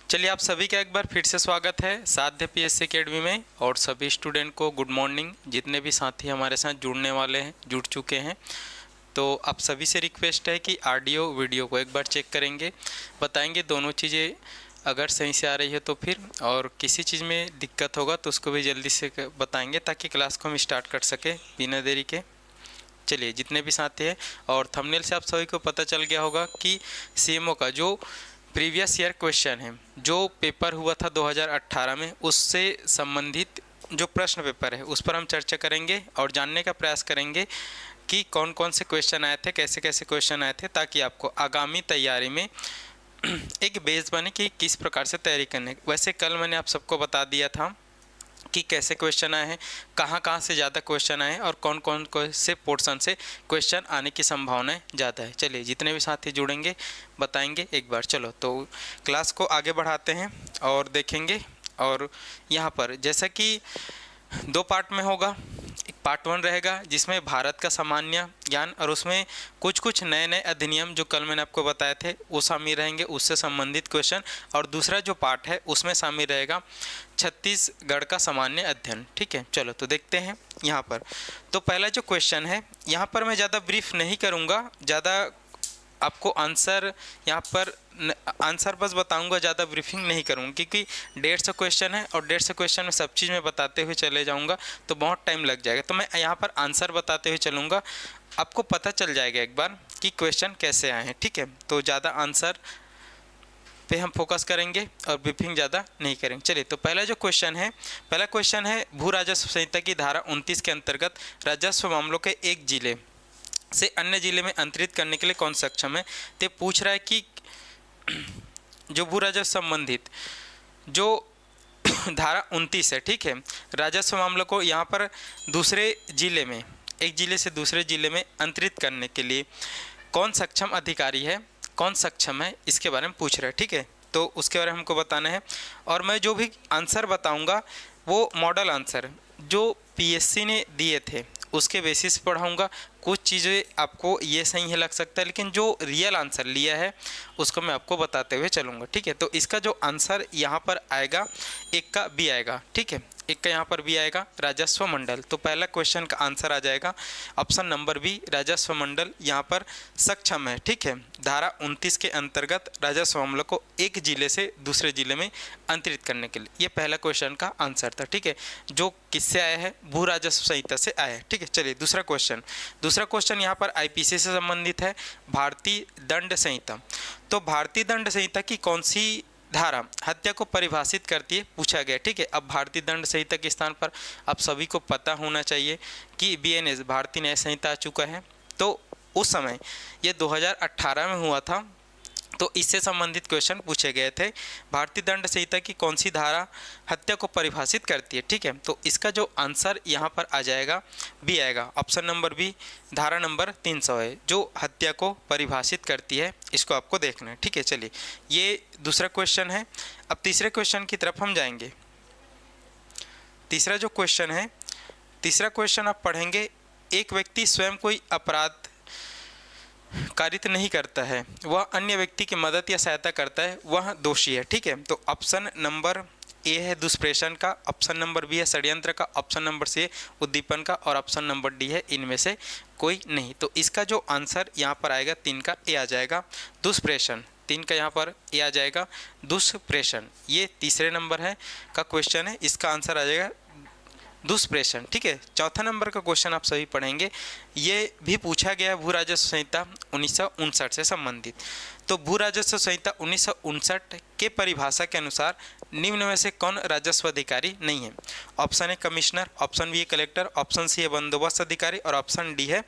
चलिए, आप सभी का एक बार फिर से स्वागत है साध्य पीएससी अकेडमी में। और सभी स्टूडेंट को गुड मॉर्निंग। जितने भी साथी हमारे साथ जुड़ने वाले हैं, जुड़ चुके हैं, तो आप सभी से रिक्वेस्ट है कि ऑडियो वीडियो को एक बार चेक करेंगे, बताएंगे दोनों चीज़ें अगर सही से आ रही है तो फिर, और किसी चीज़ में दिक्कत होगा तो उसको भी जल्दी से बताएंगे ताकि क्लास को हम स्टार्ट कर सके बिना देरी के। चलिए, जितने भी साथी हैं, और थंबनेल से आप सभी को पता चल गया होगा कि सीएमओ का जो प्रीवियस ईयर क्वेश्चन है, जो पेपर हुआ था 2018 में, उससे संबंधित जो प्रश्न पेपर है उस पर हम चर्चा करेंगे और जानने का प्रयास करेंगे कि कौन कौन से क्वेश्चन आए थे, कैसे कैसे क्वेश्चन आए थे, ताकि आपको आगामी तैयारी में एक बेस बने कि किस प्रकार से तैयारी करने। वैसे कल मैंने आप सबको बता दिया था कि कैसे क्वेश्चन आए हैं, कहाँ से ज़्यादा क्वेश्चन आए हैं और कौन कौन से पोर्शन से क्वेश्चन आने की संभावनाएं ज़्यादा है। चलिए, जितने भी साथी जुड़ेंगे बताएंगे एक बार। चलो, तो क्लास को आगे बढ़ाते हैं और देखेंगे। और यहाँ पर जैसा कि दो पार्ट में होगा, एक पार्ट 1 रहेगा जिसमें भारत का सामान्य ज्ञान और उसमें कुछ नए नए अधिनियम जो कल मैंने आपको बताए थे वो शामिल रहेंगे, उससे संबंधित क्वेश्चन। और दूसरा जो पार्ट है उसमें शामिल रहेगा छत्तीसगढ़ का सामान्य अध्ययन। ठीक है, चलो तो देखते हैं यहाँ पर। तो पहला जो क्वेश्चन है, यहाँ पर मैं ज़्यादा ब्रीफ नहीं करूँगा, ज़्यादा आपको आंसर यहाँ पर आंसर बस बताऊंगा, ज़्यादा ब्रीफिंग नहीं करूँगा, क्योंकि 150 क्वेश्चन है और 150 क्वेश्चन में सब चीज़ मैं बताते हुए चले जाऊँगा तो बहुत टाइम लग जाएगा। तो मैं यहाँ पर आंसर बताते हुए चलूँगा, आपको पता चल जाएगा एक बार कि क्वेश्चन कैसे आए हैं। ठीक है, तो ज़्यादा आंसर पे हम फोकस करेंगे और ब्रीफिंग ज़्यादा नहीं करेंगे। चलिए, तो पहला क्वेश्चन है भू राजस्व संहिता की धारा 29 के अंतर्गत राजस्व मामलों के एक जिले से अन्य जिले में अंतरित करने के लिए कौन सक्षम है। तो पूछ रहा है कि जो भू राजस्व संबंधित जो धारा 29 है, ठीक है, राजस्व मामलों को यहाँ पर दूसरे जिले में, एक जिले से दूसरे जिले में अंतरित करने के लिए कौन सक्षम अधिकारी है, कौन सक्षम है, इसके बारे में पूछ रहा है। ठीक है, तो उसके बारे में हमको बताना है। और मैं जो भी आंसर बताऊंगा वो मॉडल आंसर जो पीएससी ने दिए थे उसके बेसिस पढ़ाऊँगा। कुछ चीज़ें आपको ये सही है लग सकता है, लेकिन जो रियल आंसर लिया है उसको मैं आपको बताते हुए चलूँगा। ठीक है, तो इसका जो आंसर यहाँ पर आएगा, एक का बी आएगा। ठीक है, एक का यहाँ पर बी आएगा, राजस्व मंडल। तो पहला क्वेश्चन का आंसर आ जाएगा ऑप्शन नंबर बी, राजस्व मंडल यहाँ पर सक्षम है। ठीक है, धारा 29 के अंतर्गत राजस्व मामलों को एक जिले से दूसरे जिले में अंतरित करने के लिए, ये पहला क्वेश्चन का आंसर था। ठीक है, जो किससे आया है, भू राजस्व संहिता से आया है। ठीक है, चलिए दूसरा क्वेश्चन यहाँ पर आईपीसी से संबंधित है, भारतीय दंड संहिता। तो भारतीय दंड संहिता की कौन सी धारा हत्या को परिभाषित करती है, पूछा गया। ठीक है, अब भारतीय दंड संहिता के स्थान पर आप सभी को पता होना चाहिए कि बीएनएस भारतीय न्याय संहिता आ चुका है। तो उस समय ये 2018 में हुआ था, तो इससे संबंधित क्वेश्चन पूछे गए थे। भारतीय दंड संहिता की कौन सी धारा हत्या को परिभाषित करती है। ठीक है, तो इसका जो आंसर यहाँ पर आ जाएगा बी आएगा, ऑप्शन नंबर बी, धारा नंबर 300 है जो हत्या को परिभाषित करती है। इसको आपको देखना है। ठीक है, चलिए, ये दूसरा क्वेश्चन है। अब तीसरे क्वेश्चन की तरफ हम जाएंगे। तीसरा क्वेश्चन आप पढ़ेंगे, एक व्यक्ति स्वयं कोई अपराध कारित नहीं करता है, वह अन्य व्यक्ति की मदद या सहायता करता है, वह दोषी है। ठीक है, तो ऑप्शन नंबर ए है दुष्प्रेषण का, ऑप्शन नंबर बी है षड्यंत्र का, ऑप्शन नंबर सी है उद्दीपन का, और ऑप्शन नंबर डी है इनमें से कोई नहीं। तो इसका जो आंसर यहाँ पर आएगा 3 का ए आ जाएगा, दुष्प्रेषण। 3 का यहाँ पर ए आ जाएगा, दुष्प्रेषण। ये तीसरे नंबर है का क्वेश्चन है, इसका आंसर आ जाएगा दुष्प्रेषण। ठीक है, चौथा नंबर का क्वेश्चन आप सभी पढ़ेंगे, ये भी पूछा गया है भू राजस्व संहिता 1959 से संबंधित। तो भू राजस्व संहिता 1959 के परिभाषा के अनुसार निम्न में से कौन राजस्व अधिकारी नहीं है। Option A commissioner, option B है कलेक्टर, ऑप्शन सी है बंदोबस्त अधिकारी, और ऑप्शन डी है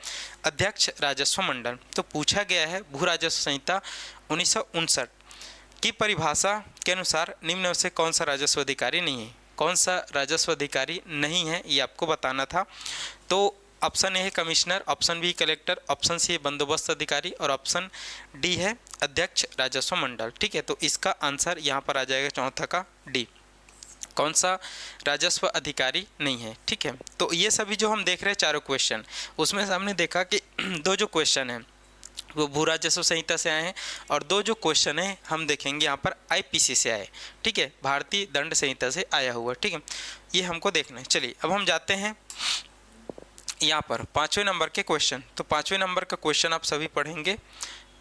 अध्यक्ष राजस्व मंडल। तो पूछा गया है भू राजस्व संहिता 1959 की परिभाषा के अनुसार निम्न में से कौन सा राजस्व अधिकारी नहीं है। कौन सा राजस्व अधिकारी नहीं है ये आपको बताना था। तो ऑप्शन ए है commissioner, option B collector, option C है बंदोबस्त अधिकारी, और ऑप्शन डी है अध्यक्ष राजस्व मंडल। ठीक है, तो इसका आंसर यहाँ पर आ जाएगा चौथा का डी, कौन सा राजस्व अधिकारी नहीं है। ठीक है, तो ये सभी जो हम देख रहे हैं चारों क्वेश्चन, उसमें से हमने देखा कि दो जो क्वेश्चन हैं वो भू राजस्व संहिता से आए हैं, और 2 जो क्वेश्चन है हम देखेंगे यहाँ पर आईपीसी से आए, ठीक है, भारतीय दंड संहिता से आया हुआ, ठीक है, ये हमको देखना है। चलिए अब हम जाते हैं यहाँ पर 5वें नंबर के क्वेश्चन। तो 5वें नंबर का क्वेश्चन आप सभी पढ़ेंगे।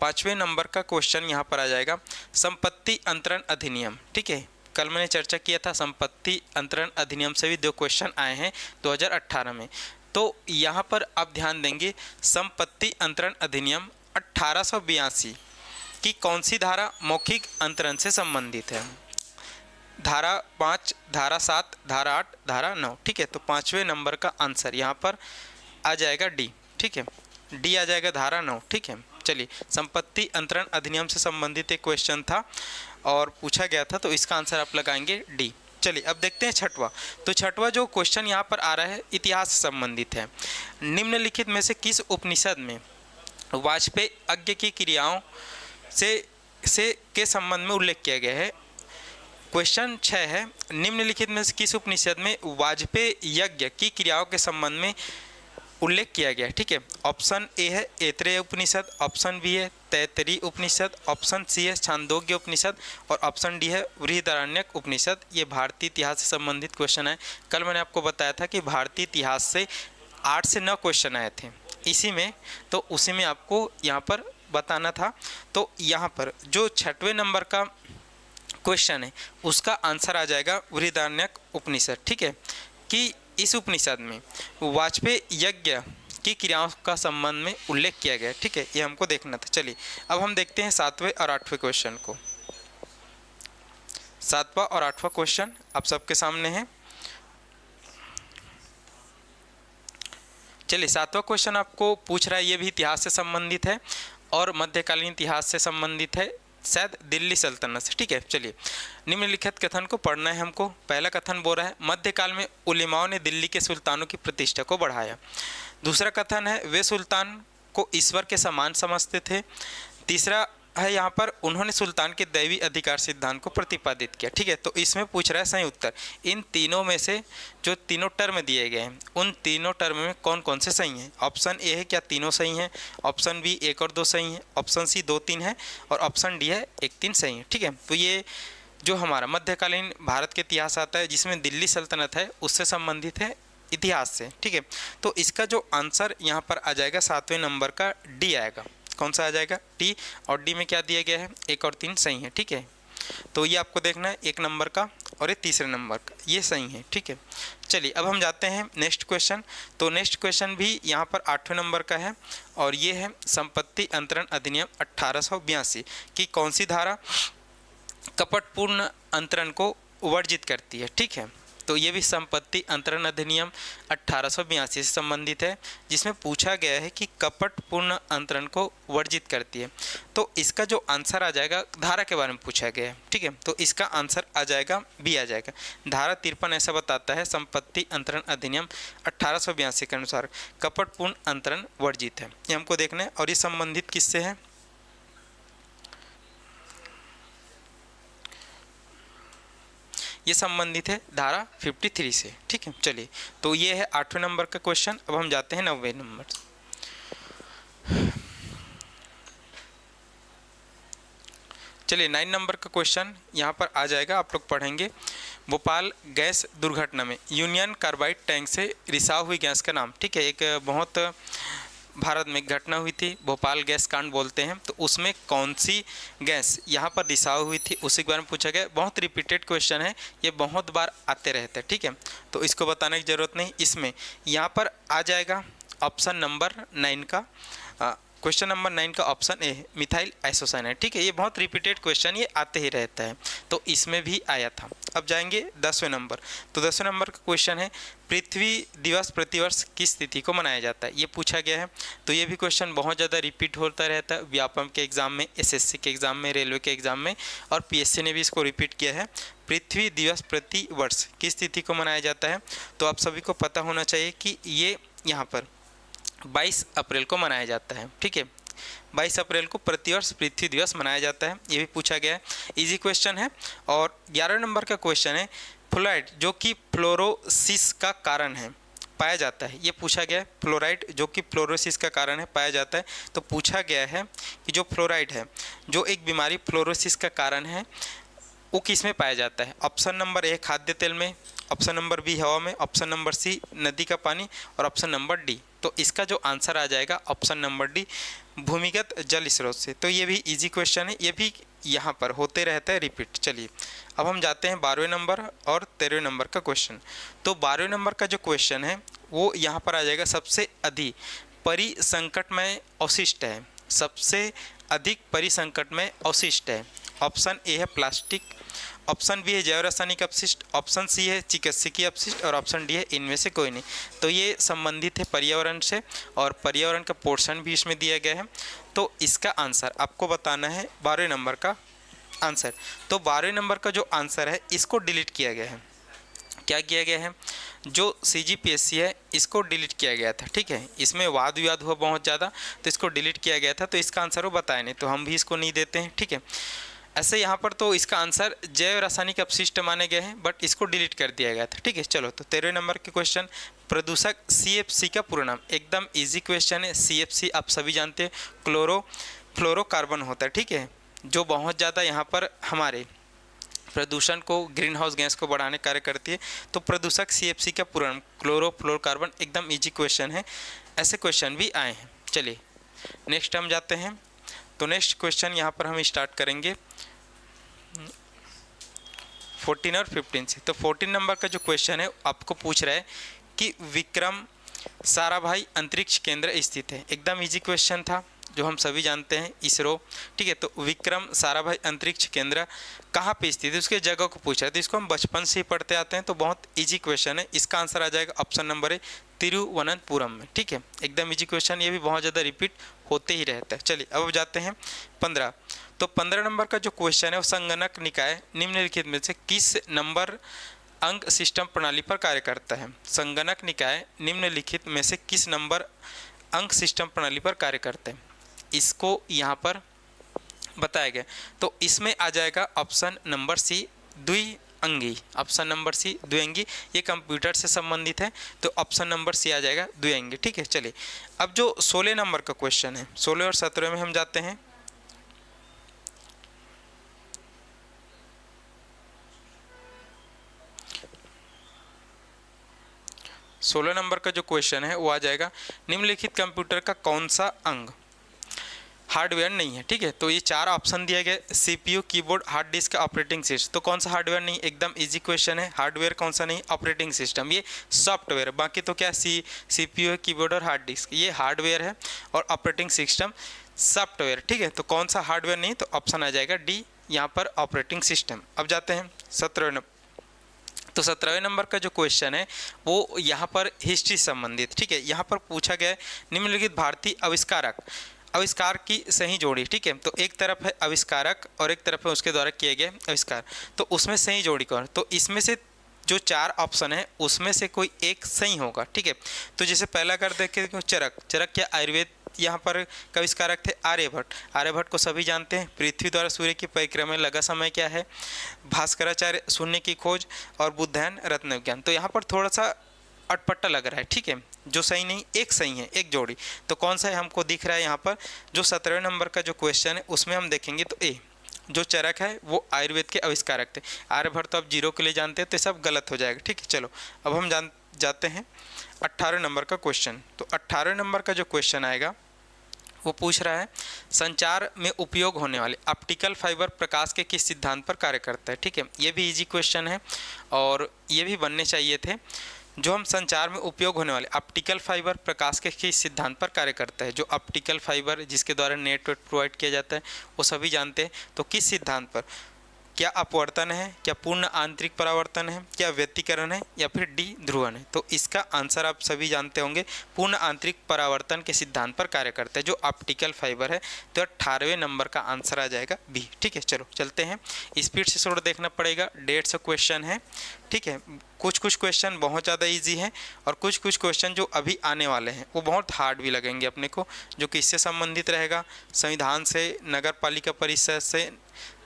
5वें नंबर का क्वेश्चन यहाँ पर आ जाएगा संपत्ति अंतरण अधिनियम, ठीक है। कल मैंने चर्चा किया था संपत्ति अंतरण अधिनियम से भी 2 क्वेश्चन आए हैं 2018 में। तो यहाँ पर आप ध्यान देंगे संपत्ति अंतरण अधिनियम 1882 की कौन सी धारा मौखिक अंतरण से संबंधित है? धारा 5, धारा 7, धारा 8, धारा 9, ठीक है। तो 5वें नंबर का आंसर यहाँ पर आ जाएगा डी, ठीक है, डी आ जाएगा धारा 9, ठीक है। चलिए संपत्ति अंतरण अधिनियम से संबंधित एक क्वेश्चन था और पूछा गया था, तो इसका आंसर आप लगाएंगे डी। चलिए अब देखते हैं छठवां। तो छठवां जो क्वेश्चन यहाँ पर आ रहा है इतिहास से संबंधित है। निम्नलिखित में से किस उपनिषद में वाजपेय यज्ञ की क्रियाओं से के संबंध में उल्लेख किया गया है? क्वेश्चन 6 है, निम्नलिखित में से किस उपनिषद में वाजपेय यज्ञ की क्रियाओं के संबंध में उल्लेख किया गया है? ठीक है, ऑप्शन ए है ऐतरेय उपनिषद, ऑप्शन बी है तैत्तिरीय उपनिषद, ऑप्शन सी है छांदोग्य उपनिषद और ऑप्शन डी है बृहदारण्यक उपनिषद। ये भारतीय इतिहास से संबंधित क्वेश्चन है। कल मैंने आपको बताया था कि भारतीय इतिहास से 8 से 9 क्वेश्चन आए थे इसी में, तो उसी में आपको यहाँ पर बताना था। तो यहाँ पर जो 6वें नंबर का क्वेश्चन है उसका आंसर आ जाएगा बृहदारण्यक उपनिषद, ठीक है, कि इस उपनिषद में वाजपेय यज्ञ की क्रियाओं का संबंध में उल्लेख किया गया है, ठीक है, ये हमको देखना था। चलिए अब हम देखते हैं 7वें और 8वें क्वेश्चन को। 7वां और 8वां क्वेश्चन आप सबके सामने है। चलिए 7वां क्वेश्चन आपको पूछ रहा है, ये भी इतिहास से संबंधित है और मध्यकालीन इतिहास से संबंधित है, शायद दिल्ली सल्तनत से, ठीक है। चलिए निम्नलिखित कथन को पढ़ना है हमको। पहला कथन बोल रहा है मध्यकाल में उलेमाओं ने दिल्ली के सुल्तानों की प्रतिष्ठा को बढ़ाया। दूसरा कथन है वे सुल्तान को ईश्वर के समान समझते थे। तीसरा है यहाँ पर उन्होंने सुल्तान के दैवी अधिकार सिद्धांत को प्रतिपादित किया, ठीक है। तो इसमें पूछ रहा है सही उत्तर। इन तीनों में से जो तीनों टर्म दिए गए हैं उन तीनों टर्म में कौन कौन से सही हैं? ऑप्शन ए है क्या तीनों सही हैं, ऑप्शन बी 1 और 2 सही हैं, ऑप्शन सी 2, 3 है और ऑप्शन डी है 1, 3 सही है, ठीक है। तो ये जो हमारा मध्यकालीन भारत के इतिहास आता है जिसमें दिल्ली सल्तनत है उससे संबंधित है इतिहास से, ठीक है। तो इसका जो आंसर यहाँ पर आ जाएगा 7वें नंबर का डी आएगा। कौन सा आ जाएगा? डी। और डी में क्या दिया गया है? 1 और 3 सही है, ठीक है। तो ये आपको देखना है 1 नंबर का और ये तीसरे नंबर का, ये सही है, ठीक है। चलिए अब हम जाते हैं नेक्स्ट क्वेश्चन। तो नेक्स्ट क्वेश्चन भी यहाँ पर 8वें नंबर का है और ये है संपत्ति अंतरण अधिनियम 1882 की कौन सी धारा कपटपूर्ण अंतरण को वर्जित करती है, ठीक है। तो ये भी संपत्ति अंतरण अधिनियम 1882 से संबंधित है जिसमें पूछा गया है कि कपटपूर्ण अंतरण को वर्जित करती है। तो इसका जो आंसर आ जाएगा, धारा के बारे में पूछा गया है, ठीक है। तो इसका आंसर आ जाएगा बी आ जाएगा। धारा 53 ऐसा बताता है संपत्ति अंतरण अधिनियम 1882 के अनुसार कपटपूर्ण अंतरण वर्जित है। ये हमको देखना है और ये संबंधित किससे है? ये संबंधित है धारा 53 से, ठीक है। चलिए तो ये है 8वें नंबर का क्वेश्चन। अब हम जाते हैं 9वें नंबर। चलिए 9 नंबर का क्वेश्चन यहाँ पर आ जाएगा, आप लोग पढ़ेंगे। भोपाल गैस दुर्घटना में यूनियन कार्बाइड टैंक से रिसाव हुई गैस का नाम, ठीक है। एक बहुत भारत में घटना हुई थी, भोपाल गैस कांड बोलते हैं, तो उसमें कौन सी गैस यहाँ पर रिसाव हुई थी उसी के बारे में पूछा गया। बहुत रिपीटेड क्वेश्चन है, ये बहुत बार आते रहते हैं, ठीक है। तो इसको बताने की ज़रूरत नहीं। इसमें यहाँ पर आ जाएगा ऑप्शन नंबर 9 का, क्वेश्चन नंबर 9 का ऑप्शन ए है मिथाइल आइसोसाइनाइड, ठीक है। ये बहुत रिपीटेड क्वेश्चन ये आते ही रहता है, तो इसमें भी आया था। अब जाएंगे 10वें नंबर। तो 10वें नंबर का क्वेश्चन है पृथ्वी दिवस प्रतिवर्ष किस तिथि को मनाया जाता है, ये पूछा गया है। तो ये भी क्वेश्चन बहुत ज़्यादा रिपीट होता रहता है व्यापम के एग्ज़ाम में, एसएससी के एग्ज़ाम में, रेलवे के एग्ज़ाम में और पीएससी ने भी इसको रिपीट किया है। पृथ्वी दिवस प्रति वर्ष किस तिथि को मनाया जाता है? तो आप सभी को पता होना चाहिए कि ये यहाँ पर 22 अप्रैल को मनाया जाता है, ठीक है। 22 अप्रैल को प्रतिवर्ष पृथ्वी दिवस मनाया जाता है, ये भी पूछा गया है। इजी क्वेश्चन है। और 11वें नंबर का क्वेश्चन है फ्लोराइड जो कि फ्लोरोसिस का कारण है, पाया जाता है, ये पूछा गया है। फ्लोराइड जो कि फ्लोरोसिस का कारण है, पाया जाता है। तो पूछा गया है कि जो फ्लोराइड है, जो एक बीमारी फ्लोरोसिस का कारण है, वो किस में पाया जाता है। ऑप्शन नंबर ए खाद्य तेल में, ऑप्शन नंबर बी हवा में, ऑप्शन नंबर सी नदी का पानी, और ऑप्शन नंबर डी। तो इसका जो आंसर आ जाएगा ऑप्शन नंबर डी, भूमिगत जल स्रोत से। तो ये भी इजी क्वेश्चन है, ये भी यहाँ पर होते रहता है रिपीट। चलिए अब हम जाते हैं 12वें नंबर और 13वें नंबर का क्वेश्चन। तो 12वें नंबर का जो क्वेश्चन है वो यहाँ पर आ जाएगा, सबसे अधिक परिसंकटमय अवशिष्ट है, सबसे अधिक परिसंकटमय अवशिष्ट है। ऑप्शन ए है प्लास्टिक, ऑप्शन बी है जैव रासायनिक अपशिष्ट, ऑप्शन सी है चिकित्सकीय अपशिष्ट, और ऑप्शन डी है इनमें से कोई नहीं। तो ये संबंधित है पर्यावरण से, और पर्यावरण का पोर्शन भी इसमें दिया गया है। तो इसका आंसर आपको बताना है 12वें नंबर का आंसर। तो 12वें नंबर का जो आंसर है इसको डिलीट किया गया है। क्या किया गया है, जो CGPSC है इसको डिलीट किया गया था, ठीक है। इसमें वाद विवाद हुआ बहुत ज़्यादा, तो इसको डिलीट किया गया था। तो इसका आंसर वो बताया नहीं, तो हम भी इसको नहीं देते हैं, ठीक है। ऐसे यहाँ पर तो इसका आंसर जैव रासायनिक अपशिष्ट माने गए हैं, बट इसको डिलीट कर दिया गया था, ठीक है। चलो तो 13वें नंबर के क्वेश्चन, प्रदूषक CFC का पूरा नाम, एकदम इजी क्वेश्चन है। CFC आप सभी जानते हैं फ्लोरोकार्बन होता है, ठीक है, जो बहुत ज़्यादा यहाँ पर हमारे प्रदूषण को, ग्रीन हाउस गैस को बढ़ाने कार्य करती है। तो प्रदूषक CFC का पूरा नाम क्लोरोफ्लोरोकार्बन, एकदम इजी क्वेश्चन है, ऐसे क्वेश्चन भी आए हैं। चलिए नेक्स्ट हम जाते हैं। तो नेक्स्ट क्वेश्चन यहाँ पर हम स्टार्ट करेंगे 14 और 15 से। तो 14 नंबर का जो क्वेश्चन है आपको पूछ रहा है कि विक्रम साराभाई अंतरिक्ष केंद्र स्थित है, एकदम इजी क्वेश्चन था जो हम सभी जानते हैं, इसरो, ठीक है। तो विक्रम साराभाई अंतरिक्ष केंद्र कहाँ पे स्थित है, उसके जगह को पूछा है। तो इसको हम बचपन से ही पढ़ते आते हैं, तो बहुत इजी क्वेश्चन है। इसका आंसर आ जाएगा ऑप्शन नंबर है तिरुवनंतपुरम में, ठीक है, एकदम इजी क्वेश्चन, ये भी बहुत ज़्यादा रिपीट होते ही रहता है। चलिए अब जाते हैं 15। तो 15 नंबर का जो क्वेश्चन है वो संगणक निकाय निम्नलिखित में से किस नंबर अंक सिस्टम प्रणाली पर कार्य करता है। संगणक निकाय निम्नलिखित में से किस नंबर अंक सिस्टम प्रणाली पर कार्य करते हैं, इसको यहाँ पर बताया गया। तो इसमें आ जाएगा ऑप्शन नंबर सी द्विअंगी, ऑप्शन नंबर सी द्विअंगी, ये कंप्यूटर से संबंधित है। तो ऑप्शन नंबर सी आ जाएगा द्विअंगी, ठीक है। चलिए अब जो 16 नंबर का क्वेश्चन है, 16 और 17 में हम जाते हैं। सोलह नंबर का जो क्वेश्चन है वो आ जाएगा, निम्नलिखित कंप्यूटर का कौन सा अंग हार्डवेयर नहीं है, ठीक है। तो ये 4 ऑप्शन दिए गए, CPU, keyboard, hard disk, operating system. तो कौन सा हार्डवेयर नहीं, एकदम इजी क्वेश्चन है। हार्डवेयर कौन सा नहीं, ऑपरेटिंग सिस्टम, ये सॉफ्टवेयर। बाकी तो क्या CPU है, कीबोर्ड और हार्ड डिस्क, ये हार्डवेयर है, और ऑपरेटिंग सिस्टम सॉफ्टवेयर, ठीक है। तो कौन सा हार्डवेयर नहीं, तो ऑप्शन आ जाएगा डी, यहाँ पर ऑपरेटिंग सिस्टम। अब जाते हैं 17वें नंबर। तो 17वें नंबर का जो क्वेश्चन है वो यहाँ पर हिस्ट्री संबंधित, ठीक है। यहाँ पर पूछा गया है निम्नलिखित भारतीय आविष्कार की सही जोड़ी, ठीक है। तो एक तरफ है आविष्कारक और एक तरफ है उसके द्वारा किए गए आविष्कार, तो उसमें सही जोड़ी कौन। तो इसमें से जो 4 ऑप्शन है उसमें से कोई एक सही होगा, ठीक है। तो जैसे पहला कर देखें चरक क्या आयुर्वेद यहाँ पर का आविष्कारक थे आर्यभट्ट। आर्यभट्ट को सभी जानते हैं। पृथ्वी द्वारा सूर्य की परिक्रमा में लगा समय क्या है, भास्कराचार्य शून्य की खोज, और बुद्धायन रत्न विज्ञान। तो यहाँ पर थोड़ा सा अटपटा लग रहा है, ठीक है। जो सही नहीं, एक सही है, एक जोड़ी। तो कौन सा है हमको दिख रहा है यहाँ पर, जो 17वें नंबर का जो क्वेश्चन है उसमें हम देखेंगे तो ए, जो चरक है वो आयुर्वेद के आविष्कारक थे। आर्यभट्ट तो आप 0 के लिए जानते हैं, तो सब गलत हो जाएगा, ठीक है। चलो अब हम जाते हैं 18वें नंबर का क्वेश्चन। तो 18वें नंबर का जो क्वेश्चन आएगा वो पूछ रहा है संचार में उपयोग होने वाले ऑप्टिकल फाइबर प्रकाश के किस सिद्धांत पर कार्य करता है, ठीक है। ये भी इजी क्वेश्चन है और ये भी बनने चाहिए थे। जो हम संचार में उपयोग होने वाले ऑप्टिकल फाइबर प्रकाश के किस सिद्धांत पर कार्य करता है। जो ऑप्टिकल फाइबर जिसके द्वारा नेटवर्क प्रोवाइड किया जाता है वो सभी जानते हैं। तो किस सिद्धांत पर, क्या अपवर्तन है, क्या पूर्ण आंतरिक परावर्तन है, क्या व्यतिकरण है, या फिर डी ध्रुवन है। तो इसका आंसर आप सभी जानते होंगे, पूर्ण आंतरिक परावर्तन के सिद्धांत पर कार्य करता है जो ऑप्टिकल फाइबर है। तो 18वें नंबर का आंसर आ जाएगा बी, ठीक है। चलो चलते हैं, स्पीड से थोड़ा देखना पड़ेगा, 150 क्वेश्चन है, ठीक है। कुछ क्वेश्चन बहुत ज़्यादा इजी हैं और कुछ क्वेश्चन जो अभी आने वाले हैं वो बहुत हार्ड भी लगेंगे अपने को, जो कि इससे संबंधित रहेगा, संविधान से, नगर पालिका परिषद से,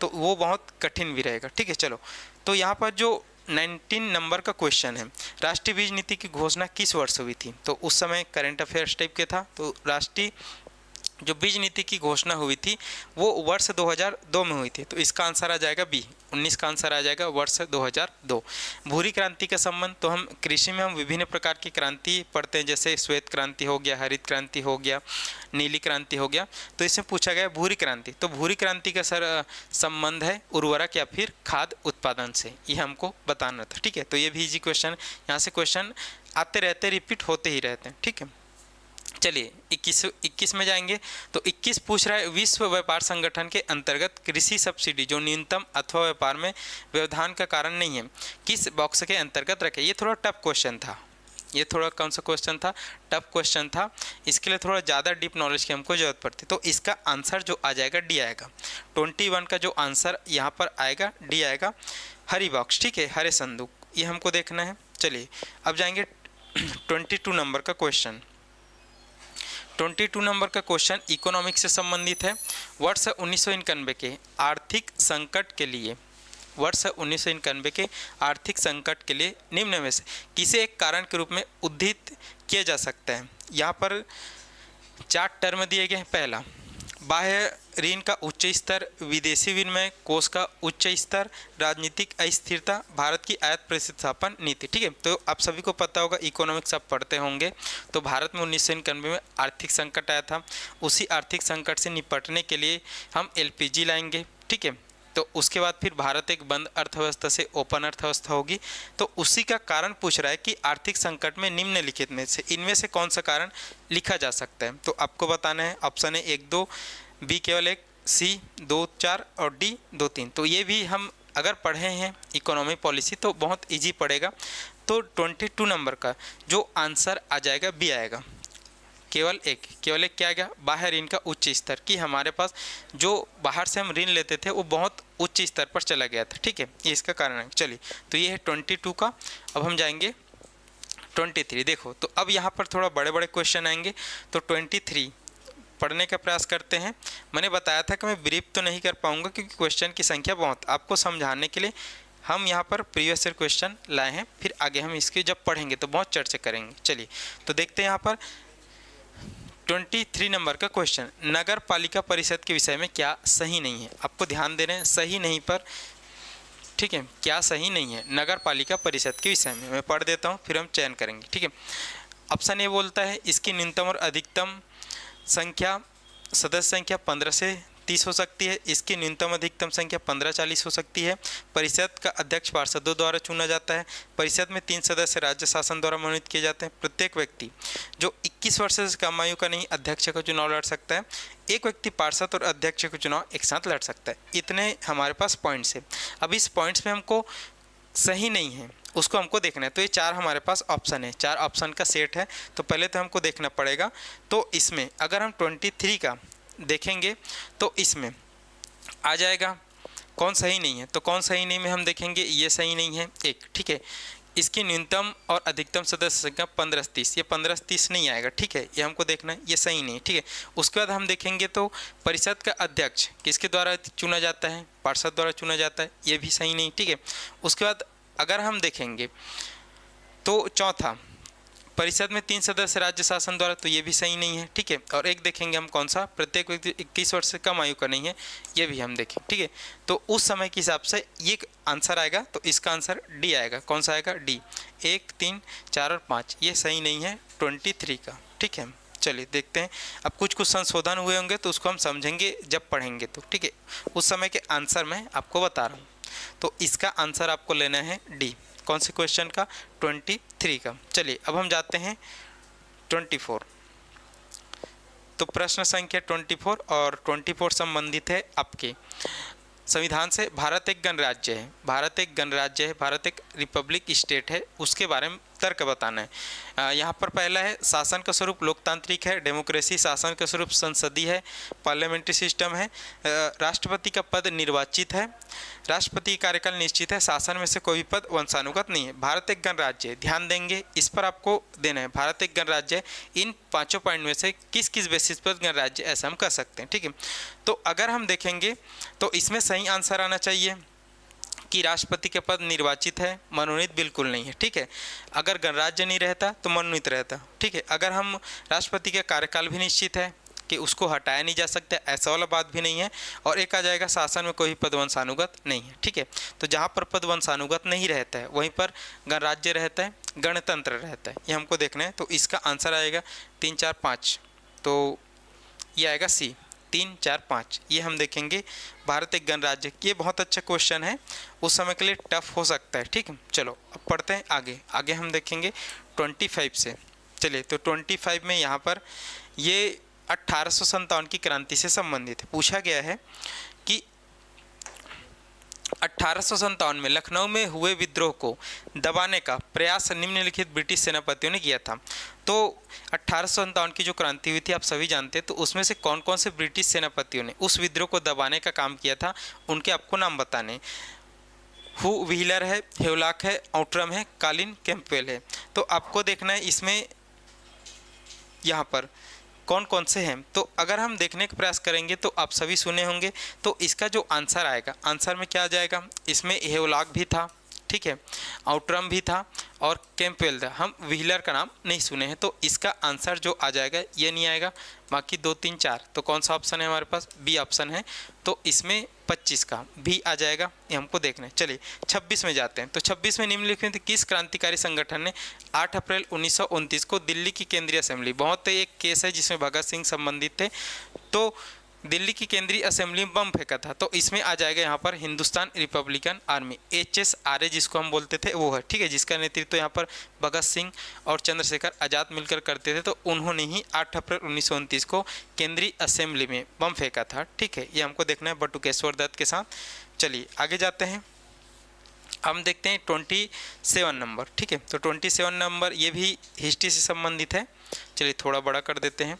तो वो बहुत कठिन भी रहेगा, ठीक है। चलो तो यहाँ पर जो 19 नंबर का क्वेश्चन है, राष्ट्रीय बीज नीति की घोषणा किस वर्ष हुई थी? तो उस समय करंट अफेयर्स टाइप के था, तो राष्ट्रीय जो बीज नीति की घोषणा हुई थी वो वर्ष 2002 में हुई थी, तो इसका आंसर आ जाएगा बी, 19 का आंसर आ जाएगा वर्ष 2002। भूरी क्रांति का संबंध, तो हम कृषि में हम विभिन्न प्रकार की क्रांति पढ़ते हैं, जैसे श्वेत क्रांति हो गया, हरित क्रांति हो गया, नीली क्रांति हो गया, तो इसमें पूछा गया भूरी क्रांति। तो भूरी क्रांति का संबंध है उर्वरक या फिर खाद उत्पादन से, ये हमको बताना था। ठीक है, तो ये भी इजी क्वेश्चन, यहाँ से क्वेश्चन आते रहते, रिपीट होते ही रहते हैं। ठीक है, चलिए 21 में जाएंगे। तो 21 पूछ रहा है, विश्व व्यापार संगठन के अंतर्गत कृषि सब्सिडी जो न्यूनतम अथवा व्यापार में व्यवधान का कारण नहीं है, किस बॉक्स के अंतर्गत रखे? ये थोड़ा टफ क्वेश्चन था, ये थोड़ा कौन सा क्वेश्चन था? टफ क्वेश्चन था, इसके लिए थोड़ा ज़्यादा डीप नॉलेज की हमको जरूरत पड़ती। तो इसका आंसर जो आ जाएगा डी आएगा। 21 का जो आंसर यहाँ पर आएगा डी आएगा, हरी बॉक्स। ठीक है, हरे संदूक, ये हमको देखना है। चलिए अब जाएंगे 22 नंबर का क्वेश्चन। 22 नंबर का क्वेश्चन इकोनॉमिक्स से संबंधित है। वर्ष 1991 के आर्थिक संकट के लिए, वर्ष 1991 के आर्थिक संकट के लिए निम्न में से किसे एक कारण के रूप में उद्धृत किया जा सकता है? यहाँ पर 4 टर्म दिए गए हैं। पहला, बाह्य ऋण का उच्च स्तर, विदेशी विनिमय कोष का उच्च स्तर, राजनीतिक अस्थिरता, भारत की आयात प्रतिस्थापन नीति। ठीक है, तो आप सभी को पता होगा, इकोनॉमिक्स आप पढ़ते होंगे, तो भारत में 1991 में आर्थिक संकट आया था। उसी आर्थिक संकट से निपटने के लिए हम एलपीजी लाएंगे। ठीक है, तो उसके बाद फिर भारत एक बंद अर्थव्यवस्था से ओपन अर्थव्यवस्था होगी। तो उसी का कारण पूछ रहा है कि आर्थिक संकट में निम्नलिखित में से इनमें से कौन सा कारण लिखा जा सकता है? तो आपको बताना है। ऑप्शन है 1 2, बी केवल 1, सी 2 4 और डी 2 3। तो ये भी हम अगर पढ़े हैं इकोनॉमी पॉलिसी तो बहुत इजी पड़ेगा। तो 22 नंबर का जो आंसर आ जाएगा बी आएगा, केवल एक क्या आ गया? बाह्य ऋण का उच्च स्तर, कि हमारे पास जो बाहर से हम ऋण लेते थे वो बहुत उच्च स्तर पर चला गया था। ठीक है, ये इसका कारण है। चलिए, तो ये है 22 का। अब हम जाएंगे 23। देखो, तो अब यहाँ पर थोड़ा बड़े बड़े क्वेश्चन आएंगे, तो 23 पढ़ने का प्रयास करते हैं। मैंने बताया था कि मैं ब्रीफ तो नहीं कर पाऊंगा क्योंकि क्वेश्चन की संख्या बहुत, आपको समझाने के लिए हम यहाँ पर प्रीवियस ईयर क्वेश्चन लाए हैं, फिर आगे हम इसकी जब पढ़ेंगे तो बहुत चर्चा करेंगे। चलिए, तो देखते हैं यहाँ पर 23 नंबर का क्वेश्चन, नगर पालिका परिषद के विषय में क्या सही नहीं है? आपको ध्यान दे रहे हैं सही नहीं पर। ठीक है, क्या सही नहीं है नगर पालिका परिषद के विषय में? मैं पढ़ देता हूँ, फिर हम चयन करेंगे। ठीक है, ऑप्शन ए बोलता है इसकी न्यूनतम और अधिकतम संख्या, सदस्य संख्या 15 से 30 हो सकती है। इसकी न्यूनतम अधिकतम संख्या 15-40 हो सकती है। परिषद का अध्यक्ष पार्षदों द्वारा चुना जाता है। परिषद में 3 सदस्य राज्य शासन द्वारा मनोनीत किए जाते हैं। प्रत्येक व्यक्ति जो 21 वर्ष से कम आयु का नहीं अध्यक्ष का चुनाव लड़ सकता है। एक व्यक्ति पार्षद और अध्यक्ष का चुनाव एक साथ लड़ सकता है। इतने हमारे पास पॉइंट्स है। अब इस पॉइंट्स में हमको सही नहीं है उसको हमको देखना है। तो ये 4 हमारे पास ऑप्शन है, 4 ऑप्शन का सेट है। तो पहले तो हमको देखना पड़ेगा। तो इसमें अगर हम 23 का देखेंगे तो इसमें आ जाएगा कौन सही नहीं है। तो कौन सही नहीं में हम देखेंगे, ये सही नहीं है एक। ठीक है, इसकी न्यूनतम और अधिकतम सदस्य संख्या 15 से 30, ये 15 से 30 नहीं आएगा। ठीक है, ये हमको देखना है, ये सही नहीं है। ठीक है, उसके बाद हम देखेंगे तो परिषद का अध्यक्ष किसके द्वारा चुना जाता है? पार्षद द्वारा चुना जाता है, ये भी सही नहीं। ठीक है, उसके बाद अगर हम देखेंगे तो चौथा, परिषद में 3 सदस्य राज्य शासन द्वारा, तो ये भी सही नहीं है। ठीक है, और एक देखेंगे हम कौन सा, प्रत्येक व्यक्ति 21 वर्ष से कम आयु का नहीं है, ये भी हम देखें। ठीक है, तो उस समय के हिसाब से ये आंसर आएगा। तो इसका आंसर डी आएगा। कौन सा आएगा? डी। 1 3 4 और 5 ये सही नहीं है 23 का। ठीक है, चलिए देखते हैं। अब कुछ संशोधन हुए होंगे तो उसको हम समझेंगे जब पढ़ेंगे तो। ठीक है, उस समय के आंसर मैं आपको बता रहा हूँ। तो इसका आंसर आपको लेना है डी। कौन से क्वेश्चन का? 23 का। चलिए अब हम जाते हैं 24। तो प्रश्न संख्या 24 और 24 संबंधित है आपके संविधान से। भारत एक गणराज्य है, भारत एक गणराज्य है, भारत एक रिपब्लिक स्टेट है, उसके बारे में तर्क बताना है। यहाँ पर पहला है शासन का स्वरूप लोकतांत्रिक है, डेमोक्रेसी। शासन का स्वरूप संसदीय है, पार्लियामेंट्री सिस्टम है। राष्ट्रपति का पद निर्वाचित है, राष्ट्रपति का कार्यकाल निश्चित है। शासन में से कोई भी पद वंशानुगत नहीं है। भारत एक गणराज्य है, ध्यान देंगे इस पर आपको देना है। भारत एक गणराज्य है, इन 5 पॉइंट में से किस किस बेसिस पर गणराज्य ऐसा हम कर सकते हैं। ठीक है, तो अगर हम देखेंगे तो इसमें सही आंसर आना चाहिए कि राष्ट्रपति के पद निर्वाचित है, मनोनीत बिल्कुल नहीं है, ठीक है। अगर गणराज्य नहीं रहता तो मनोनीत रहता, ठीक है। अगर हम राष्ट्रपति का कार्यकाल भी निश्चित है कि उसको हटाया नहीं जा सकता, ऐसा वाला बात भी नहीं है। और एक आ जाएगा शासन में कोई पद वंशानुगत नहीं है, ठीक है। तो जहाँ पर पद वंशानुगत नहीं रहता है वहीं पर गणराज्य रहता है, गणतंत्र रहता है, ये हमको देखना है। तो इसका आंसर आएगा 3, 4, 5, तो ये आएगा सी, 3, 4, 5। ये हम देखेंगे भारत एक गणराज्य। ये बहुत अच्छा क्वेश्चन है, उस समय के लिए टफ हो सकता है, ठीक है। चलो अब पढ़ते हैं आगे। आगे हम देखेंगे 25 से। चलिए, तो 25 में यहाँ पर ये 1857 की क्रांति से संबंधित पूछा गया है कि 1857 में लखनऊ में हुए विद्रोह को दबाने का प्रयास निम्नलिखित ब्रिटिश सेनापतियों ने किया था। तो 1857 की जो क्रांति हुई थी आप सभी जानते हैं, तो उसमें से कौन कौन से ब्रिटिश सेनापतियों ने उस विद्रोह को दबाने का काम किया था, उनके आपको नाम बताने। हु व्हीलर है, हेवलॉक है, आउट्रम है, कालिन कैंपवेल है। तो आपको देखना है इसमें यहाँ पर कौन कौन से हैं। तो अगर हम देखने का प्रयास करेंगे तो आप सभी सुने होंगे, तो इसका जो आंसर आएगा, आंसर में क्या आ जाएगा, इसमें हेवलॉक भी था, ठीक है, आउट्रम भी था और कैंपवेल था। हम व्हीलर का नाम नहीं सुने हैं, तो इसका आंसर जो आ जाएगा ये नहीं आएगा। बाकी 2, 3, 4, तो कौन सा ऑप्शन है हमारे पास, बी ऑप्शन है। तो इसमें 25 का भी आ जाएगा, ये हमको देखना है। चलिए 26 में जाते हैं। तो 26 में निम्नलिखित किस क्रांतिकारी संगठन ने 8 अप्रैल 1929 को दिल्ली की केंद्रीय असेंबली, बहुत एक केस है जिसमें भगत सिंह संबंधित थे, तो दिल्ली की केंद्रीय असेंबली में बम फेंका था। तो इसमें आ जाएगा यहाँ पर हिंदुस्तान रिपब्लिकन आर्मी, HSRA जिसको हम बोलते थे वो है, ठीक है, जिसका नेतृत्व यहाँ पर भगत सिंह और चंद्रशेखर आज़ाद मिलकर करते थे। तो उन्होंने ही 8 अप्रैल 1929 को केंद्रीय असेंबली में बम फेंका था, ठीक है। ये हमको देखना है बटुकेश्वर दत्त के साथ। चलिए आगे जाते हैं, हम देखते हैं 27 नंबर, ठीक है। तो 27 नंबर ये भी हिस्ट्री से संबंधित है। चलिए थोड़ा बड़ा कर देते हैं।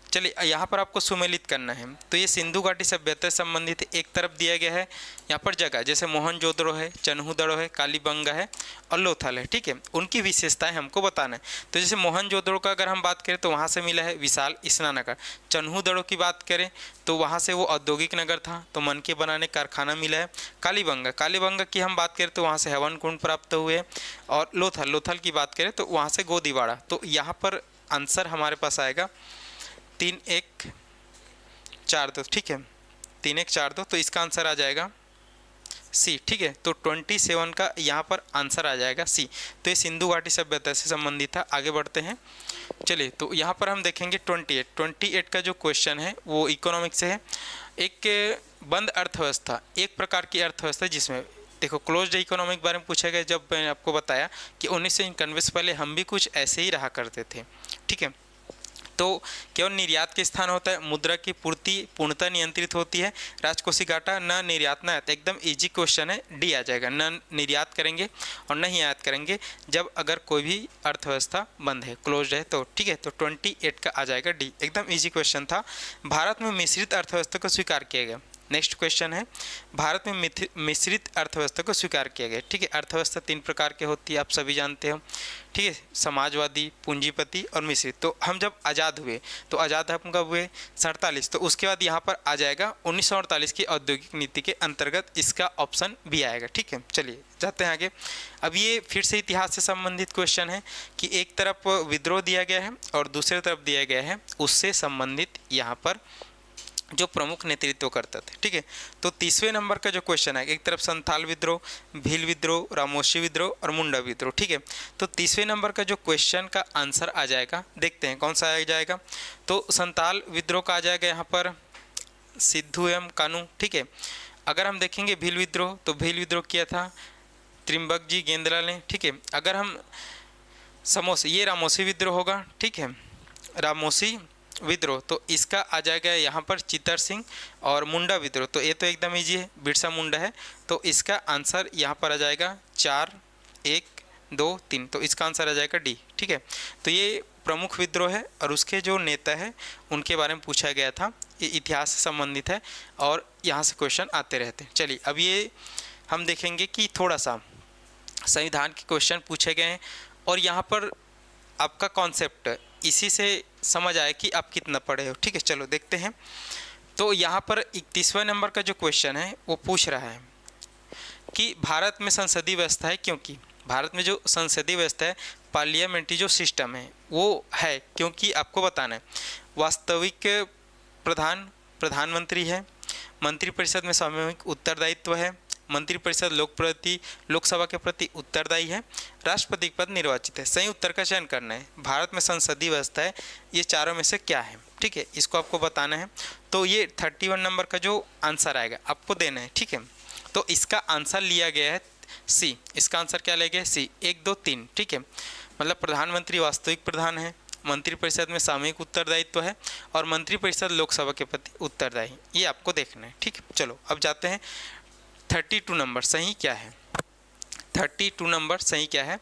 चलिए यहाँ पर आपको सुमेलित करना है। तो ये सिंधु घाटी सभ्यता से संबंधित एक तरफ दिया गया है यहाँ पर जगह, जैसे मोहनजोदड़ो है, चन्हूदड़ो है, कालीबंगा है और लोथल है, ठीक है। उनकी विशेषताएं हमको बताना है। तो जैसे मोहनजोदड़ो का अगर हम बात करें तो वहाँ से मिला है विशाल स्नानागार। चन्हूदड़ो की बात करें तो वहाँ से वो औद्योगिक नगर था, तो मन के बनाने कारखाना मिला है। कालीबंगा की हम बात करें तो वहाँ से हवन कुंड प्राप्त हुए। और लोथल की बात करें तो वहाँ से गोदीवाड़ा। तो यहाँ पर आंसर हमारे पास आएगा 3, 1, 4, 2, ठीक है, 3, 1, 4, 2। तो इसका आंसर आ जाएगा सी, ठीक है। तो 27 का यहाँ पर आंसर आ जाएगा सी। तो ये सिंधु घाटी सभ्यता से संबंधित था। आगे बढ़ते हैं। चलिए तो यहाँ पर हम देखेंगे 28 का जो क्वेश्चन है वो इकोनॉमिक्स से है। एक बंद अर्थव्यवस्था एक प्रकार की अर्थव्यवस्था जिसमें देखो क्लोज्ड इकोनॉमिक बारे में पूछा गया। जब मैंने आपको बताया कि 1991 से पहले हम भी कुछ ऐसे ही रहा करते थे, ठीक है। तो केवल निर्यात के स्थान होता है, मुद्रा की पूर्ति पूर्णतः नियंत्रित होती है, राजकोषीय घाटा न निर्यात न आयात। एकदम इजी क्वेश्चन है, डी आ जाएगा। न निर्यात करेंगे और न ही आयात करेंगे जब अगर कोई भी अर्थव्यवस्था बंद है, क्लोज्ड है तो, ठीक है। तो 28 का आ जाएगा डी, एकदम इजी क्वेश्चन था। भारत में मिश्रित अर्थव्यवस्था को स्वीकार किया गया। नेक्स्ट क्वेश्चन है, भारत में मिश्रित अर्थव्यवस्था को स्वीकार किया गया, ठीक है। अर्थव्यवस्था 3 प्रकार की होती है, आप सभी जानते हो, ठीक है, समाजवादी, पूंजीपति और मिश्रित। तो हम जब आज़ाद हुए तो आज़ाद हम कब हुए, 47। तो उसके बाद यहाँ पर आ जाएगा 1948 की औद्योगिक नीति के अंतर्गत इसका ऑप्शन भी आएगा, ठीक है। चलिए जाते हैं आगे। अब ये फिर से इतिहास से संबंधित क्वेश्चन है कि एक तरफ विद्रोह दिया गया है और दूसरी तरफ दिया गया है उससे संबंधित यहाँ पर जो प्रमुख नेतृत्व करता था, ठीक है। तो 30वें नंबर का जो क्वेश्चन है, एक तरफ संथाल विद्रोह, भील विद्रोह, रामोशी विद्रोह और मुंडा विद्रोह, ठीक है। तो 30वें नंबर का जो क्वेश्चन का आंसर आ जाएगा, देखते हैं कौन सा आ जाएगा। तो संथाल विद्रोह का आ जाएगा यहाँ पर सिद्धू एवं कानू, ठीक है। अगर हम देखेंगे भील विद्रोह, तो भील विद्रोह किया था त्रिम्बक जी गेंदलाल ने, ठीक है। अगर हम ये रामोशी विद्रोह होगा, ठीक है, रामोशी विद्रोह। तो इसका आ जाएगा यहाँ पर चित्तर सिंह। और मुंडा विद्रोह, तो ये तो एकदम इजी है, बिरसा मुंडा है। तो इसका आंसर यहाँ पर आ जाएगा 4, 1, 2, 3। तो इसका आंसर आ जाएगा डी, ठीक है। तो ये प्रमुख विद्रोह है और उसके जो नेता है उनके बारे में पूछा गया था। ये इतिहास से संबंधित है और यहाँ से क्वेश्चन आते रहते हैं। चलिए अब ये हम देखेंगे कि थोड़ा सा संविधान के क्वेश्चन पूछे गए हैं और यहाँ पर आपका कॉन्सेप्ट इसी से समझ आए कि आप कितना पढ़े हो, ठीक है। चलो देखते हैं। तो यहाँ पर 31वें नंबर का जो क्वेश्चन है वो पूछ रहा है कि भारत में संसदीय व्यवस्था है, क्योंकि भारत में जो संसदीय व्यवस्था है, पार्लियामेंट्री जो सिस्टम है वो है, क्योंकि आपको बताना है वास्तविक प्रधानमंत्री है, मंत्रिपरिषद में सामूहिक उत्तरदायित्व है, मंत्रिपरिषद लोकसभा के प्रति उत्तरदायी है, राष्ट्रपति पद निर्वाचित है। सही उत्तर का चयन करना है। भारत में संसदीय व्यवस्था है, ये चारों में से क्या है, ठीक है, इसको आपको बताना है। तो ये 31 नंबर का जो आंसर आएगा आपको देना है, ठीक है। तो इसका आंसर लिया गया है सी। इसका आंसर क्या लिया गया है? सी। 1 2 3, ठीक है। मतलब प्रधानमंत्री वास्तविक प्रधान है, मंत्रिपरिषद में सामूहिक उत्तरदायित्व है और मंत्रिपरिषद लोकसभा के प्रति उत्तरदायी, ये आपको देखना है, ठीक है। चलो अब जाते हैं 32 नंबर सही क्या है। 32 नंबर सही क्या है?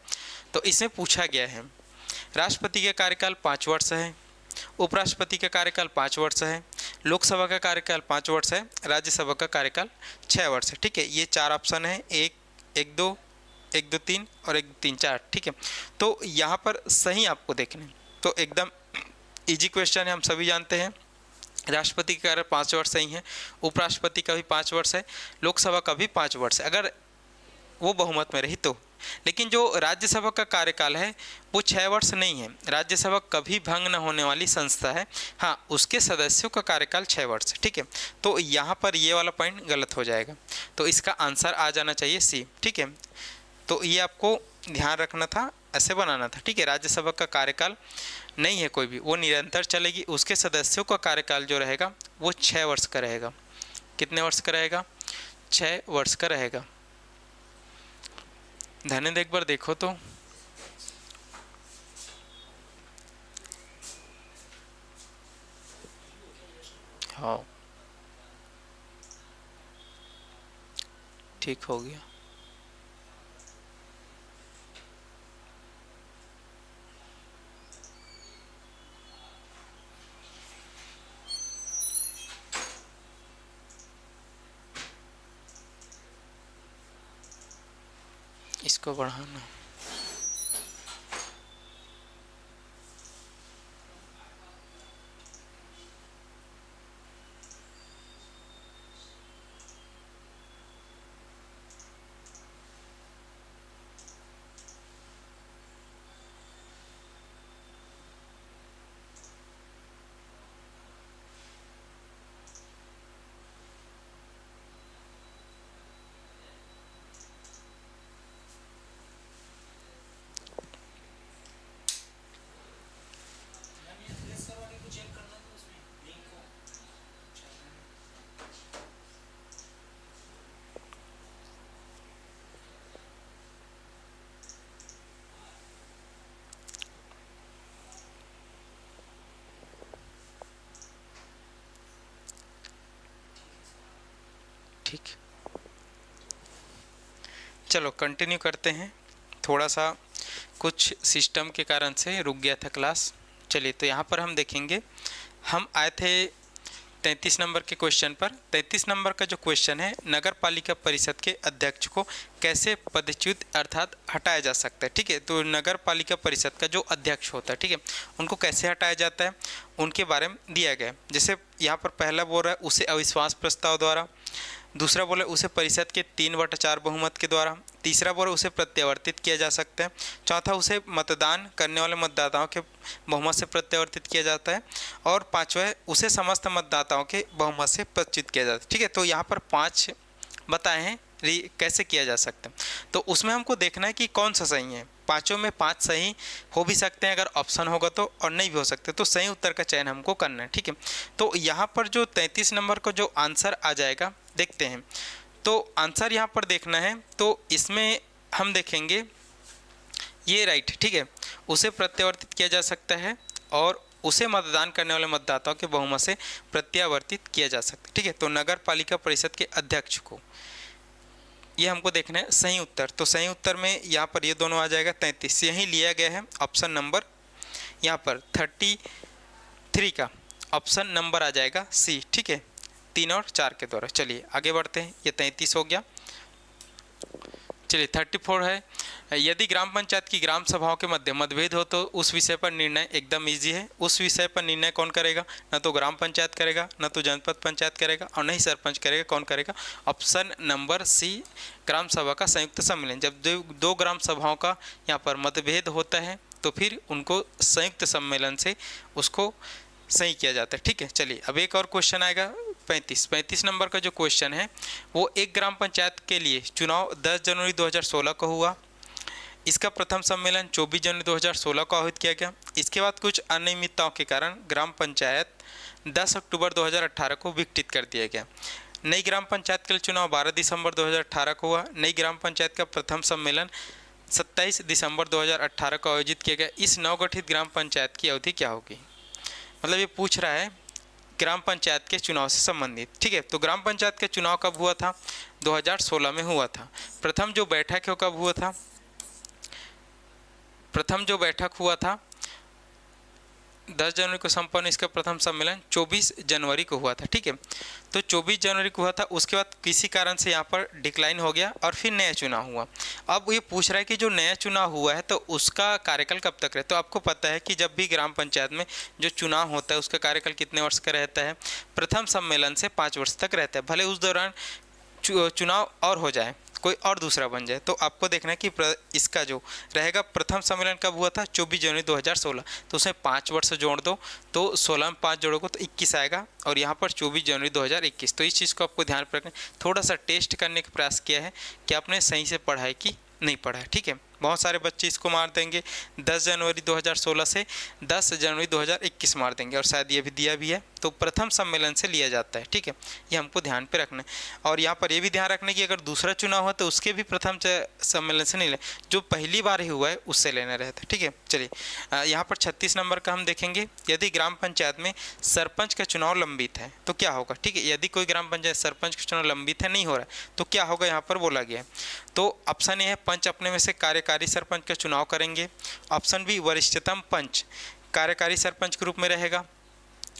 तो इसमें पूछा गया है राष्ट्रपति का कार्यकाल 5 वर्ष है, उपराष्ट्रपति का कार्यकाल 5 वर्ष है, लोकसभा का कार्यकाल 5 वर्ष है, राज्यसभा का कार्यकाल 6 वर्ष है, ठीक है। ये 4 ऑप्शन है, 1 2 1 2 3 और 1 2 3 4, ठीक है। तो यहाँ पर सही आपको देखना है। तो एकदम इजी क्वेश्चन है, हम सभी जानते हैं राष्ट्रपति का कार्यकाल 5 वर्ष सही है, उपराष्ट्रपति का भी 5 वर्ष है, लोकसभा का भी 5 वर्ष है अगर वो बहुमत में रही तो। लेकिन जो राज्यसभा का कार्यकाल है वो 6 वर्ष नहीं है। राज्यसभा कभी भंग न होने वाली संस्था है, हाँ, उसके सदस्यों का कार्यकाल 6 वर्ष, ठीक है। तो यहाँ पर ये वाला पॉइंट गलत हो जाएगा, तो इसका आंसर आ जाना चाहिए सी, ठीक है। तो ये आपको ध्यान रखना था, ऐसे बनाना था, ठीक है। राज्यसभा का कार्यकाल नहीं है कोई भी, वो निरंतर चलेगी, उसके सदस्यों का कार्यकाल जो रहेगा वो 6 वर्ष का रहेगा। कितने वर्ष का रहेगा? 6 वर्ष का रहेगा। धन्यवाद। एक बार देखो तो हाँ ठीक हो गया। इसको बढ़ाना। ठीक, चलो कंटिन्यू करते हैं। थोड़ा सा कुछ सिस्टम के कारण से रुक गया था क्लास। चलिए, तो यहाँ पर हम देखेंगे, हम आए थे 33 नंबर के क्वेश्चन पर। 33 नंबर का जो क्वेश्चन है, नगर पालिका परिषद के अध्यक्ष को कैसे पदच्युत अर्थात हटाया जा सकता है, ठीक है। तो नगर पालिका परिषद का जो अध्यक्ष होता है, ठीक है, उनको कैसे हटाया जाता है उनके बारे में दिया गया है। जैसे यहाँ पर पहला बोल रहा है उसे अविश्वास प्रस्ताव द्वारा, दूसरा बोला उसे परिषद के 3/4 बहुमत के द्वारा, तीसरा बोला उसे प्रत्यावर्तित किया जा सकता है, चौथा उसे मतदान करने वाले मतदाताओं के बहुमत से प्रत्यावर्तित किया जाता है, और पांचवा उसे समस्त मतदाताओं के बहुमत से पदच्युत किया जाता है, ठीक है। तो यहाँ पर 5 बताए हैं कैसे किया जा सकता है। तो उसमें हमको देखना है कि कौन सा सही है। पाँचों में 5 सही हो भी सकते हैं अगर ऑप्शन होगा तो, और नहीं भी हो सकते, तो सही उत्तर का चयन हमको करना है, ठीक है। तो यहाँ पर जो 33 नंबर का जो आंसर आ जाएगा देखते हैं। तो आंसर यहाँ पर देखना है, तो इसमें हम देखेंगे ये राइट, ठीक है, उसे प्रत्यावर्तित किया जा सकता है और उसे मतदान करने वाले मतदाताओं के बहुमत से प्रत्यावर्तित किया जा सकता है, ठीक है। तो नगर पालिका परिषद के अध्यक्ष को ये हमको देखना है सही उत्तर। तो सही उत्तर में यहाँ पर ये दोनों आ जाएगा 33, यही लिया गया है ऑप्शन नंबर यहाँ पर 33 का ऑप्शन नंबर आ जाएगा सी, ठीक है, 3 और 4 के द्वारा। चलिए आगे बढ़ते हैं, ये 33 हो गया। चलिए 34 है, यदि ग्राम पंचायत की ग्राम सभाओं के मध्य मतभेद हो तो उस विषय पर निर्णय एकदम इजी है। उस विषय पर निर्णय कौन करेगा? न तो ग्राम पंचायत करेगा, न तो जनपद पंचायत करेगा और न ही सरपंच करेगा। कौन करेगा? ऑप्शन नंबर सी, ग्राम सभा का संयुक्त सम्मेलन। जब दो ग्राम सभाओं का यहाँ पर मतभेद होता है तो फिर उनको संयुक्त सम्मेलन से उसको सही किया जाता है। ठीक है, चलिए अब एक और क्वेश्चन आएगा 35 नंबर का जो क्वेश्चन है वो एक ग्राम पंचायत के लिए चुनाव 10 जनवरी 2016 को हुआ। इसका प्रथम सम्मेलन 24 जनवरी 2016 को आयोजित किया गया। इसके बाद कुछ अनियमितताओं के कारण ग्राम पंचायत 10 अक्टूबर 2018 को विघटित कर दिया गया। नई ग्राम पंचायत के लिए चुनाव 12 दिसंबर 2018 को हुआ। नई ग्राम पंचायत का प्रथम सम्मेलन 27 दिसंबर 2018 को आयोजित किया गया। इस नवगठित ग्राम पंचायत की अवधि क्या होगी? मतलब ये पूछ रहा है ग्राम पंचायत के चुनाव से संबंधित। ठीक है, तो ग्राम पंचायत का चुनाव कब हुआ था? 2016 में हुआ था। प्रथम जो बैठक है कब हुआ था? प्रथम जो बैठक हुआ था 10 जनवरी को संपन्न। इसका प्रथम सम्मेलन 24 जनवरी को हुआ था। ठीक है, तो 24 जनवरी को हुआ था। उसके बाद किसी कारण से यहाँ पर डिक्लाइन हो गया और फिर नया चुनाव हुआ। अब ये पूछ रहा है कि जो नया चुनाव हुआ है तो उसका कार्यकाल कब तक रहता है? तो आपको पता है कि जब भी ग्राम पंचायत में जो चुनाव होता है उसका कार्यकाल कितने वर्ष का रहता है? प्रथम सम्मेलन से 5 वर्ष तक रहता है। भले उस दौरान चुनाव और हो जाए, कोई और दूसरा बन जाए, तो आपको देखना है कि इसका जो रहेगा प्रथम सम्मेलन कब हुआ था? 24 जनवरी 2016। तो उसमें 5 वर्ष जोड़ दो तो 16 में 5 जोड़ोगे तो 21 आएगा और यहाँ पर 24 जनवरी 2021। तो इस चीज़ को आपको ध्यान पर रखना। थोड़ा सा टेस्ट करने का प्रयास किया है कि आपने सही से पढ़ा है कि नहीं पढ़ा है। ठीक है, बहुत सारे बच्चे इसको मार देंगे 10 जनवरी 2016 से 10 जनवरी 2021 मार देंगे और शायद ये भी दिया भी है। तो प्रथम सम्मेलन से लिया जाता है। ठीक है, ये हमको ध्यान पे रखना है। और यहाँ पर ये भी ध्यान रखना कि अगर दूसरा चुनाव हुआ तो उसके भी प्रथम सम्मेलन से नहीं ले, जो पहली बार ही हुआ है उससे लेना रहता है। ठीक है, चलिए यहाँ पर 36 नंबर का हम देखेंगे। यदि ग्राम पंचायत में सरपंच का चुनाव लंबित है तो क्या होगा? ठीक है, यदि कोई ग्राम पंचायत सरपंच का चुनाव लंबित है, नहीं हो रहा है, तो क्या होगा यहाँ पर बोला गया है। तो ऑप्शन ए है पंच अपने में से कार्यकारी सरपंच का चुनाव करेंगे। ऑप्शन बी वरिष्ठतम पंच कार्यकारी सरपंच के रूप में रहेगा।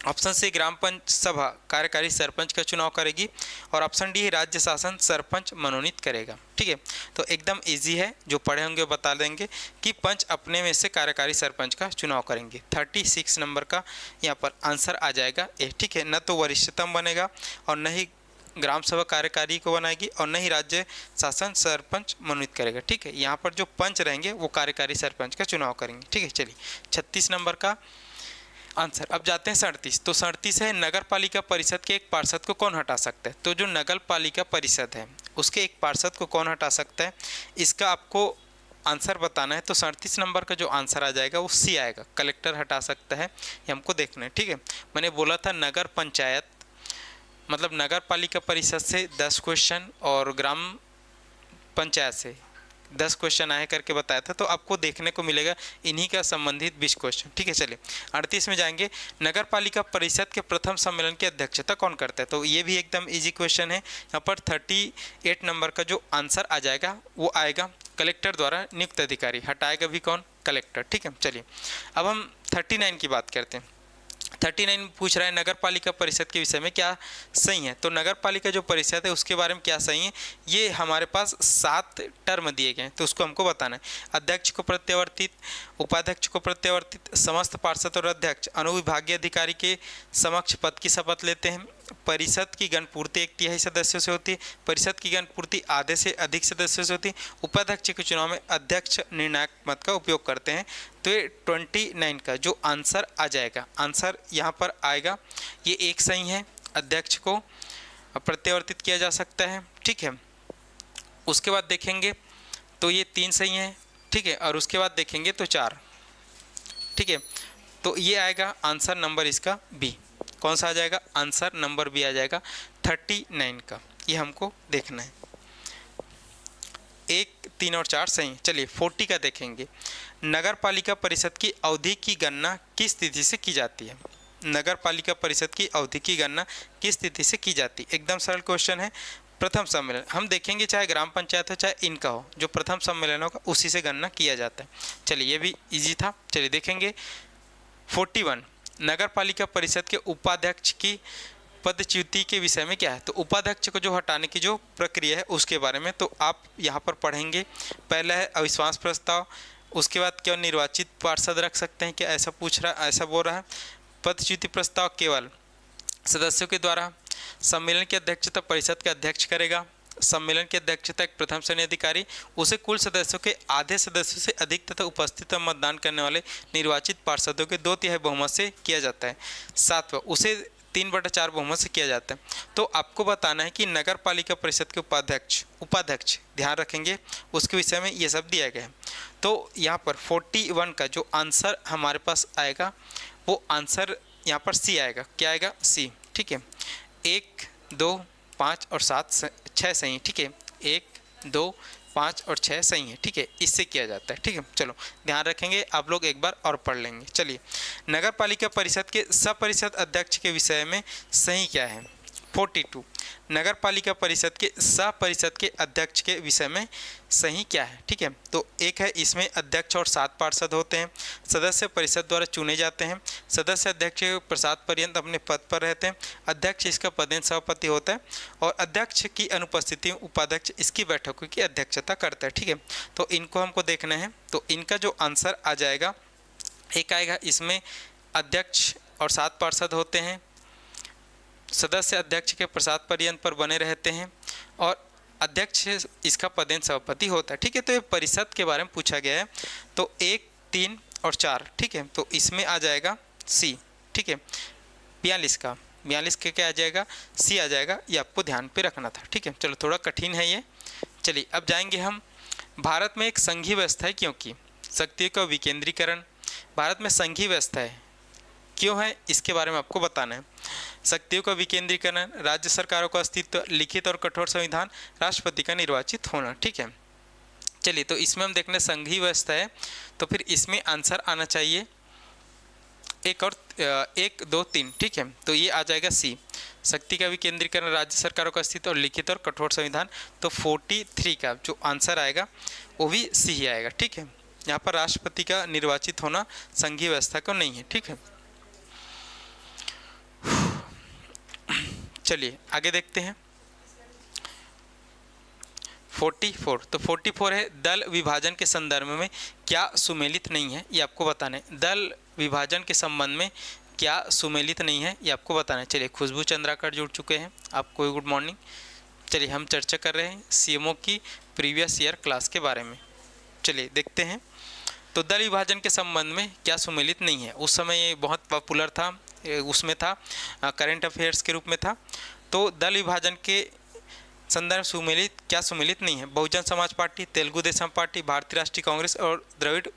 ऑप्शन सी ग्राम पंच सभा कार्यकारी सरपंच का चुनाव करेगी और ऑप्शन डी राज्य शासन सरपंच मनोनीत करेगा। ठीक है, तो एकदम इजी है, जो पढ़े होंगे बता देंगे कि पंच अपने में से कार्यकारी सरपंच का चुनाव करेंगे। 36 नंबर का यहाँ पर आंसर आ जाएगा ए। ठीक है, न तो वरिष्ठतम बनेगा और न ही ग्राम सभा कार्यकारी को बनाएगी और न ही राज्य शासन सरपंच मनोनीत करेगा। ठीक है, यहाँ पर जो पंच रहेंगे वो कार्यकारी सरपंच का चुनाव करेंगे। ठीक है, चलिए 36 नंबर का आंसर। अब जाते हैं 37। तो 37 है नगर पालिका परिषद के एक पार्षद को कौन हटा सकता है? तो जो नगर पालिका परिषद है उसके एक पार्षद को कौन हटा सकता है, इसका आपको आंसर बताना है। तो 37 नंबर का जो आंसर आ जाएगा वो सी आएगा, कलेक्टर हटा सकता है, ये हमको देखना है। ठीक है, मैंने बोला था नगर पंचायत मतलब नगर पालिका परिषद से 10 क्वेश्चन और ग्राम पंचायत से 10 क्वेश्चन आए करके बताया था, तो आपको देखने को मिलेगा इन्हीं का संबंधित 20 क्वेश्चन। ठीक है, चलिए 38 में जाएंगे। नगर पालिका परिषद के प्रथम सम्मेलन की अध्यक्षता कौन करता है? तो ये भी एकदम इजी क्वेश्चन है। यहाँ पर 38 नंबर का जो आंसर आ जाएगा वो आएगा कलेक्टर द्वारा नियुक्त अधिकारी। हटाएगा भी कौन? कलेक्टर। ठीक है, चलिए अब हम 39 की बात करते हैं। 39 पूछ रहा है नगर पालिका परिषद के विषय में क्या सही है। तो नगर पालिका जो परिषद है उसके बारे में क्या सही है, ये हमारे पास 7 टर्म दिए गए हैं, तो उसको हमको बताना है। अध्यक्ष को प्रत्यावर्तित, उपाध्यक्ष को प्रत्यावर्तित, समस्त पार्षद और अध्यक्ष अनुविभागीय अधिकारी के समक्ष पद की शपथ लेते हैं। परिषद की गणपूर्ति 1/3 सदस्यों से होती है। परिषद की गणपूर्ति आधे से अधिक सदस्यों से होती है। उपाध्यक्ष के चुनाव में अध्यक्ष निर्णायक मत का उपयोग करते हैं। तो ये 29 का जो आंसर आ जाएगा, आंसर यहाँ पर आएगा ये एक सही है, अध्यक्ष को प्रत्यावर्तित किया जा सकता है। ठीक है, उसके बाद देखेंगे तो ये 3 सही है। ठीक है, और उसके बाद देखेंगे तो 4। ठीक है, तो ये आएगा आंसर नंबर इसका बी। कौन सा आ जाएगा? आंसर नंबर बी आ जाएगा 39 का। ये हमको देखना है। 1, 3 और 4 सही। चलिए 40 का देखेंगे। नगर पालिका परिषद की अवधि की गणना किस तिथि से की जाती है? नगर पालिका परिषद की अवधि की गणना किस तिथि से की जाती है? एकदम सरल क्वेश्चन है। प्रथम सम्मेलन हम देखेंगे, चाहे ग्राम पंचायत हो चाहे इनका हो, जो प्रथम सम्मेलन होगा उसी से गणना किया जाता है। चलिए ये भी इजी था। चलिए देखेंगे 41 नगर पालिका परिषद के उपाध्यक्ष की पदच्युति के विषय में क्या है, तो उपाध्यक्ष को जो हटाने की जो प्रक्रिया है उसके बारे में तो आप यहाँ पर पढ़ेंगे। पहला है अविश्वास प्रस्ताव, उसके बाद केवल निर्वाचित पार्षद रख सकते हैं, क्या ऐसा पूछ रहा, ऐसा बोल रहा है। पदच्युति प्रस्ताव केवल सदस्यों के द्वारा, सम्मेलन की अध्यक्षता परिषद का अध्यक्ष करेगा, सम्मेलन की अध्यक्षता एक प्रथम श्रेणी अधिकारी, उसे कुल सदस्यों के आधे सदस्यों से अधिक तथा उपस्थित व मतदान करने वाले निर्वाचित पार्षदों के 2/3 बहुमत से किया जाता है। 7वां, उसे 3/4 बहुमत से किया जाता है। तो आपको बताना है कि नगर पालिका परिषद के उपाध्यक्ष ध्यान रखेंगे, उसके विषय में ये सब दिया गया है। तो यहाँ पर 41 का जो आंसर हमारे पास आएगा वो आंसर यहाँ पर सी आएगा। क्या आएगा? सी। ठीक है, 1, 2, 5 और 7 6 सही है। ठीक है, 1, 2, 5 और 6 सही है। ठीक है, इससे किया जाता है। ठीक है, चलो ध्यान रखेंगे, आप लोग एक बार और पढ़ लेंगे। चलिए, नगर पालिका परिषद के सपरिषद अध्यक्ष के विषय में सही क्या है? 42, नगर पालिका परिषद के सपरिषद के अध्यक्ष के विषय में सही क्या है? ठीक है, तो एक है, इसमें अध्यक्ष और 7 पार्षद होते हैं, सदस्य परिषद द्वारा चुने जाते हैं, सदस्य अध्यक्ष के प्रसाद पर्यंत अपने पद पर रहते हैं, अध्यक्ष इसका पदेन सभापति होता है और अध्यक्ष की अनुपस्थिति में उपाध्यक्ष इसकी बैठकों की अध्यक्षता करता है। ठीक है, तो इनको हमको देखना है। तो इनका जो आंसर आ जाएगा, एक आएगा, इसमें अध्यक्ष और 7 पार्षद होते हैं, सदस्य अध्यक्ष के प्रसाद पर्यंत पर बने रहते हैं और अध्यक्ष इसका पदेन सभापति होता है। ठीक है, तो ये परिषद के बारे में पूछा गया है। तो 1, 3 और 4। ठीक है, तो इसमें आ जाएगा सी। ठीक है, 42 के क्या आ जाएगा? सी आ जाएगा। ये आपको ध्यान पे रखना था। ठीक है, चलो थोड़ा कठिन है ये। चलिए अब जाएंगे हम, भारत में एक संघीय व्यवस्था है क्योंकि शक्तियों का विकेंद्रीकरण, भारत में संघीय व्यवस्था है क्यों है, इसके बारे में आपको बताना है। शक्तियों का विकेंद्रीकरण, राज्य सरकारों का अस्तित्व, लिखित और कठोर संविधान, राष्ट्रपति का निर्वाचित होना। ठीक है, चलिए तो इसमें हम देखने संघीय व्यवस्था है तो फिर इसमें आंसर आना चाहिए 1, 2, 3। ठीक है, तो ये आ जाएगा सी, शक्ति का विकेंद्रीकरण, राज्य सरकारों का अस्तित्व और लिखित और कठोर संविधान। तो 43 का जो आंसर आएगा वो भी सी ही आएगा। ठीक है, यहाँ पर राष्ट्रपति का निर्वाचित होना संघीय व्यवस्था को नहीं है। ठीक है, चलिए आगे देखते हैं। 44, तो 44 है, दल विभाजन के संदर्भ में क्या सुमेलित नहीं है, ये आपको बताना है। दल विभाजन के संबंध में क्या सुमेलित नहीं है, ये आपको बताना है। चलिए, खुशबू चंद्राकर जुड़ चुके हैं, आपको गुड मॉर्निंग। चलिए हम चर्चा कर रहे हैं सीएमओ की प्रीवियस ईयर क्लास के बारे में। चलिए देखते हैं। तो दल विभाजन के संबंध में क्या सुमेलित नहीं है, उस समय ये बहुत पॉपुलर था, उसमें था करंट अफेयर्स के रूप में था। तो दल विभाजन के संदर्भ क्या सुमेलित नहीं है? बहुजन समाज पार्टी, तेलुगु देशम पार्टी, भारतीय राष्ट्रीय कांग्रेस और द्रविड़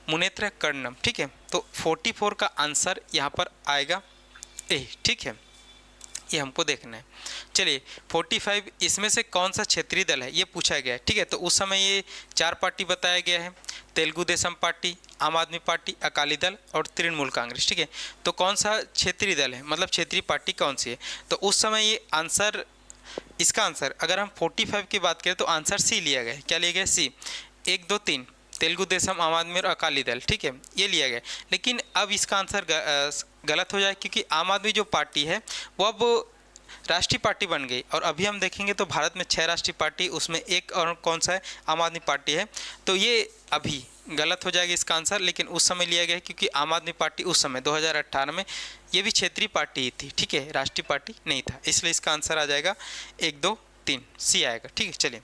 मुनेत्र कड़नम। ठीक है, तो 44 का आंसर यहाँ पर आएगा ए। ठीक है, ये हमको देखना है। चलिए 45, इसमें से कौन सा क्षेत्रीय दल है ये पूछा गया है। ठीक है, तो उस समय ये 4 पार्टी बताया गया है, तेलुगु देशम पार्टी, आम आदमी पार्टी, अकाली दल और तृणमूल कांग्रेस। ठीक है, तो कौन सा क्षेत्रीय दल है, मतलब क्षेत्रीय पार्टी कौन सी है? तो उस समय ये आंसर, इसका आंसर अगर हम 45 की बात करें तो आंसर सी लिया गया है। क्या लिया गया? सी। 1, 2, 3 तेलुगु देशम, आम आदमी और अकाली दल। ठीक है, ये लिया गया। लेकिन अब इसका आंसर गलत हो जाए क्योंकि आम आदमी जो पार्टी है वो अब राष्ट्रीय पार्टी बन गई और अभी हम देखेंगे तो भारत में 6 राष्ट्रीय पार्टी, उसमें एक और कौन सा है? आम आदमी पार्टी है। तो ये अभी गलत हो जाएगा इसका आंसर, लेकिन उस समय लिया गया क्योंकि आम आदमी पार्टी उस समय 2018 में ये भी क्षेत्रीय पार्टी ही थी। ठीक है, राष्ट्रीय पार्टी नहीं था, इसलिए इसका आंसर आ जाएगा 1, 2, 3 सी आएगा। ठीक है, चलिए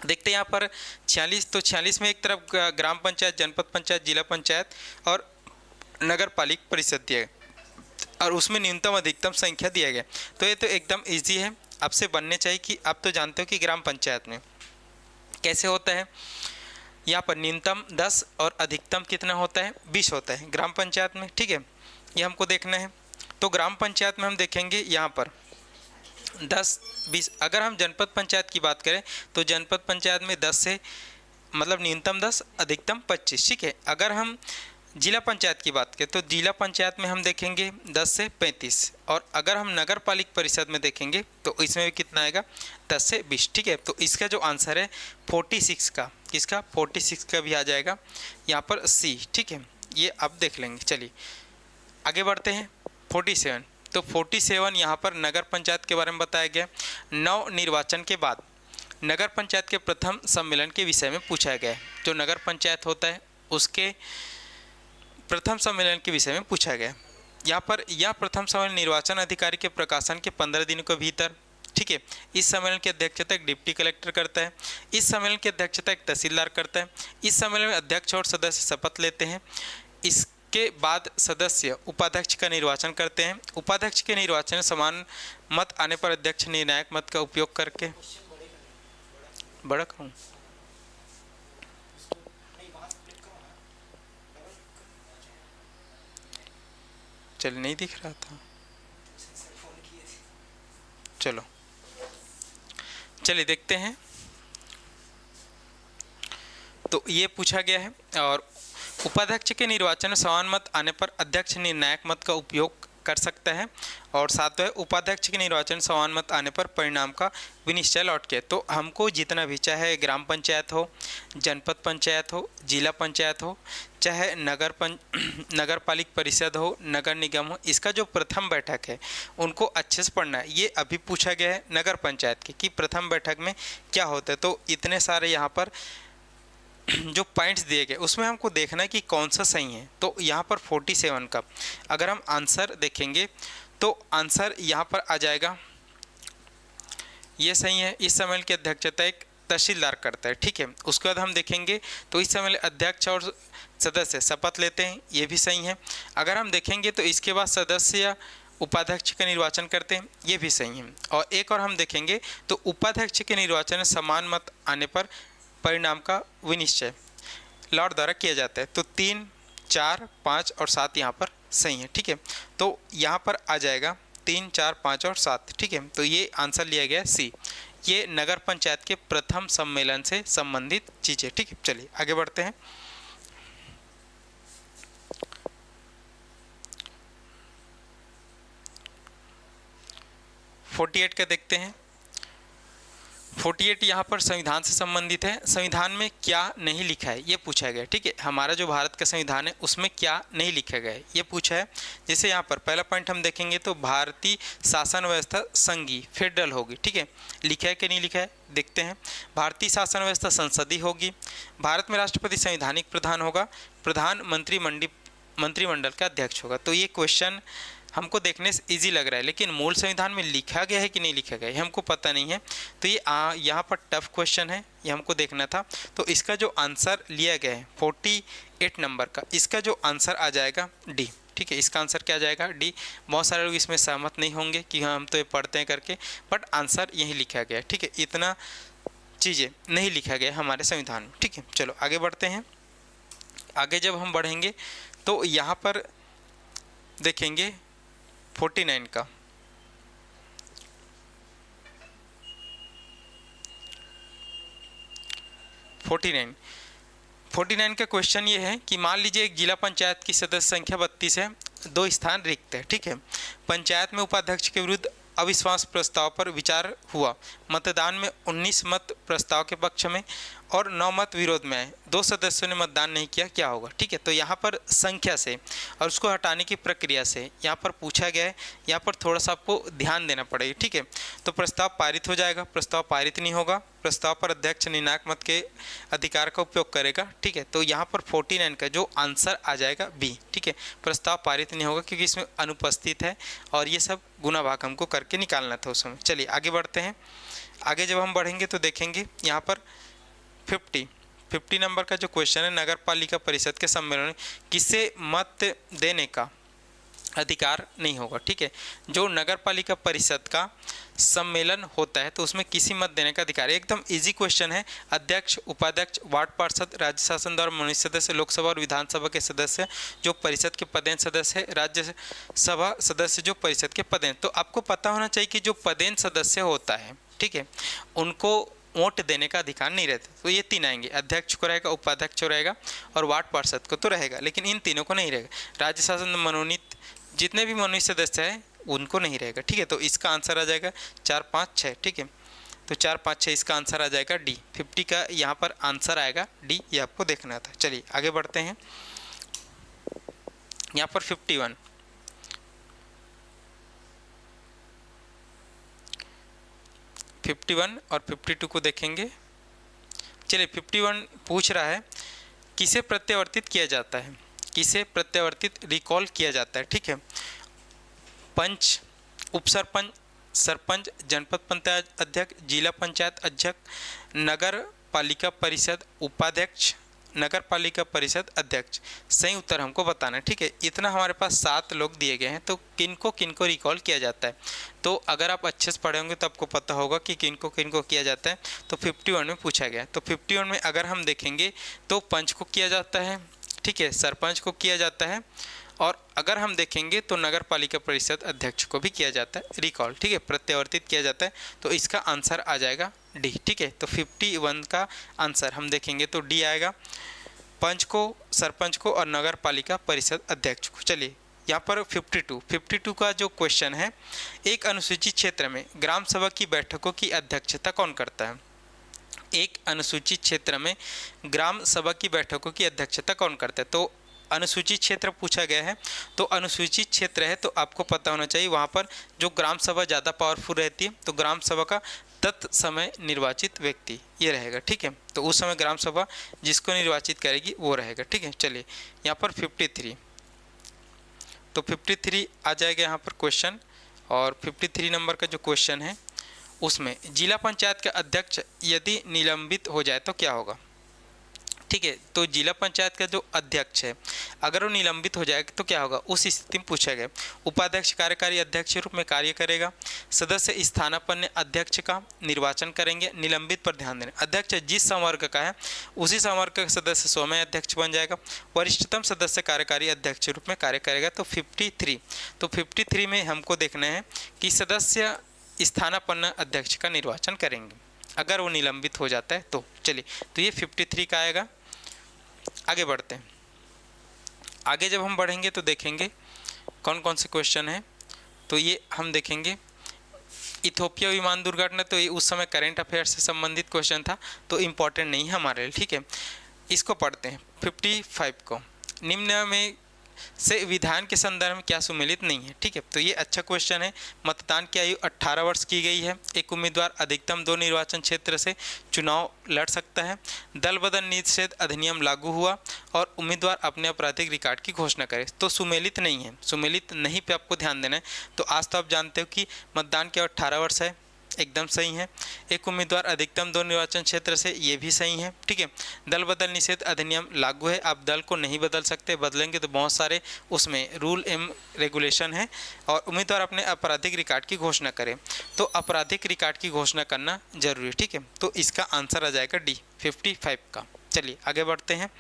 देखते हैं यहाँ पर 46। तो 46 में एक तरफ ग्राम पंचायत, जनपद पंचायत, जिला पंचायत और नगर पालिका परिषद दिया गया और उसमें न्यूनतम अधिकतम संख्या दिया गया। तो ये तो एकदम इजी है, आपसे बनने चाहिए कि आप तो जानते हो कि ग्राम पंचायत में कैसे होता है। यहाँ पर न्यूनतम 10 और अधिकतम कितना होता है? 20 होता है ग्राम पंचायत में। ठीक है, ये हमको देखना है। तो ग्राम पंचायत में हम देखेंगे यहाँ पर 10, 20। अगर हम जनपद पंचायत की बात करें तो जनपद पंचायत में 10 से मतलब न्यूनतम 10, अधिकतम 25। ठीक है, अगर हम जिला पंचायत की बात करें तो जिला पंचायत में हम देखेंगे 10 से 35 और अगर हम नगर पालिका परिषद में देखेंगे तो इसमें भी कितना आएगा? 10 से 20। ठीक है, तो इसका जो आंसर है 46 का, किसका? 46 का भी आ जाएगा यहाँ पर सी। ठीक है, ये आप देख लेंगे। चलिए आगे बढ़ते हैं। 47, तो 47 यहाँ पर नगर पंचायत के बारे में बताया गया। नव निर्वाचन के बाद नगर पंचायत के प्रथम सम्मेलन के विषय में पूछा गया है। जो नगर पंचायत होता है उसके प्रथम सम्मेलन के विषय में पूछा गया। यहाँ पर यह प्रथम सम्मेलन निर्वाचन अधिकारी के प्रकाशन के 15 दिनों के भीतर, ठीक है। इस सम्मेलन की अध्यक्षता एक डिप्टी कलेक्टर करता है। इस सम्मेलन की अध्यक्षता एक तहसीलदार करता है। इस सम्मेलन में अध्यक्ष और सदस्य शपथ लेते हैं। इसके बाद सदस्य उपाध्यक्ष का निर्वाचन करते हैं। उपाध्यक्ष के निर्वाचन में समान मत आने पर अध्यक्ष निर्णायक मत का उपयोग करके बड़ा करूँ चल नहीं दिख रहा था, चलो चलिए देखते हैं। तो ये पूछा गया है और उपाध्यक्ष के निर्वाचन में समान मत आने पर अध्यक्ष निर्णायक मत का उपयोग कर सकता है। और सातवें, उपाध्यक्ष के निर्वाचन समान मत आने पर परिणाम का विनिश्चय लौट के। तो हमको जितना भी, चाहे ग्राम पंचायत हो, जनपद पंचायत हो, जिला पंचायत हो, चाहे नगर पालिक परिषद हो, नगर निगम हो, इसका जो प्रथम बैठक है उनको अच्छे से पढ़ना है। ये अभी पूछा गया है नगर पंचायत की कि प्रथम बैठक में क्या होता है। तो इतने सारे यहाँ पर जो पॉइंट्स दिए गए उसमें हमको देखना है कि कौन सा सही है। तो यहाँ पर 47 का अगर हम आंसर देखेंगे तो आंसर यहाँ पर आ जाएगा, ये सही है। इस सम्मेलन की अध्यक्षता एक तहसीलदार करता है, ठीक है। उसके बाद हम देखेंगे तो इस सम्मेलन अध्यक्ष और सदस्य शपथ लेते हैं, ये भी सही है। अगर हम देखेंगे तो इसके बाद सदस्य या उपाध्यक्ष का निर्वाचन करते हैं, ये भी सही है। और एक और हम देखेंगे तो उपाध्यक्ष के निर्वाचन में समान मत आने पर परिणाम का विनिश्चय लॉर्ड द्वारा किया जाता है। तो 3, 4, 5 और 7 यहाँ पर सही है, ठीक है। तो यहाँ पर आ जाएगा 3, 4, 5 और 7, ठीक है। तो ये आंसर लिया गया सी, ये नगर पंचायत के प्रथम सम्मेलन से संबंधित चीज़ें, ठीक है। चलिए आगे बढ़ते हैं। फोर्टी-8 का देखते हैं। 48 यहाँ पर संविधान से संबंधित है। संविधान में क्या नहीं लिखा है ये पूछा गया, ठीक है। हमारा जो भारत का संविधान है उसमें क्या नहीं लिखा गया है ये पूछा है। जैसे यहाँ पर पहला पॉइंट हम देखेंगे तो भारतीय शासन व्यवस्था संघीय फेडरल होगी, ठीक है। लिखा है कि नहीं लिखा है देखते हैं। भारतीय शासन व्यवस्था संसदीय होगी। भारत में राष्ट्रपति संवैधानिक प्रधान होगा। प्रधानमंत्री मंत्रिमंडल का अध्यक्ष होगा। तो ये क्वेश्चन हमको देखने से इजी लग रहा है, लेकिन मूल संविधान में लिखा गया है कि नहीं लिखा गया है हमको पता नहीं है। तो ये यहाँ पर टफ क्वेश्चन है, ये हमको देखना था। तो इसका जो आंसर लिया गया है 48 नंबर का, इसका जो आंसर आ जाएगा डी, ठीक है। इसका आंसर क्या जाएगा डी। बहुत सारे लोग इसमें सहमत नहीं होंगे कि हाँ हम तो ये पढ़ते हैं करके, बट आंसर यही लिखा गया है, ठीक है। इतना चीज़ें नहीं लिखा गया हमारे संविधान में, ठीक है। चलो आगे बढ़ते हैं। आगे जब हम बढ़ेंगे तो यहाँ पर देखेंगे 49 का। 49 का क्वेश्चन ये है कि मान लीजिए एक जिला पंचायत की सदस्य संख्या 32 है, 2 स्थान रिक्त है, ठीक है। पंचायत में उपाध्यक्ष के विरुद्ध अविश्वास प्रस्ताव पर विचार हुआ। मतदान में 19 मत प्रस्ताव के पक्ष में और 9 मत विरोध में आए। 2 सदस्यों ने मतदान नहीं किया, क्या होगा, ठीक है। तो यहाँ पर संख्या से और उसको हटाने की प्रक्रिया से यहाँ पर पूछा गया है। यहाँ पर थोड़ा सा आपको ध्यान देना पड़ेगा, ठीक है। तो प्रस्ताव पारित हो जाएगा, प्रस्ताव पारित नहीं होगा, प्रस्ताव पर अध्यक्ष निर्णायक मत के अधिकार का उपयोग करेगा, ठीक है। तो यहाँ पर 49 का जो आंसर आ जाएगा बी, ठीक है। प्रस्ताव पारित नहीं होगा क्योंकि इसमें अनुपस्थित है और ये सब गुना भाग हमको करके निकालना था उस समय। चलिए आगे बढ़ते हैं। आगे जब हम बढ़ेंगे तो देखेंगे यहाँ पर 50 नंबर का जो क्वेश्चन है, नगर पालिका परिषद के सम्मेलन में किसे मत देने का अधिकार नहीं होगा, ठीक है। जो नगर पालिका परिषद का सम्मेलन होता है तो उसमें किसी मत देने का अधिकार, एकदम इजी क्वेश्चन है। अध्यक्ष, उपाध्यक्ष, वार्ड पार्षद, राज्य शासन द्वारा मनोनीत सदस्य, लोकसभा और विधानसभा के सदस्य जो परिषद के पदेन सदस्य है, राज्यसभा सदस्य जो परिषद के पदेन। तो आपको पता होना चाहिए कि जो पदेन सदस्य होता है, ठीक है, उनको वोट देने का अधिकार नहीं रहता। तो ये 3 आएंगे, अध्यक्ष को रहेगा, उपाध्यक्ष को रहेगा और वार्ड पार्षद को तो रहेगा, लेकिन इन तीनों को नहीं रहेगा। राज्य शासन मनोनीत जितने भी मनोनीत सदस्य हैं उनको नहीं रहेगा, ठीक है। तो इसका आंसर आ जाएगा 4, 5, 6, ठीक है। तो 4, 5, 6 इसका आंसर आ जाएगा डी। 50 का यहाँ पर आंसर आएगा डी, ये आपको देखना था। चलिए आगे बढ़ते हैं। यहाँ पर 51 51 और 52 को देखेंगे। चलिए 51 पूछ रहा है किसे प्रत्यावर्तित किया जाता है, किसे प्रत्यावर्तित रिकॉल किया जाता है। ठीक है, पंच, उप सरपंच, सरपंच, जनपद पंचायत अध्यक्ष, जिला पंचायत अध्यक्ष, नगर पालिका परिषद उपाध्यक्ष, नगर पालिका परिषद अध्यक्ष। सही उत्तर हमको बताना है। ठीक है, इतना हमारे पास 7 लोग दिए गए हैं, तो किनको किनको रिकॉल किया जाता है। तो अगर आप अच्छे से पढ़े होंगे तो आपको पता होगा कि किनको किनको किया जाता है। तो 51 में पूछा गया, तो 51 में अगर हम देखेंगे तो पंच को किया जाता है, ठीक है, सरपंच को किया जाता है, और अगर हम देखेंगे तो नगर पालिका परिषद अध्यक्ष को भी किया जाता है रिकॉल। ठीक है, प्रत्यावर्तित किया जाता है। तो इसका आंसर आ जाएगा डी। ठीक है, तो 51 का आंसर हम देखेंगे तो डी आएगा, पंच को, सरपंच को और नगर पालिका परिषद अध्यक्ष को। चलिए यहाँ पर 52 का जो क्वेश्चन है, एक अनुसूचित क्षेत्र में ग्राम सभा की बैठकों की अध्यक्षता कौन करता है। एक अनुसूचित क्षेत्र में ग्राम सभा की बैठकों की अध्यक्षता कौन करता है। तो अनुसूचित क्षेत्र पूछा गया है, तो अनुसूचित क्षेत्र है तो आपको पता होना चाहिए वहाँ पर जो ग्राम सभा ज़्यादा पावरफुल रहती है, तो ग्राम सभा का तत्समय निर्वाचित व्यक्ति ये रहेगा। ठीक है, तो उस समय ग्राम सभा जिसको निर्वाचित करेगी वो रहेगा। ठीक है, चलिए यहाँ पर 53, तो 53 आ जाएगा यहाँ पर क्वेश्चन। और 53 नंबर का जो क्वेश्चन है उसमें जिला पंचायत का अध्यक्ष यदि निलंबित हो जाए तो क्या होगा। ठीक है, तो जिला पंचायत का जो अध्यक्ष है अगर वो निलंबित हो जाए तो क्या होगा, उस स्थिति में पूछा गया। उपाध्यक्ष कार्यकारी अध्यक्ष के रूप में कार्य करेगा, सदस्य स्थानापन्न अध्यक्ष का निर्वाचन करेंगे। निलंबित पर ध्यान देना, अध्यक्ष जिस संवर्ग का है उसी संवर्ग का सदस्य स्वयं अध्यक्ष बन जाएगा। वरिष्ठतम सदस्य कार्यकारी अध्यक्ष के रूप में कार्य करेगा। तो 53 में हमको देखना है कि सदस्य स्थानापन्न अध्यक्ष का निर्वाचन करेंगे अगर वो निलंबित हो जाता है तो। चलिए, तो ये 53 का आएगा। आगे बढ़ते हैं। आगे जब हम बढ़ेंगे तो देखेंगे कौन कौन से क्वेश्चन हैं। तो ये हम देखेंगे इथोपिया विमान दुर्घटना, तो ये उस समय करंट अफेयर से संबंधित क्वेश्चन था, तो इम्पॉर्टेंट नहीं है हमारे लिए। ठीक है, इसको पढ़ते हैं 55 को। निम्न में से विधान के संदर्भ में क्या सुमेलित नहीं है। ठीक है, तो ये अच्छा क्वेश्चन है। मतदान की आयु 18 वर्ष की गई है। एक उम्मीदवार अधिकतम 2 निर्वाचन क्षेत्र से चुनाव लड़ सकता है। दल बदल निषेध अधिनियम लागू हुआ और उम्मीदवार अपने आपराधिक रिकॉर्ड की घोषणा करे। तो सुमेलित नहीं है, सुमेलित नहीं पे आपको ध्यान देना है। तो आज तो आप जानते हो कि मतदान की आयु 18 वर्ष है, एकदम सही है। एक उम्मीदवार अधिकतम 2 निर्वाचन क्षेत्र से, ये भी सही है। ठीक है, दल बदल निषेध अधिनियम लागू है। आप दल को नहीं बदल सकते, बदलेंगे तो बहुत सारे उसमें रूल एवं रेगुलेशन है। और उम्मीदवार अपने आपराधिक रिकॉर्ड की घोषणा करे, तो आपराधिक रिकॉर्ड की घोषणा करना जरूरी है। ठीक है, तो इसका आंसर आ जाएगा डी 55 का। चलिए आगे बढ़ते हैं।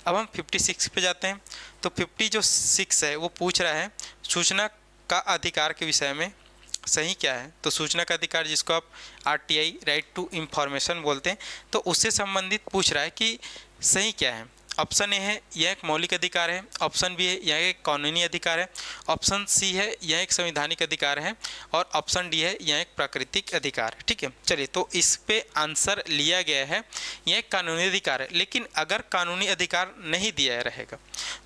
अब हम 56 पे जाते हैं। तो 56 है वो पूछ रहा है सूचना का अधिकार के विषय में सही क्या है। तो सूचना का अधिकार जिसको आप RTI राइट टू इंफॉर्मेशन बोलते हैं, तो उससे संबंधित पूछ रहा है कि सही क्या है। ऑप्शन ए है यह एक मौलिक अधिकार है, ऑप्शन बी है यह एक कानूनी अधिकार है, ऑप्शन सी है यह एक संवैधानिक अधिकार है, और ऑप्शन डी है यह एक प्राकृतिक अधिकार है। ठीक है, चलिए तो इस पे आंसर लिया गया है यह एक कानूनी अधिकार है। लेकिन अगर कानूनी अधिकार नहीं दिया रहेगा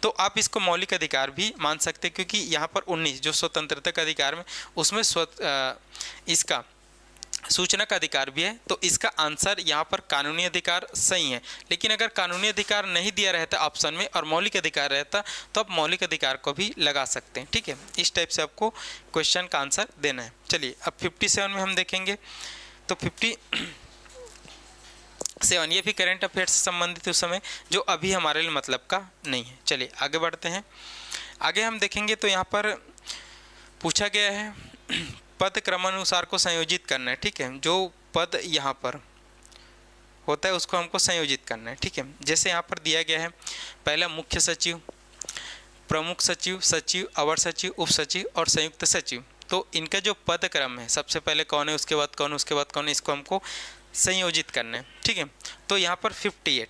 तो आप इसको मौलिक अधिकार भी मान सकते हैं, क्योंकि यहाँ पर 19 जो स्वतंत्रता का अधिकार में उसमें इसका सूचना का अधिकार भी है। तो इसका आंसर यहाँ पर कानूनी अधिकार सही है। लेकिन अगर कानूनी अधिकार नहीं दिया रहता ऑप्शन में और मौलिक अधिकार रहता तो आप मौलिक अधिकार को भी लगा सकते हैं। ठीक है, इस टाइप से आपको क्वेश्चन का आंसर देना है। चलिए अब 57 में हम देखेंगे। तो 57 ये भी करंट अफेयर से संबंधित उस समय जो अभी हमारे लिए मतलब का नहीं है। चलिए आगे बढ़ते हैं। आगे हम देखेंगे तो यहाँ पर पूछा गया है पद क्रमानुसार को संयोजित करना है। ठीक है, जो पद यहाँ पर होता है उसको हमको संयोजित करना है। ठीक है, जैसे यहाँ पर दिया गया है पहला मुख्य सचिव, प्रमुख सचिव, सचिव, अवर सचिव, उप सचिव और संयुक्त सचिव। तो इनका जो पद क्रम है सबसे पहले कौन है, उसके बाद कौन है, उसके बाद कौन है, इसको हमको संयोजित करना है। ठीक है, तो यहाँ पर 58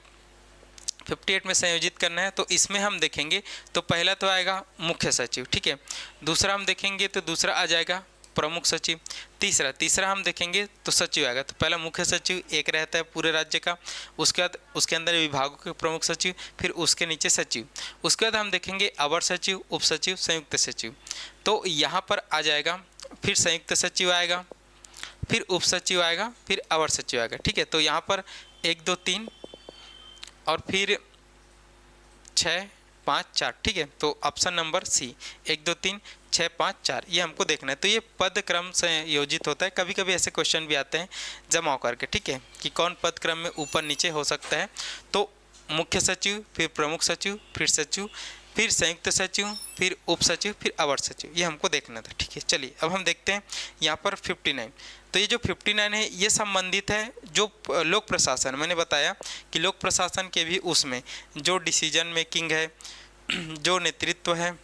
में संयोजित करना है। तो इसमें हम देखेंगे तो पहला तो आएगा मुख्य सचिव। ठीक है, दूसरा हम देखेंगे तो दूसरा आ जाएगा प्रमुख सचिव। तीसरा हम देखेंगे तो सचिव आएगा। तो पहला मुख्य सचिव एक रहता है पूरे राज्य का, उसके बाद उसके अंदर विभागों के प्रमुख सचिव, फिर उसके नीचे सचिव, उसके बाद हम देखेंगे अवर सचिव, उप सचिव, संयुक्त सचिव। तो यहाँ पर आ जाएगा फिर संयुक्त सचिव आएगा, फिर उप सचिव आएगा, फिर अवर सचिव आएगा। ठीक है, तो यहाँ पर 1 2 3 और फिर 6 5 4। ठीक है, तो ऑप्शन नंबर सी 1 2 3 6 5 4 ये हमको देखना है। तो ये पद क्रम से योजित होता है। कभी कभी ऐसे क्वेश्चन भी आते हैं जमा करके, ठीक है, कि कौन पद क्रम में ऊपर नीचे हो सकता है। तो मुख्य सचिव, फिर प्रमुख सचिव, फिर सचिव, फिर संयुक्त सचिव, फिर उप सचिव, फिर अवर सचिव, ये हमको देखना था। ठीक है, चलिए अब हम देखते हैं यहाँ पर 59। तो ये जो 59 है ये संबंधित है जो लोक प्रशासन, मैंने बताया कि लोक प्रशासन के भी उसमें जो डिसीजन मेकिंग है, जो नेतृत्व है,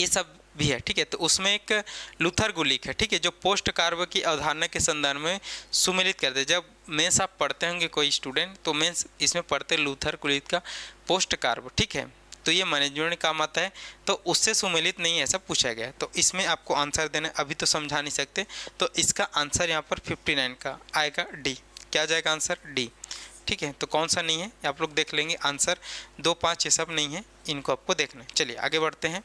ये सब भी है। ठीक है, तो उसमें एक लूथर गुलिक है। ठीक है, जो पोस्ट कार्य की अवधारणा के संदर्भ में सुमेलित करते हैं। जब मेंस आप पढ़ते होंगे कोई स्टूडेंट, तो मेंस इसमें पढ़ते लूथर गुलिक का पोस्ट कार्य। ठीक है, तो ये मैनेजमेंट काम आता है, तो उससे सुमेलित नहीं ऐसा पूछा गया है। तो इसमें आपको आंसर देना है, अभी तो समझा नहीं सकते, तो इसका आंसर यहाँ पर 59 का आएगा डी। क्या जाएगा आंसर? डी। ठीक है, तो कौन सा नहीं है आप लोग देख लेंगे। आंसर 2 5 ये सब नहीं है, इनको आपको देखना है। चलिए आगे बढ़ते हैं।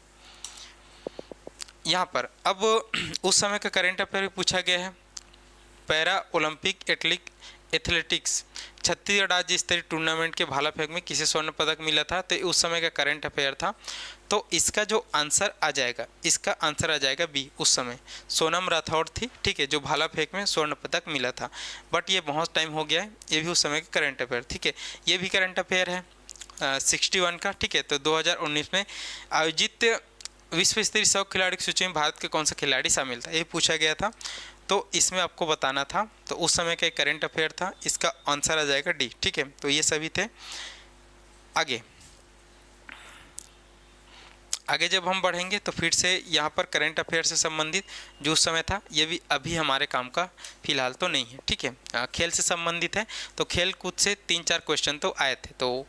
यहाँ पर अब उस समय का करंट अफेयर भी पूछा गया है। पैरा ओलंपिक एथलेटिक्स छत्तीसगढ़ राज्य स्तरीय टूर्नामेंट के भाला फेंक में किसे स्वर्ण पदक मिला था, तो उस समय का करंट अफेयर था। तो इसका जो आंसर आ जाएगा, इसका आंसर आ जाएगा बी। उस समय सोनम राठौड़ थी, ठीक है, जो भाला फेंक में स्वर्ण पदक मिला था। बट ये बहुत टाइम हो गया है, ये भी उस समय का करंट अफेयर। ठीक है, ये भी करंट अफेयर है 61 का। ठीक है, तो 2019 में आयोजित विश्व स्तरीय 100 खिलाड़ी की सूची में भारत के कौन सा खिलाड़ी शामिल था, ये पूछा गया था। तो इसमें आपको बताना था, तो उस समय का एक करंट अफेयर था, इसका आंसर आ जाएगा डी। ठीक है, तो ये सभी थे। आगे जब हम बढ़ेंगे तो फिर से यहाँ पर करंट अफेयर से संबंधित जो उस समय था, ये भी अभी हमारे काम का फिलहाल तो नहीं है। ठीक है, खेल से संबंधित है, तो खेल कूद से 3-4 क्वेश्चन तो आए थे, तो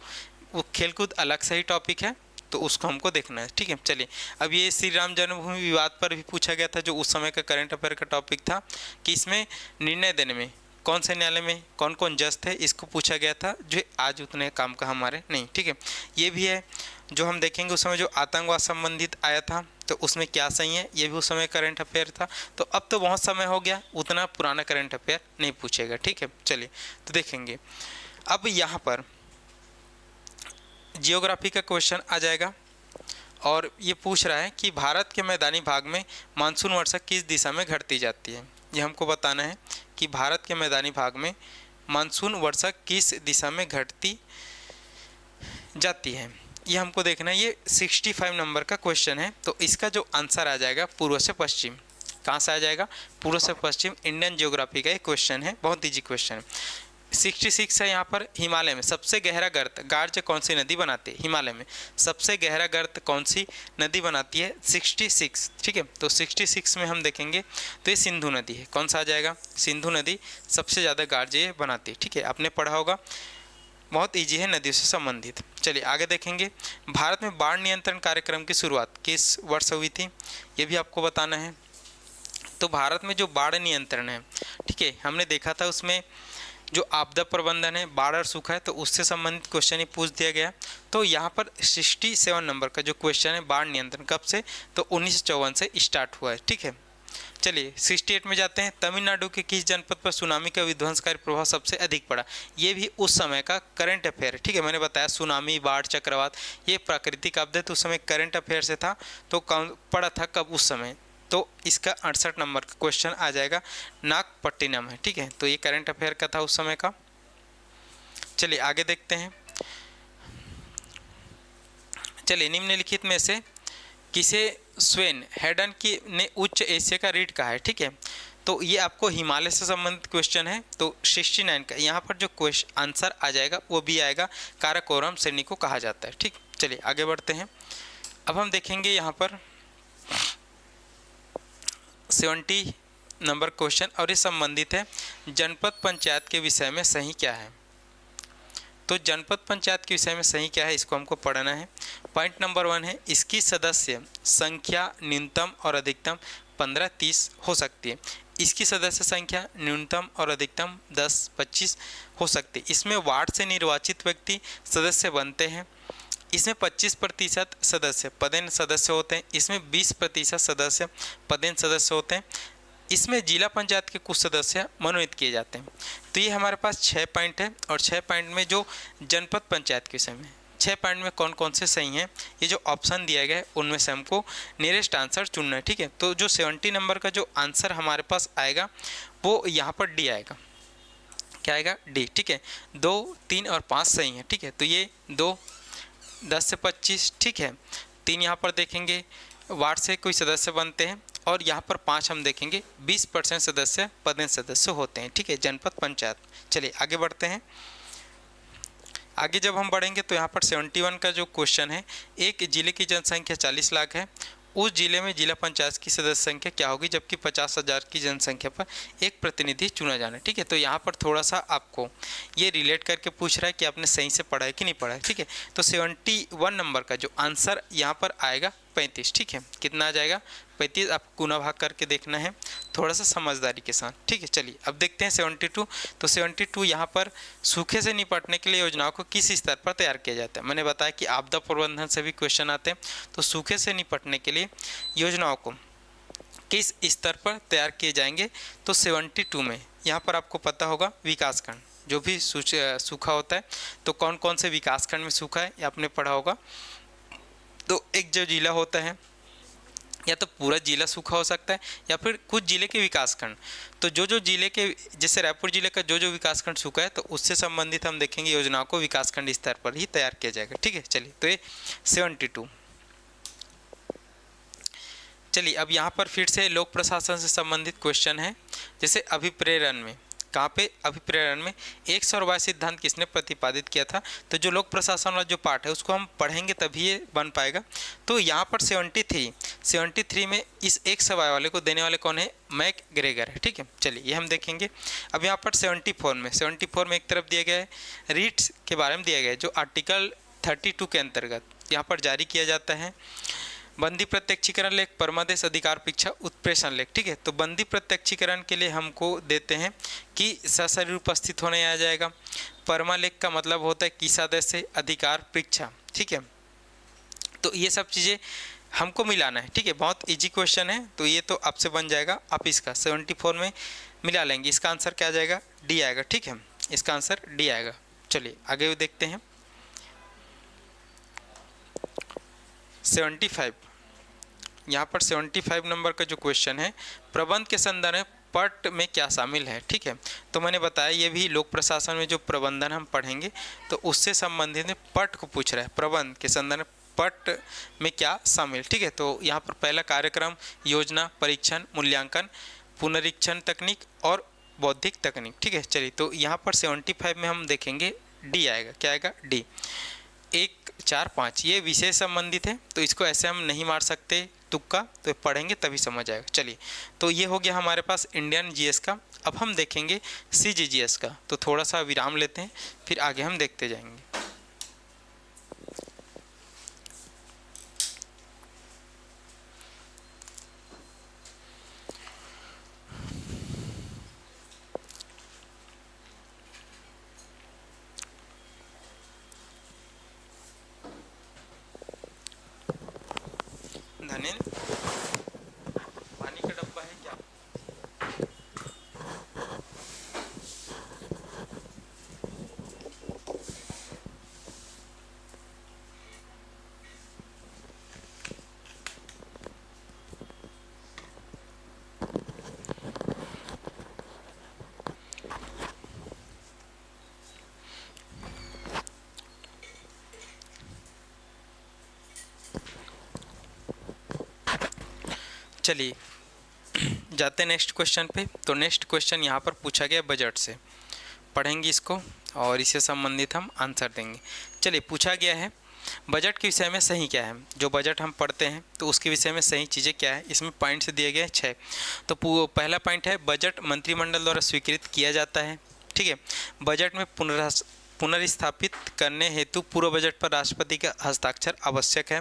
वो खेल कूद अलग से ही टॉपिक है, तो उसको हमको देखना है। ठीक है, चलिए अब ये श्री राम जन्मभूमि विवाद पर भी पूछा गया था, जो उस समय का करंट अफेयर का टॉपिक था, कि इसमें निर्णय देने में कौन से न्यायालय में कौन कौन जज थे, इसको पूछा गया था, जो आज उतने काम का हमारे नहीं। ठीक है, ये भी है जो हम देखेंगे। उस समय जो आतंकवाद संबंधित आया था, तो उसमें क्या सही है, ये भी उस समय करंट अफेयर था। तो अब तो बहुत समय हो गया, उतना पुराना करंट अफेयर नहीं पूछेगा। ठीक है, चलिए तो देखेंगे। अब यहाँ पर जियोग्राफी का क्वेश्चन आ जाएगा, और ये पूछ रहा है कि भारत के मैदानी भाग में मानसून वर्षा किस दिशा में घटती जाती है। ये हमको बताना है कि भारत के मैदानी भाग में मानसून वर्षा किस दिशा में घटती जाती है, ये हमको देखना है। ये 65 नंबर का क्वेश्चन है। तो इसका जो आंसर आ जाएगा पूर्व से पश्चिम। कहाँ से आ जाएगा? पूर्व से पश्चिम। इंडियन जियोग्राफी का एक क्वेश्चन है, बहुत ईजी क्वेश्चन है। 66 है यहाँ पर। हिमालय में सबसे गहरा गर्त गार्ज कौन सी नदी बनाती है? हिमालय में सबसे गहरा गर्त कौन सी नदी बनाती है? 66। ठीक है, तो 66 में हम देखेंगे तो ये सिंधु नदी है। कौन सा आ जाएगा? सिंधु नदी सबसे ज़्यादा गार्ज ये बनाती है। ठीक है, आपने पढ़ा होगा, बहुत ईजी है नदियों से संबंधित। चलिए आगे देखेंगे। भारत में बाढ़ नियंत्रण कार्यक्रम की शुरुआत किस वर्ष हुई थी, ये भी आपको बताना है। तो भारत में जो बाढ़ नियंत्रण है, ठीक है, हमने देखा था उसमें जो आपदा प्रबंधन है, बाढ़ और सूखा है, तो उससे संबंधित क्वेश्चन ही पूछ दिया गया। तो यहाँ पर 67 नंबर का जो क्वेश्चन है, बाढ़ नियंत्रण कब से, तो 1954 से स्टार्ट हुआ है। ठीक है, चलिए 68 में जाते हैं। तमिलनाडु के किस जनपद पर सुनामी का विध्वंसकारी प्रभाव सबसे अधिक पड़ा, ये भी उस समय का करंट अफेयर है। ठीक है, मैंने बताया सुनामी, बाढ़, चक्रवात, ये प्राकृतिक आपदा तो उस समय करंट अफेयर से था। तो पड़ा था कब? उस समय। तो इसका 68 नंबर का क्वेश्चन आ जाएगा। नागपट्टिनम है। ठीक है, तो ये करंट अफेयर का था उस समय का। चलिए आगे देखते हैं। चलिए निम्नलिखित में से किसे स्वेन हेडन की ने उच्च एशिया का रीढ़ कहा है? ठीक है, तो ये आपको हिमालय से संबंधित क्वेश्चन है। तो 69 का यहाँ पर जो क्वेश्चन आंसर आ जाएगा वो भी आएगा, काराकोरम श्रेणी को कहा जाता है। ठीक, चलिए आगे बढ़ते हैं। अब हम देखेंगे यहाँ पर 70 नंबर क्वेश्चन, और ये संबंधित है जनपद पंचायत के विषय में सही क्या है। तो जनपद पंचायत के विषय में सही क्या है, इसको हमको पढ़ना है। पॉइंट नंबर 1 है, इसकी सदस्य संख्या न्यूनतम और अधिकतम 15-30 हो सकती है। इसकी सदस्य संख्या न्यूनतम और अधिकतम 10-25 हो सकती है। इसमें वार्ड से निर्वाचित व्यक्ति सदस्य बनते हैं। इसमें 25% सदस्य पदेन सदस्य होते हैं। इसमें 20% सदस्य पदेन सदस्य होते हैं। इसमें जिला पंचायत के कुछ सदस्य मनोनीत किए जाते हैं। तो ये हमारे पास 6 पॉइंट है, और 6 पॉइंट में जो जनपद पंचायत के विषय में 6 पॉइंट में कौन कौन से सही हैं, ये जो ऑप्शन दिया गया है उनमें से हमको नियरेस्ट आंसर चुनना है। ठीक है, तो जो 70 नंबर का जो आंसर हमारे पास आएगा वो यहाँ पर डी आएगा। क्या आएगा? डी। ठीक है, 2, 3 और 5 सही है। ठीक है, तो ये 2, 10 से 25। ठीक है, 3 यहाँ पर देखेंगे वार्ड से कोई सदस्य बनते हैं, और यहाँ पर 5 हम देखेंगे 20% सदस्य पदेन सदस्य होते हैं। ठीक है, जनपद पंचायत। चलिए आगे बढ़ते हैं। आगे जब हम बढ़ेंगे तो यहाँ पर 71 का जो क्वेश्चन है, एक जिले की जनसंख्या 40 लाख है, उस जिले में जिला पंचायत की सदस्य संख्या क्या होगी, जबकि 50,000 की जनसंख्या पर एक प्रतिनिधि चुना जाना है। ठीक है, तो यहाँ पर थोड़ा सा आपको ये रिलेट करके पूछ रहा है कि आपने सही से पढ़ा है कि नहीं पढ़ा है। ठीक है, तो 71 नंबर का जो आंसर यहाँ पर आएगा 35। ठीक है, कितना आ जाएगा? 35। आपको गुना भाग करके देखना है थोड़ा सा समझदारी के साथ। ठीक है, चलिए अब देखते हैं 72। तो 72 यहाँ पर सूखे से निपटने के लिए योजनाओं को किस स्तर पर तैयार किया जाता है। मैंने बताया कि आपदा प्रबंधन से भी क्वेश्चन आते हैं, तो सूखे से निपटने के लिए योजनाओं को किस स्तर पर तैयार किए जाएंगे। तो 72 में यहाँ पर आपको पता होगा विकासखंड, जो भी सूखा होता है तो कौन कौन से विकासखंड में सूखा है ये आपने पढ़ा होगा। तो एक जो जिला होता है, या तो पूरा जिला सूखा हो सकता है या फिर कुछ जिले के विकासखंड। तो जो जो जिले के, जैसे रायपुर जिले का जो जो विकासखंड सूखा है तो उससे संबंधित हम देखेंगे योजनाओं को विकासखंड स्तर पर ही तैयार किया जाएगा। ठीक है, चलिए तो ये 72। चलिए अब यहाँ पर फिर से लोक प्रशासन से संबंधित क्वेश्चन है। जैसे अभिप्रेरण में, कहाँ पे? अभिप्रेरण में एक सर्ववाय सिद्धांत किसने प्रतिपादित किया था। तो जो लोक प्रशासन वाला जो पार्ट है उसको हम पढ़ेंगे तभी ये बन पाएगा। तो यहाँ पर 73 में इस एक सर्ववाय वाले को देने वाले कौन है? मैक ग्रेगर है। ठीक है, चलिए ये हम देखेंगे। अब यहाँ पर 74 में एक तरफ दिया गया है रीट्स के बारे में दिया गया है, जो आर्टिकल 32 के अंतर्गत यहाँ पर जारी किया जाता है। बंदी प्रत्यक्षीकरण लेख, परमादेश अधिकार परीक्षा, उत्प्रेषण लेख। ठीक है, तो बंदी प्रत्यक्षीकरण के लिए हमको देते हैं कि सशरीर उपस्थित होने आ जाएगा। परमा लेख का मतलब होता है किस आदेश से? अधिकार परीक्षा। ठीक है, तो ये सब चीज़ें हमको मिलाना है। ठीक है, बहुत इजी क्वेश्चन है, तो ये तो आपसे बन जाएगा। आप इसका 74 में मिला लेंगे, इसका आंसर क्या आ जाएगा? डी आएगा। ठीक है, इसका आंसर डी आएगा। चलिए आगे देखते हैं। 75, यहाँ पर 75 नंबर का जो क्वेश्चन है, प्रबंध के संदर्भ में पट में क्या शामिल है। ठीक है, तो मैंने बताया ये भी लोक प्रशासन में जो प्रबंधन हम पढ़ेंगे तो उससे संबंधित पट को पूछ रहा है, प्रबंध के संदर्भ में पट में क्या शामिल। ठीक है, तो यहाँ पर पहला कार्यक्रम, योजना, परीक्षण, मूल्यांकन, पुनरीक्षण तकनीक और बौद्धिक तकनीक। ठीक है, चलिए तो यहाँ पर 75 में हम देखेंगे डी आएगा। क्या आएगा? डी। 1, 4, 5 ये विषय संबंधित है, तो इसको ऐसे हम नहीं मार सकते तुक्का, तो पढ़ेंगे तभी समझ आएगा। चलिए तो ये हो गया हमारे पास इंडियन जीएस का। अब हम देखेंगे सीजीजीएस का, तो थोड़ा सा विराम लेते हैं फिर आगे हम देखते जाएंगे। धन्यवाद। पानी का डब्बा है क्या? चलिए जाते हैं नेक्स्ट क्वेश्चन पे। तो नेक्स्ट क्वेश्चन यहाँ पर पूछा गया बजट से, पढ़ेंगे इसको और इससे संबंधित हम आंसर देंगे। चलिए पूछा गया है बजट के विषय में सही क्या है। जो बजट हम पढ़ते हैं तो उसके विषय में सही चीज़ें क्या है, इसमें पॉइंट्स दिए गए हैं 6। तो पहला पॉइंट है बजट मंत्रिमंडल द्वारा स्वीकृत किया जाता है। ठीक है, बजट में पुनर्स्थापित करने हेतु पूर्व बजट पर राष्ट्रपति का हस्ताक्षर आवश्यक है।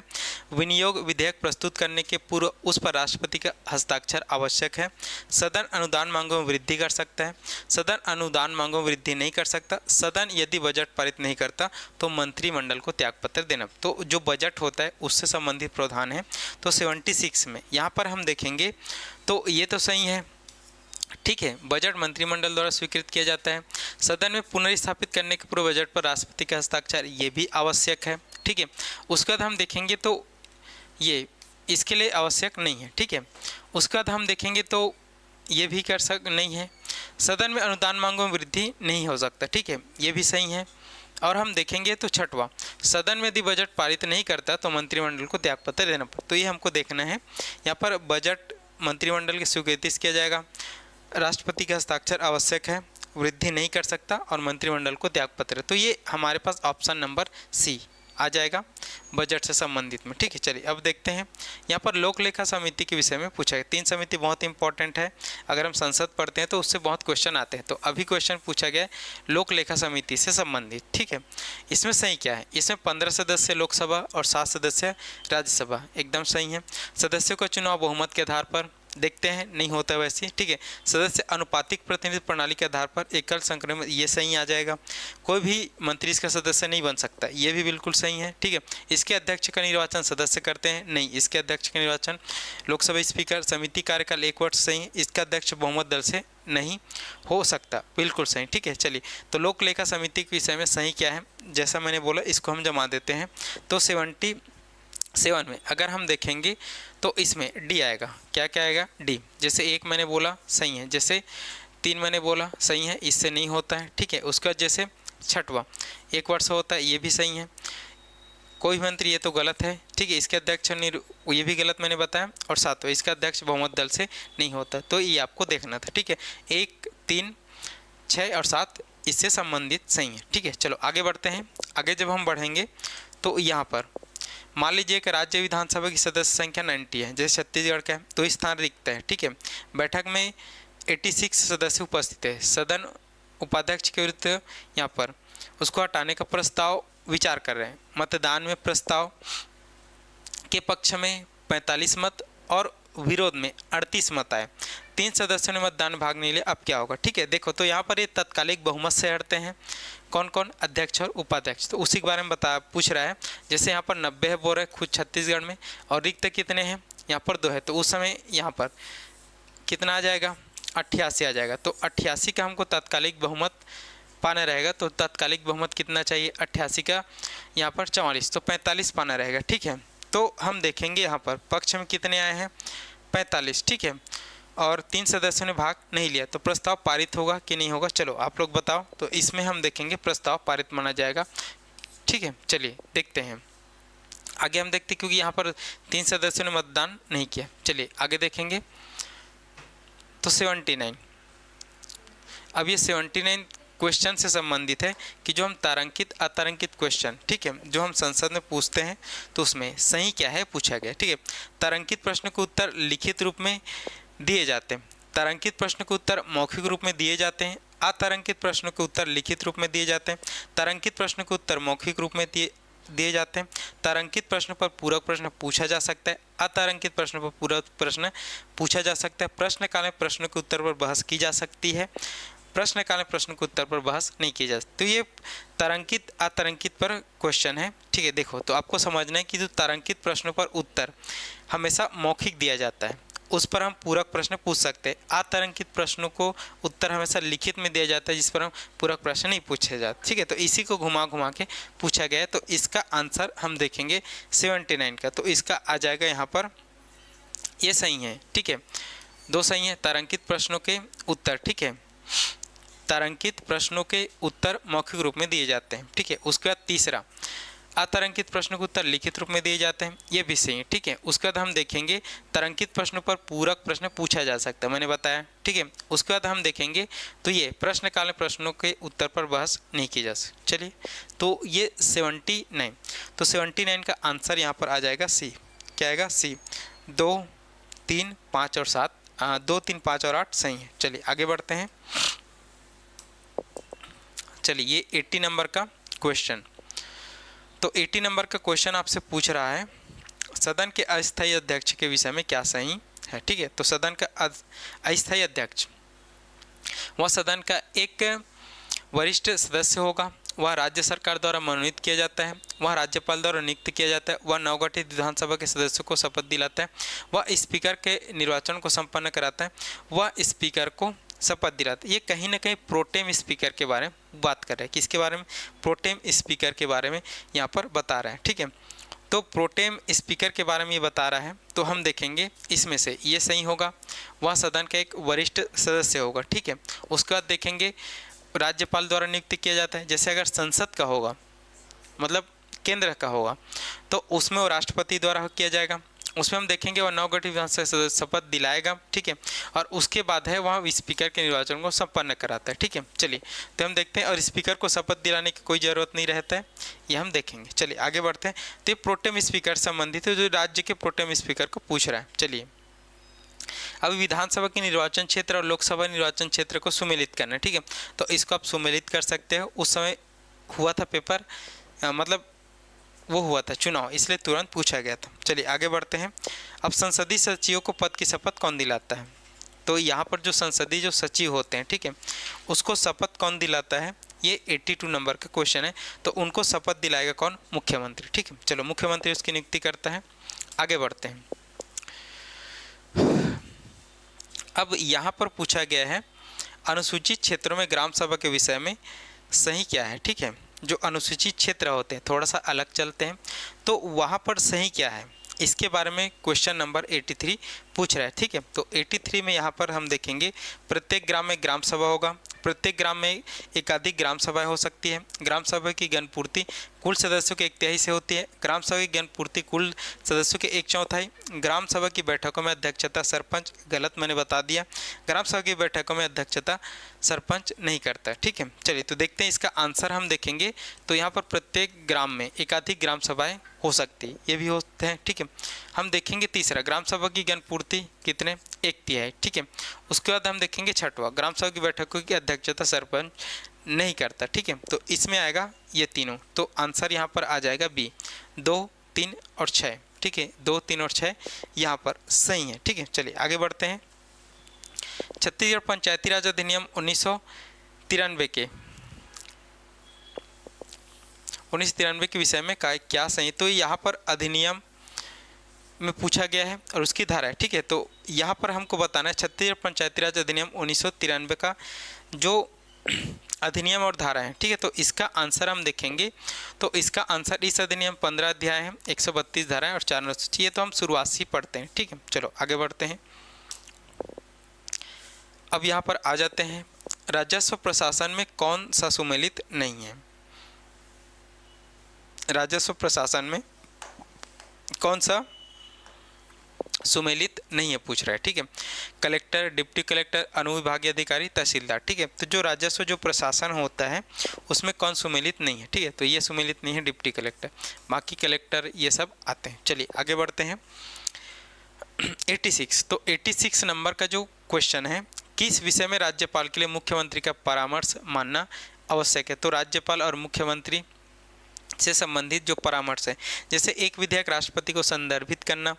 विनियोग विधेयक प्रस्तुत करने के पूर्व उस पर राष्ट्रपति का हस्ताक्षर आवश्यक है। सदन अनुदान मांगों में वृद्धि कर सकता है, सदन अनुदान मांगों में वृद्धि नहीं कर सकता। सदन यदि बजट पारित नहीं करता तो मंत्रिमंडल को त्यागपत्र देना। तो जो बजट होता है उससे संबंधित प्रावधान है। तो 76 में यहाँ पर हम देखेंगे तो ये तो सही है, ठीक है। बजट मंत्रिमंडल द्वारा स्वीकृत किया जाता है। सदन में पुनर्स्थापित करने के पूर्व बजट पर राष्ट्रपति का हस्ताक्षर, ये भी आवश्यक है। ठीक है। उसके बाद हम देखेंगे तो ये इसके लिए आवश्यक नहीं है। ठीक है। उसके बाद हम देखेंगे तो ये भी नहीं है। सदन में अनुदान मांगों में वृद्धि नहीं हो सकता। ठीक है, ये भी सही है। और हम देखेंगे तो छठवां, सदन में यदि बजट पारित नहीं करता तो मंत्रिमंडल को त्यागपत्र देना पड़ता। तो ये हमको देखना है। यहाँ पर बजट मंत्रिमंडल की स्वीकृति से किया जाएगा, राष्ट्रपति का हस्ताक्षर आवश्यक है, वृद्धि नहीं कर सकता और मंत्रिमंडल को त्यागपत्र। तो ये हमारे पास ऑप्शन नंबर सी आ जाएगा बजट से संबंधित में। ठीक है, चलिए अब देखते हैं। यहाँ पर लोक लेखा समिति के विषय में पूछा गया। 3 समिति बहुत इंपॉर्टेंट है, अगर हम संसद पढ़ते हैं तो उससे बहुत क्वेश्चन आते हैं। तो अभी क्वेश्चन पूछा गया है लोक लेखा समिति से संबंधित। ठीक है, इसमें सही क्या है? इसमें 15 सदस्य लोकसभा और 7 सदस्य राज्यसभा, एकदम सही है। सदस्यों का चुनाव बहुमत के आधार पर, देखते हैं नहीं होता वैसे। ठीक है, सदस्य अनुपातिक प्रतिनिधित्व प्रणाली के आधार पर एकल संक्रमण, ये सही आ जाएगा। कोई भी मंत्री इसका सदस्य नहीं बन सकता, ये भी बिल्कुल सही है। ठीक है, इसके अध्यक्ष का निर्वाचन सदस्य करते हैं, नहीं, इसके अध्यक्ष का निर्वाचन लोकसभा स्पीकर। समिति कार्यकाल 1 वर्ष, सही है। इसका अध्यक्ष बहुमत दल से नहीं हो सकता, बिल्कुल सही। ठीक है, चलिए तो लोक लेखा समिति के विषय में सही क्या है, जैसा मैंने बोला इसको हम जमा देते हैं। तो 77 में अगर हम देखेंगे तो इसमें डी आएगा। क्या क्या आएगा? डी। जैसे 1 मैंने बोला सही है, जैसे 3 मैंने बोला सही है, इससे नहीं होता है। ठीक है, उसका जैसे छठवां 1 वर्ष होता है, ये भी सही है। कोई मंत्री, ये तो गलत है। ठीक है, इसके अध्यक्ष ये भी गलत मैंने बताया। और 7वां, इसका अध्यक्ष बहुमत दल से नहीं होता। तो ये आपको देखना था। ठीक है, 1, 3, 6 और 7 इससे संबंधित सही है। ठीक है, चलो आगे बढ़ते हैं। आगे जब हम बढ़ेंगे तो यहाँ पर मान लीजिए कि राज्य विधानसभा की सदस्य संख्या 90 है, जैसे छत्तीसगढ़ का है, तो स्थान रिक्त है। ठीक है, बैठक में 86 सदस्य उपस्थित है। सदन उपाध्यक्ष के विरुद्ध यहाँ पर उसको हटाने का प्रस्ताव विचार कर रहे हैं। मतदान में प्रस्ताव के पक्ष में 45 मत और विरोध में 38 मत आए। 3 सदस्यों ने मतदान भाग नहीं लिया, अब क्या होगा? ठीक है, देखो तो यहाँ पर ये तत्कालिक बहुमत से हटते हैं। कौन कौन? अध्यक्ष और उपाध्यक्ष। तो उसी के बारे में पूछ रहा है। जैसे यहाँ पर 90 है बोल रहे खुद छत्तीसगढ़ में, और रिक्त कितने हैं? यहाँ पर 2 है। तो उस समय यहाँ पर कितना आ जाएगा? 88 आ जाएगा। तो 88 का हमको तात्कालिक बहुमत पाना रहेगा। तो तात्कालिक बहुमत कितना चाहिए? 88 का यहाँ पर 44, तो 45 पाना रहेगा। ठीक है, तो हम देखेंगे यहाँ पर पक्ष में कितने आए हैं? 45। ठीक है, और 3 सदस्यों ने भाग नहीं लिया, तो प्रस्ताव पारित होगा कि नहीं होगा? चलो आप लोग बताओ। तो इसमें हम देखेंगे प्रस्ताव पारित माना जाएगा। ठीक है, चलिए देखते हैं आगे। हम देखते क्योंकि यहाँ पर 3 सदस्यों ने मतदान नहीं किया। चलिए आगे देखेंगे। तो 79, अब ये 79 क्वेश्चन से संबंधित है कि जो हम तारांकित अतारांकित क्वेश्चन, ठीक है, जो हम संसद में पूछते हैं तो उसमें सही क्या है पूछा गया। ठीक है, तारांकित प्रश्न के उत्तर लिखित रूप में दिए जाते हैं। तारांकित प्रश्न के उत्तर मौखिक रूप में दिए जाते हैं। अतारांकित प्रश्नों के उत्तर लिखित रूप में दिए जाते हैं। तारांकित प्रश्न के उत्तर मौखिक रूप में दिए जाते हैं। तारांकित प्रश्न पर पूरक प्रश्न पूछा जा सकता है। अतारांकित प्रश्न पर पूरक प्रश्न पूछा जा सकता है। प्रश्नकाल में प्रश्नों के उत्तर पर बहस की जा सकती है। प्रश्नकाल में प्रश्न के उत्तर पर बहस नहीं की जा सकती। तो ये तारांकित अतारांकित पर क्वेश्चन है। ठीक है, देखो तो आपको समझना है कि जो तारांकित प्रश्नों पर उत्तर हमेशा मौखिक दिया जाता है, उस पर हम पूरक प्रश्न पूछ सकते हैं। अतारांकित प्रश्नों को उत्तर हमेशा लिखित में दिया जाता है, जिस पर हम पूरक प्रश्न नहीं पूछे जाते। ठीक है, तो इसी को घुमा घुमा के पूछा गया है। तो इसका आंसर हम देखेंगे 79 का। तो इसका आ जाएगा यहाँ पर, ये सही है। ठीक है, 2 सही है। तारांकित प्रश्नों के उत्तर, ठीक है, तारांकित प्रश्नों के उत्तर मौखिक रूप में दिए जाते हैं। ठीक है, उसके बाद तीसरा, अतारांकित प्रश्नों के उत्तर लिखित रूप में दिए जाते हैं, ये भी सही है। ठीक है, उसके बाद हम देखेंगे तारांकित प्रश्नों पर पूरक प्रश्न पूछा जा सकता है, मैंने बताया। ठीक है, उसके बाद हम देखेंगे तो ये प्रश्नकाल में प्रश्नों के उत्तर पर बहस नहीं की जा सकती। चलिए, तो ये 79, तो 79 का आंसर यहाँ पर आ जाएगा सी। क्या आएगा? सी। 2, 3, 5 और 7, 2, 3, 5 और 8 सही है। चलिए आगे बढ़ते हैं। चलिए, ये 80 नंबर का क्वेश्चन। तो 80 नंबर का क्वेश्चन आपसे पूछ रहा है सदन के अस्थायी अध्यक्ष के विषय में क्या सही है। ठीक है, तो सदन का अस्थायी अध्यक्ष वह सदन का एक वरिष्ठ सदस्य होगा। वह राज्य सरकार द्वारा मनोनीत किया जाता है। वह राज्यपाल द्वारा नियुक्त किया जाता है। वह नवगठित विधानसभा के सदस्यों को शपथ दिलाता है। वह स्पीकर के निर्वाचन को संपन्न कराता है। वह स्पीकर को शपथ दिलाते। ये कहीं ना कहीं प्रोटेम स्पीकर के बारे में बात कर रहे हैं। किसके बारे में? प्रोटेम स्पीकर के बारे में यहाँ पर बता रहे हैं। ठीक है, तो प्रोटेम स्पीकर के बारे में ये बता रहा है। तो हम देखेंगे इसमें से ये सही होगा, वह सदन का एक वरिष्ठ सदस्य होगा। ठीक है, उसके बाद देखेंगे राज्यपाल द्वारा नियुक्त किया जाता है। जैसे अगर संसद का होगा, मतलब केंद्र का होगा, तो उसमें वो राष्ट्रपति द्वारा किया जाएगा। उसमें हम देखेंगे वह नवगठित विधानसभा से शपथ दिलाएगा। ठीक है, और उसके बाद है वहाँ स्पीकर के निर्वाचन को संपन्न कराता है। ठीक है, चलिए तो हम देखते हैं। और स्पीकर को शपथ दिलाने की कोई ज़रूरत नहीं रहता है, ये हम देखेंगे। चलिए आगे बढ़ते हैं। तो ये प्रोटेम स्पीकर संबंधित है, जो राज्य के प्रोटेम स्पीकर को पूछ रहा है। चलिए, अभी विधानसभा के निर्वाचन क्षेत्र और लोकसभा निर्वाचन क्षेत्र को सुमेलित करना है। ठीक है, तो इसको आप सुमेलित कर सकते हो। उस समय हुआ था पेपर, मतलब वो हुआ था चुनाव, इसलिए तुरंत पूछा गया था। चलिए आगे बढ़ते हैं। अब संसदीय सचिवों को पद की शपथ कौन दिलाता है? तो यहाँ पर जो संसदीय जो सचिव होते हैं, ठीक है, उसको शपथ कौन दिलाता है? ये 82 नंबर का क्वेश्चन है। तो उनको शपथ दिलाएगा कौन? मुख्यमंत्री। ठीक है, चलो मुख्यमंत्री उसकी नियुक्ति करता है। आगे बढ़ते हैं। अब यहाँ पर पूछा गया है अनुसूचित क्षेत्रों में ग्राम सभा के विषय में सही क्या है। ठीक है, जो अनुसूचित क्षेत्र होते हैं, थोड़ा सा अलग चलते हैं, तो वहाँ पर सही क्या है, इसके बारे में क्वेश्चन नंबर 83 पूछ रहा है। ठीक है, तो 83 में यहाँ पर हम देखेंगे प्रत्येक ग्राम में ग्राम सभा होगा। प्रत्येक ग्राम में एकाधिक ग्राम सभाएं हो सकती है। ग्राम सभा की जनपूर्ति कुल सदस्यों के 1/3 से होती है। ग्राम सभा की जनपूर्ति कुल सदस्यों के 1/4। ग्राम सभा की बैठकों में अध्यक्षता सरपंच, गलत मैंने बता दिया, ग्राम सभा की बैठकों में अध्यक्षता सरपंच नहीं करता। ठीक है, चलिए तो देखते हैं इसका आंसर हम देखेंगे। तो यहाँ पर प्रत्येक ग्राम में एकाधिक ग्राम सभाएं हो सकती है, ये भी होते हैं। ठीक है, हम देखेंगे तीसरा, ग्राम सभा की जनपूर्ति कितने? 1/3। ठीक है, उसके बाद हम देखेंगे छठवां, ग्राम सभा की बैठकों की अध्यक्षता सरपंच नहीं करता। ठीक है, तो इसमें आएगा ये तीनों, तो आंसर यहाँ पर आ जाएगा बी, 2, 3 और 6। ठीक है, 2, 3 और 6 यहाँ पर सही है। ठीक है, चलिए आगे बढ़ते हैं। छत्तीसगढ़ पंचायती राज अधिनियम 1993 के विषय में क्या सही? तो यहाँ पर अधिनियम में पूछा गया है और उसकी धारा है। ठीक है, तो यहाँ पर हमको बताना है छत्तीसगढ़ पंचायती राज अधिनियम 1993 का जो अधिनियम और धारा है। ठीक है, तो इसका आंसर हम देखेंगे। तो इसका आंसर, इस अधिनियम 15 अध्याय है, 132 धारा है और 4 अनुसूची। ये तो हम शुरुआत से पढ़ते हैं। ठीक है, चलो आगे बढ़ते हैं। अब यहाँ पर आ जाते हैं, राजस्व प्रशासन में कौन सा सुमेलित नहीं है? राजस्व प्रशासन में कौन सा सुमेलित नहीं है पूछ रहा है। ठीक है, कलेक्टर, डिप्टी कलेक्टर, अनुविभागीय अधिकारी, तहसीलदार। ठीक है, तो जो राजस्व जो प्रशासन होता है उसमें कौन सुमेलित नहीं है? ठीक है, तो ये सुमेलित नहीं है डिप्टी कलेक्टर, बाकी कलेक्टर ये सब आते हैं। चलिए आगे बढ़ते हैं। 86, तो 86 नंबर का जो क्वेश्चन है, किस विषय में राज्यपाल के लिए मुख्यमंत्री का परामर्श मानना आवश्यक है? तो राज्यपाल और मुख्यमंत्री से संबंधित जो परामर्श है, जैसे एक विधेयक राष्ट्रपति को संदर्भित करना,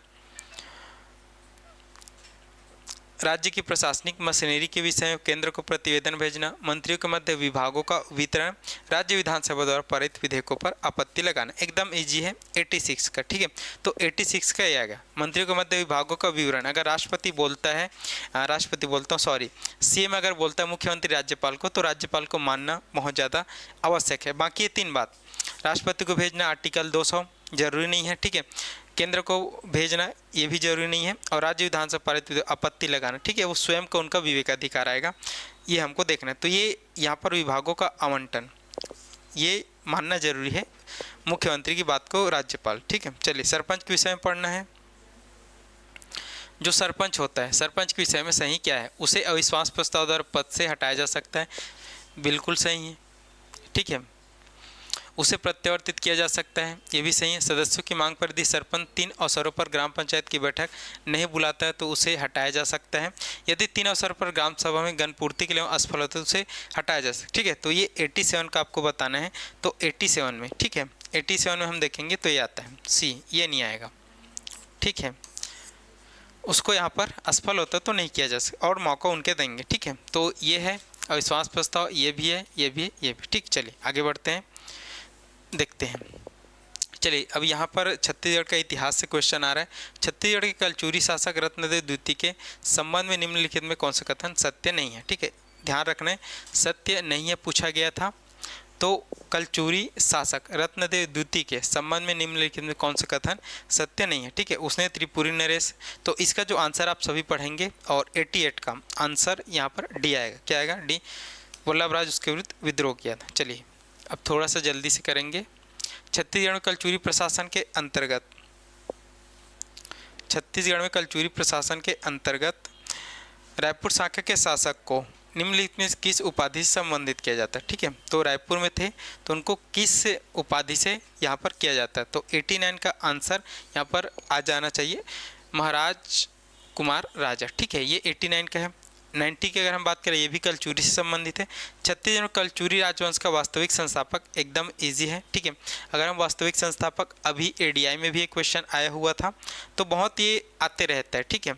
राज्य की प्रशासनिक मशीनरी के विषय में केंद्र को प्रतिवेदन भेजना, मंत्रियों के मध्य विभागों का वितरण, राज्य विधानसभा द्वारा पारित विधेयकों पर आपत्ति लगाना। एकदम इजी है 86 का। ठीक है, तो 86 का ये आएगा, मंत्रियों के मध्य विभागों का विवरण। अगर राष्ट्रपति बोलता है, सीएम अगर बोलता है मुख्यमंत्री राज्यपाल को, तो राज्यपाल को मानना बहुत ज़्यादा आवश्यक है। बाकी ये 3 बात, राष्ट्रपति को भेजना आर्टिकल 200 जरूरी नहीं है। ठीक है, केंद्र को भेजना ये भी जरूरी नहीं है, और राज्य विधानसभा पारित आपत्ति लगाना, ठीक है, वो स्वयं का उनका विवेकाधिकार आएगा, ये हमको देखना है। तो ये यहाँ पर विभागों का आवंटन ये मानना जरूरी है, मुख्यमंत्री की बात को राज्यपाल। ठीक है, चलिए सरपंच के विषय में पढ़ना है। जो सरपंच होता है, सरपंच के विषय में सही क्या है? उसे अविश्वास प्रस्ताव द्वारा पद से हटाया जा सकता है, बिल्कुल सही है। ठीक है, उसे प्रत्यावर्तित किया जा सकता है, ये भी सही है। सदस्यों की मांग पर यदि सरपंच 3 अवसरों पर ग्राम पंचायत की बैठक नहीं बुलाता है तो उसे हटाया जा सकता है। यदि 3 अवसर पर ग्राम सभा में जनपूर्ति के लिए असफल होता है तो उसे हटाया जा सकता है। ठीक है, तो ये 87 का आपको बताना है। तो 87 में, ठीक है, 87 में हम देखेंगे तो ये आता है सी, ये नहीं आएगा। ठीक है, उसको यहाँ पर असफल होता तो नहीं किया जा सकता और मौका उनके देंगे। ठीक है, तो ये है अविश्वास प्रस्ताव, ये भी है, ये भी है, ये भी। ठीक, चलिए आगे बढ़ते हैं, देखते हैं। चलिए अब यहाँ पर छत्तीसगढ़ का इतिहास से क्वेश्चन आ रहा है। छत्तीसगढ़ के कलचुरी शासक रत्नदेव द्वितीय के संबंध में निम्नलिखित में कौन सा कथन सत्य नहीं है। ठीक है, ध्यान रखना है, सत्य नहीं है पूछा गया था। तो कलचुरी शासक रत्नदेव द्वितीय के संबंध में निम्नलिखित में कौन सा कथन सत्य नहीं है। ठीक है, उसने त्रिपुरी नरेश, तो इसका जो आंसर आप सभी पढ़ेंगे और 88 का आंसर यहाँ पर डी आएगा। क्या आएगा? डी। वल्लभराज उसके विरुद्ध विद्रोह किया था। चलिए अब थोड़ा सा जल्दी से करेंगे। छत्तीसगढ़ में कलचुरी प्रशासन के अंतर्गत, छत्तीसगढ़ में कलचुरी प्रशासन के अंतर्गत रायपुर शाखा के शासक को निम्नलिखित में किस उपाधि से संबंधित किया जाता है। ठीक है, तो रायपुर में थे तो उनको किस उपाधि से यहाँ पर किया जाता है। तो 89 का आंसर यहाँ पर आ जाना चाहिए, महाराज कुमार राजा। ठीक है, ये 89 का है। 90 की अगर हम बात करें, ये भी कलचुरी से संबंधित है। छत्तीसगढ़ में कलचुरी राजवंश का वास्तविक संस्थापक एकदम इजी है। ठीक है, अगर हम वास्तविक संस्थापक, अभी एडीआई में भी एक क्वेश्चन आया हुआ था, तो बहुत ये आते रहता है। ठीक है,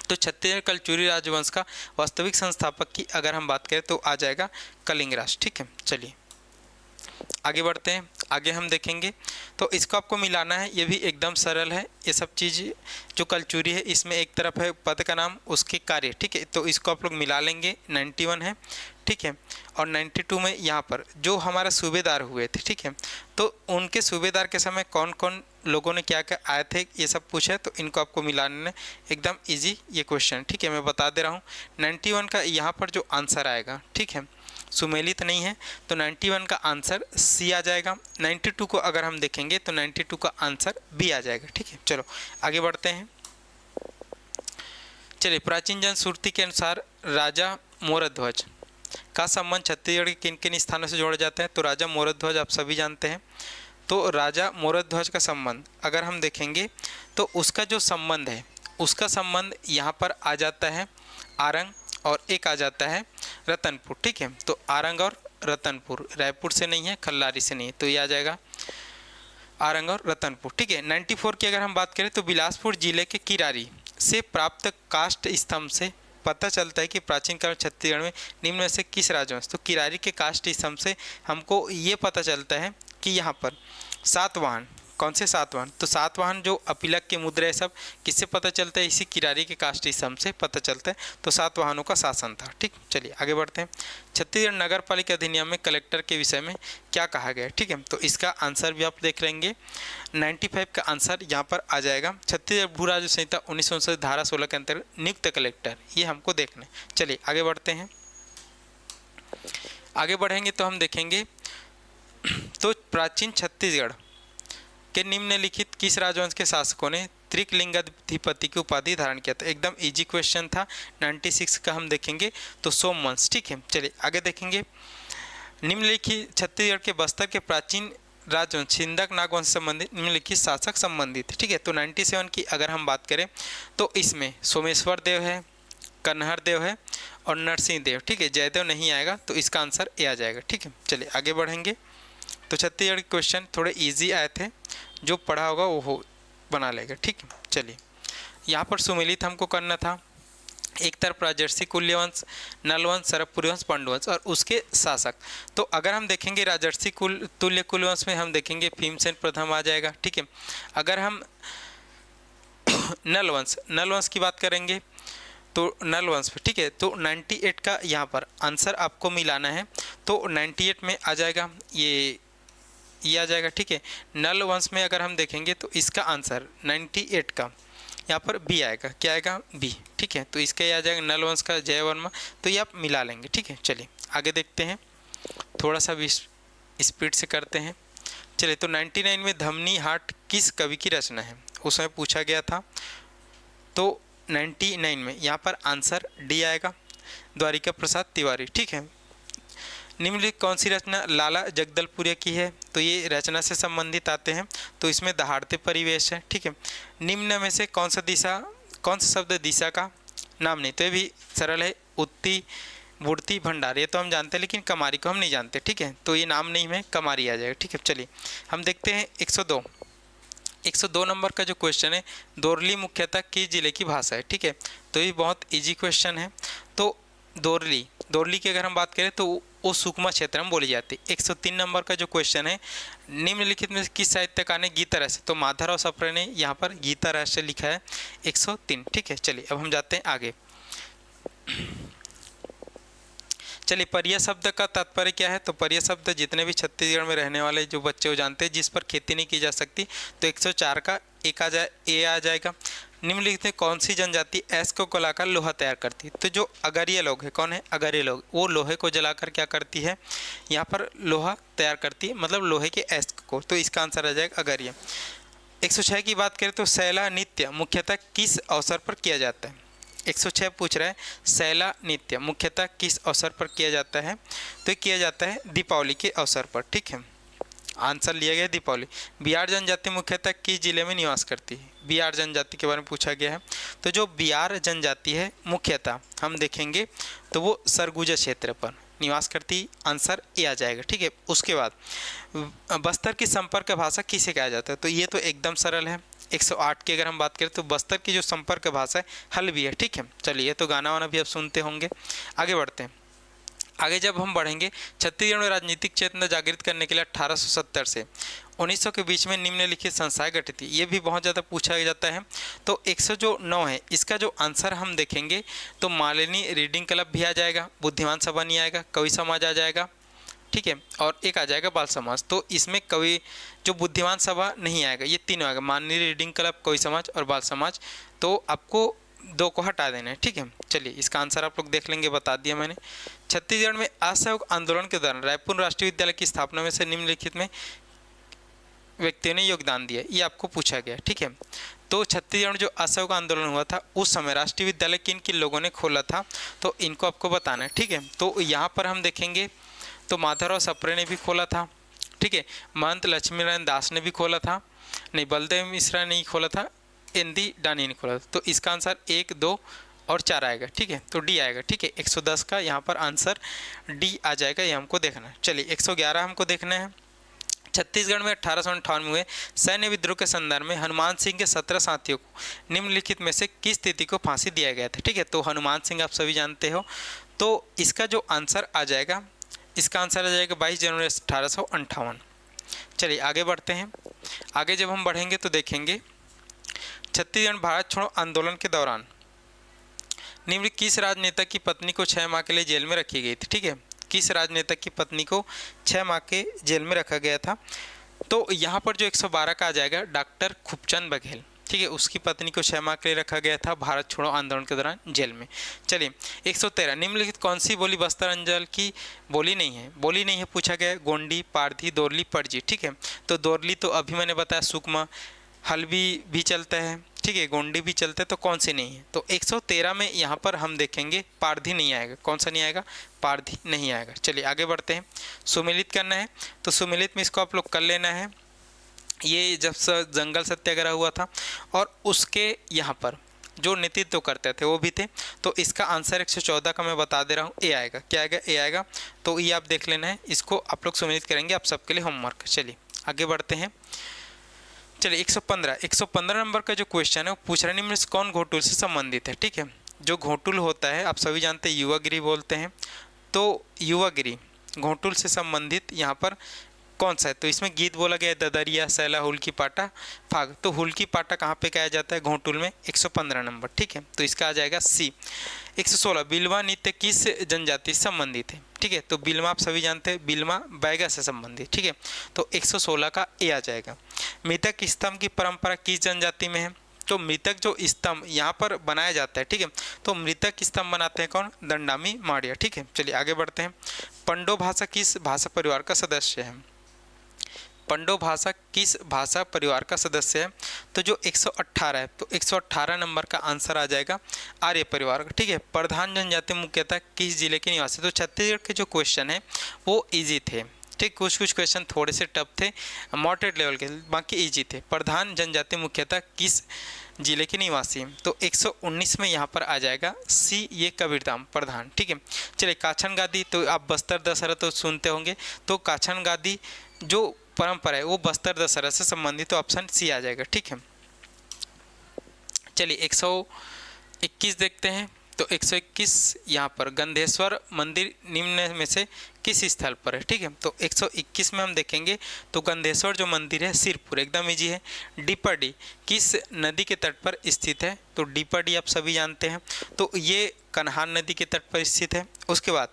तो छत्तीसगढ़ कलचुरी राजवंश का वास्तविक संस्थापक की अगर हम बात करें तो आ जाएगा कलिंगराज। ठीक है, चलिए आगे बढ़ते हैं। आगे हम देखेंगे तो इसको आपको मिलाना है, ये भी एकदम सरल है। ये सब चीज़ जो कलचुरी है, इसमें एक तरफ है पद का नाम, उसके कार्य। ठीक है, तो इसको आप लोग मिला लेंगे। 91 है। ठीक है, और 92 में यहाँ पर जो हमारा सूबेदार हुए थे, ठीक है, तो उनके सूबेदार के समय कौन कौन लोगों ने क्या क्या आए थे, ये सब पूछा है। तो इनको आपको मिलाने एकदम इजी ये क्वेश्चन। ठीक है, मैं बता दे रहा हूँ। 91 का यहाँ पर जो आंसर आएगा, ठीक है, सुमेलित नहीं है, तो 91 का आंसर सी आ जाएगा। 92 को अगर हम देखेंगे तो 92 का आंसर बी आ जाएगा। ठीक है, चलो आगे बढ़ते हैं। चलिए, प्राचीन जन श्रुति के अनुसार राजा मोरध्वज का संबंध छत्तीसगढ़ के किन किन स्थानों से जोड़ा जाता है। तो राजा मोरध्वज आप सभी जानते हैं। तो राजा मोरध्वज का संबंध अगर हम देखेंगे तो उसका जो संबंध है, उसका संबंध यहाँ पर आ जाता है आरंग, और एक आ जाता है रतनपुर। ठीक है, तो आरंग और रतनपुर, रायपुर से नहीं है, खल्लारी से नहीं है, तो ये आ जाएगा आरंग और रतनपुर। ठीक है, 94 की अगर हम बात करें तो बिलासपुर जिले के किरारी से प्राप्त काष्ठ स्तंभ से पता चलता है कि प्राचीन काल छत्तीसगढ़ में निम्न में से किस राजवंश। तो किरारी के काष्ठ स्तंभ से हमको ये पता चलता है कि यहाँ पर सातवाहन, कौन से सातवाहन, तो सातवाहन जो अपिलक के मुद्रा है सब किससे पता चलता है, इसी किरारी के काष्ठ स्तंभ से पता चलता है। तो सातवाहनों का शासन था। ठीक, चलिए आगे बढ़ते हैं। छत्तीसगढ़ नगर पालिका अधिनियम में कलेक्टर के विषय में क्या कहा गया है। ठीक है, तो इसका आंसर भी आप देख लेंगे। 95 का आंसर यहाँ पर आ जाएगा। छत्तीसगढ़ भू राजस्व संहिता 1959 धारा 16 के अंतर्गत नियुक्त कलेक्टर, ये हमको देखना है। चलिए आगे बढ़ते हैं। आगे बढ़ेंगे तो हम देखेंगे तो प्राचीन छत्तीसगढ़ के निम्नलिखित किस राजवंश के शासकों ने त्रिकलिंगाधिपति की उपाधि धारण किया था। एकदम इजी क्वेश्चन था। 96 का हम देखेंगे तो सोमवंश। ठीक है, चलिए आगे देखेंगे। निम्नलिखित छत्तीसगढ़ के बस्तर के प्राचीन राजवंश छिंदक नागवंश संबंधित निम्नलिखित शासक संबंधित। ठीक है, तो 97 की अगर हम बात करें तो इसमें सोमेश्वर देव है, कन्हर देव है और नरसिंह देव। ठीक है, जयदेव नहीं आएगा, तो इसका आंसर ए आ जाएगा। ठीक है, चलिए आगे बढ़ेंगे। तो छत्तीसगढ़ के क्वेश्चन थोड़े इजी आए थे, जो पढ़ा होगा वो हो बना लेगा। ठीक है, चलिए यहाँ पर सुमेलित हमको करना था। एक तरफ राजर्षि कुल्यवंश, नलवंश, सरभपुरी वंश, पांडुवंश और उसके शासक। तो अगर हम देखेंगे राजर्षि तुल्य कुलवंश में हम देखेंगे भीमसेन प्रथम आ जाएगा। ठीक है, अगर हम नलवंश की बात करेंगे तो नलवंश पे, ठीक है, तो 98 का यहाँ पर आंसर आपको मिलाना है। तो 98 में आ जाएगा ये आ जाएगा। ठीक है, नल वंश में अगर हम देखेंगे तो इसका आंसर 98 का यहाँ पर बी आएगा। क्या आएगा? बी। ठीक है, तो इसका ये आ जाएगा नल वंश का जय वर्मा, तो ये आप मिला लेंगे। ठीक है, चलिए आगे देखते हैं, थोड़ा सा भी स्पीड से करते हैं। चलिए, तो 99 में धमनी हाट किस कवि की रचना है, उसमें पूछा गया था। तो 99 में यहाँ पर आंसर डी आएगा, द्वारिका प्रसाद तिवारी। ठीक है, निम्नलिखित कौन सी रचना लाला जगदलपुरिया की है। तो ये रचना से संबंधित आते हैं, तो इसमें दहाड़ते परिवेश है। ठीक है, निम्न में से कौन सा शब्द दिशा का नाम नहीं। तो ये भी सरल है, उत्ती, बुढ़ती, भंडार, ये तो हम जानते हैं, लेकिन कमारी को हम नहीं जानते। ठीक है, तो ये नाम नहीं में कमारी आ जाएगा। ठीक है, चलिए हम देखते हैं 102 नंबर का जो क्वेश्चन है, दोरली मुख्यतः किस जिले की भाषा है। ठीक है, तो ये बहुत इजी क्वेश्चन है। तो दोरली, दोरली की अगर हम बात करें तो वो सुकमा क्षेत्र में बोली जाती है। 103 नंबर का जो क्वेश्चन है, निम्नलिखित में किस साहित्यकार ने गीता रहस्य, तो माधवराव सप्रे ने यहाँ पर गीता रहस्य लिखा है 103। ठीक है, चलिए अब हम जाते हैं आगे। चलिए, परिया शब्द का तात्पर्य क्या है, तो परिया शब्द जितने भी छत्तीसगढ़ में रहने वाले जो बच्चे वो जानते हैं, जिस पर खेती नहीं की जा सकती, तो 104 का एक आ जाएगा। निम्नलिखित में कौन सी जनजाति ऐश को गलाकर लोहा तैयार करती है, तो जो अगरिया लोग हैं, कौन है अगरिया लोग, वो लोहे को जलाकर क्या करती है, यहाँ पर लोहा तैयार करती है, मतलब लोहे के ऐश को, तो इसका आंसर आ जाएगा अगरिया। 106 की बात करें तो सैला नृत्य मुख्यतः किस अवसर पर किया जाता है, 106 पूछ रहा है सैला नृत्य मुख्यतः किस अवसर पर किया जाता है, तो किया जाता है दीपावली के अवसर पर। ठीक है, आंसर लिया गया दीपावली। बिहार जनजाति मुख्यतः किस जिले में निवास करती है, बिहार जनजाति के बारे में पूछा गया है, तो जो बिहार जनजाति है मुख्यतः हम देखेंगे तो वो सरगुजा क्षेत्र पर निवास करती, आंसर ए आ जाएगा। ठीक है, उसके बाद बस्तर की संपर्क भाषा किसे कहा जाता है, तो ये तो एकदम सरल है। 108 की अगर हम बात करें तो बस्तर की जो संपर्क भाषा है हल्बी है। ठीक है, चलिए तो गाना वाना भी आप सुनते होंगे। आगे बढ़ते हैं। आगे जब हम बढ़ेंगे, छत्तीसगढ़ में राजनीतिक चेतना जागृत करने के लिए 1870 से 1900 के बीच में निम्नलिखित संस्थाएं गठित थी, ये भी बहुत ज़्यादा पूछा जाता है। तो 109 है, इसका जो आंसर हम देखेंगे तो मालिनी रीडिंग क्लब भी आ जाएगा, बुद्धिमान सभा नहीं आएगा, कवि समाज आ जाएगा। ठीक है, और एक आ जाएगा बाल समाज, तो इसमें कवि जो बुद्धिमान सभा नहीं आएगा, ये तीनों आएगा, माननीय रीडिंग क्लब, कवि समाज और बाल समाज, तो आपको दो को हटा देना है। ठीक है, चलिए इसका आंसर आप लोग देख लेंगे, बता दिया मैंने। छत्तीसगढ़ में असहयोग आंदोलन के दौरान रायपुर राष्ट्रीय विद्यालय की स्थापना में से निम्नलिखित में व्यक्तियों ने योगदान दिया, ये आपको पूछा गया। ठीक है, तो छत्तीसगढ़ में जो असहयोग आंदोलन हुआ था उस समय राष्ट्रीय विद्यालय किन किन लोगों ने खोला था, तो इनको आपको बताना है। ठीक है, तो यहाँ पर हम देखेंगे तो माधवराव सप्रे ने भी खोला था। ठीक है, महंत लक्ष्मीनारायण दास ने भी खोला था, नहीं बलदेव मिश्रा ने खोला था, एनदी डानी ने खोला था, तो इसका आंसर 1, 2 और 4 आएगा। ठीक है, तो डी आएगा। ठीक है, 110 का यहाँ पर आंसर डी आ जाएगा, ये हमको देखना है। चलिए 111 हमको देखना है। छत्तीसगढ़ में 1858 में हुए सैन्य विद्रोह के संदर्भ में हनुमान सिंह के 17 साथियों को निम्नलिखित में से किस तिथि को फांसी दिया गया था। ठीक है, तो हनुमान सिंह आप सभी जानते हो, तो इसका जो आंसर आ जाएगा, इसका आंसर आ जाएगा 22 जनवरी 1858। चलिए आगे बढ़ते हैं। आगे जब हम बढ़ेंगे तो देखेंगे छत्तीसगढ़ भारत छोड़ो आंदोलन के दौरान निम्न किस राजनेता की पत्नी को 6 माह के लिए जेल में रखी गई थी। ठीक है, किस राजनेता की पत्नी को 6 माह के जेल में रखा गया था, तो यहाँ पर जो 112 का आ जाएगा डॉक्टर खूबचंद बघेल। ठीक है, उसकी पत्नी को 6 माह के लिए रखा गया था भारत छोड़ो आंदोलन के दौरान जेल में। चलिए 113 निम्नलिखित कौन सी बोली बस्तर अंचल की बोली नहीं है, बोली नहीं है पूछा गया है, गोंडी, पारधी, दोरली, पड़जी। ठीक है, तो दोरली तो अभी मैंने बताया सुकमा, हल्बी भी चलता है। ठीक है, गोंडी भी चलता है, तो कौन सी नहीं है, तो 113 में यहाँ पर हम देखेंगे पारधी नहीं आएगा। कौन सा नहीं आएगा, पारधी नहीं आएगा। चलिए आगे बढ़ते हैं। सुमिलित करना है, तो सुमिलित में इसको आप लोग कर लेना है। ये जब जंगल सत्याग्रह हुआ था और उसके यहाँ पर जो नेतृत्व करते थे वो भी थे, तो इसका आंसर 114 का मैं बता दे रहा हूँ, ए आएगा। क्या आएगा, ए आएगा, तो ये आप देख लेना है, इसको आप लोग सुमिलित करेंगे, आप सबके लिए होमवर्क। चलिए आगे बढ़ते हैं। चलिए 115 नंबर का जो क्वेश्चन है वो पूछ रहा है निम्न से कौन घोटुल से संबंधित है। ठीक है, जो घोटुल होता है आप सभी जानते हैं युवागिरी बोलते हैं, तो युवागिरी घोटुल से संबंधित यहाँ पर कौन सा है, तो इसमें गीत बोला गया है ददरिया सैला हुल्की पाटा फाग, तो हुल्की पाटा कहाँ पे गाया जाता है, घोटुल में। 115 नंबर। ठीक है, तो इसका आ जाएगा सी। 116 बिलवा नृत्य किस जनजाति से संबंधित है। ठीक है, तो बिलवा आप सभी जानते हैं, बिलवा बैगा से संबंधित। ठीक है, तो 116 का ए आ जाएगा। मृतक स्तंभ की परंपरा किस जनजाति में है, तो मृतक जो स्तंभ यहाँ पर बनाया जाता है। ठीक है, तो मृतक स्तंभ बनाते हैं कौन, दंडामी माड़िया। ठीक है, चलिए आगे बढ़ते हैं। पंडो भाषा किस भाषा परिवार का सदस्य है, पंडो भाषा किस भाषा परिवार का सदस्य है, तो जो 118 है, तो 118 नंबर का आंसर आ जाएगा आर्य परिवार का। ठीक है, प्रधान जनजाति मुख्यतः किस जिले के निवासी, तो छत्तीसगढ़ के जो क्वेश्चन है वो इजी थे। ठीक, कुछ कुछ क्वेश्चन थोड़े से टफ थे, मॉडरेट लेवल के, बाकी इजी थे। प्रधान जनजाति मुख्यतः किस जिले के निवासी, तो 119 में यहाँ पर आ जाएगा सी, ये कबीरधाम प्रधान। ठीक है, चलिए काछन गादी, तो आप बस्तर दशहरा तो सुनते होंगे, तो काछन गादी जो परंपरा है वो बस्तर दशहरा से संबंधित, तो ऑप्शन सी आ जाएगा। ठीक है, चलिए 121 देखते हैं। तो 121 यहाँ पर गंधेश्वर मंदिर निम्न में से किस स्थल पर है, ठीक है। तो 121 में हम देखेंगे तो गंधेश्वर जो मंदिर है सिरपुर, एकदम इजी है। डीपरडी किस नदी के तट पर स्थित है, तो डीपरडी आप सभी जानते हैं, तो ये कन्हान नदी के तट पर स्थित है। उसके बाद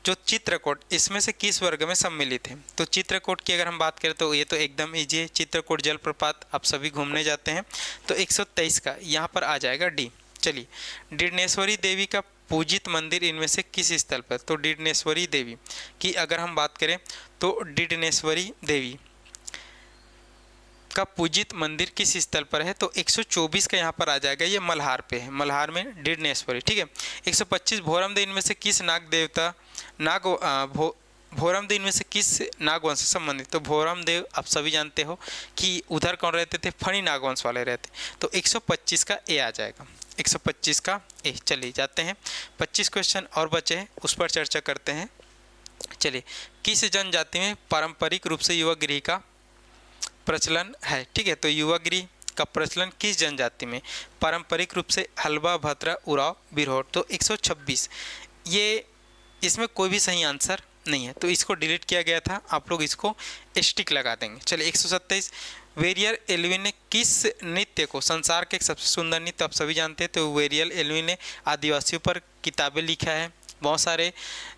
जो चित्रकूट, इसमें से किस वर्ग में सम्मिलित है, तो चित्रकूट की अगर हम बात करें तो ये तो एकदम ईजी है, चित्रकूट जलप्रपात आप सभी घूमने जाते हैं, तो 123 का यहाँ पर आ जाएगा डी। चलिए, डिडनेश्वरी देवी का पूजित मंदिर इनमें से किस स्थल पर, तो डिडनेश्वरी देवी की अगर हम बात करें तो डिडनेश्वरी देवी का पूजित मंदिर किस स्थल पर है, तो 124 का यहाँ पर आ जाएगा, ये मल्हार पे है, मल्हार में डिडनेश्वरी, ठीक है। 125 भोरमदेव इनमें से किस नाग देवता भोरमदेव इनमें से किस नागवंश से संबंधित, तो भोरमदेव आप सभी जानते हो कि उधर कौन रहते थे, फणी नागवंश वाले रहते, तो 125 का ए आ जाएगा, 125 का ए। चलिए जाते हैं 25 क्वेश्चन और बचे हैं, उस पर चर्चा करते हैं। चलिए, किस जनजाति में पारंपरिक रूप से युवा गृह का प्रचलन है, ठीक है। तो युवा गृह का प्रचलन किस जनजाति में पारंपरिक रूप से, हलवा, भद्रा, उराव, बिरहोर, तो 126। ये इसमें कोई भी सही आंसर नहीं है, तो इसको डिलीट किया गया था, आप लोग इसको स्टिक लगा देंगे। चलिए 127 वेरियल एल्विन ने किस नृत्य को संसार के एक सबसे सुंदर नृत्य, आप सभी जानते हैं, तो वेरियल एल्विन ने आदिवासियों पर किताबें लिखा है, बहुत सारे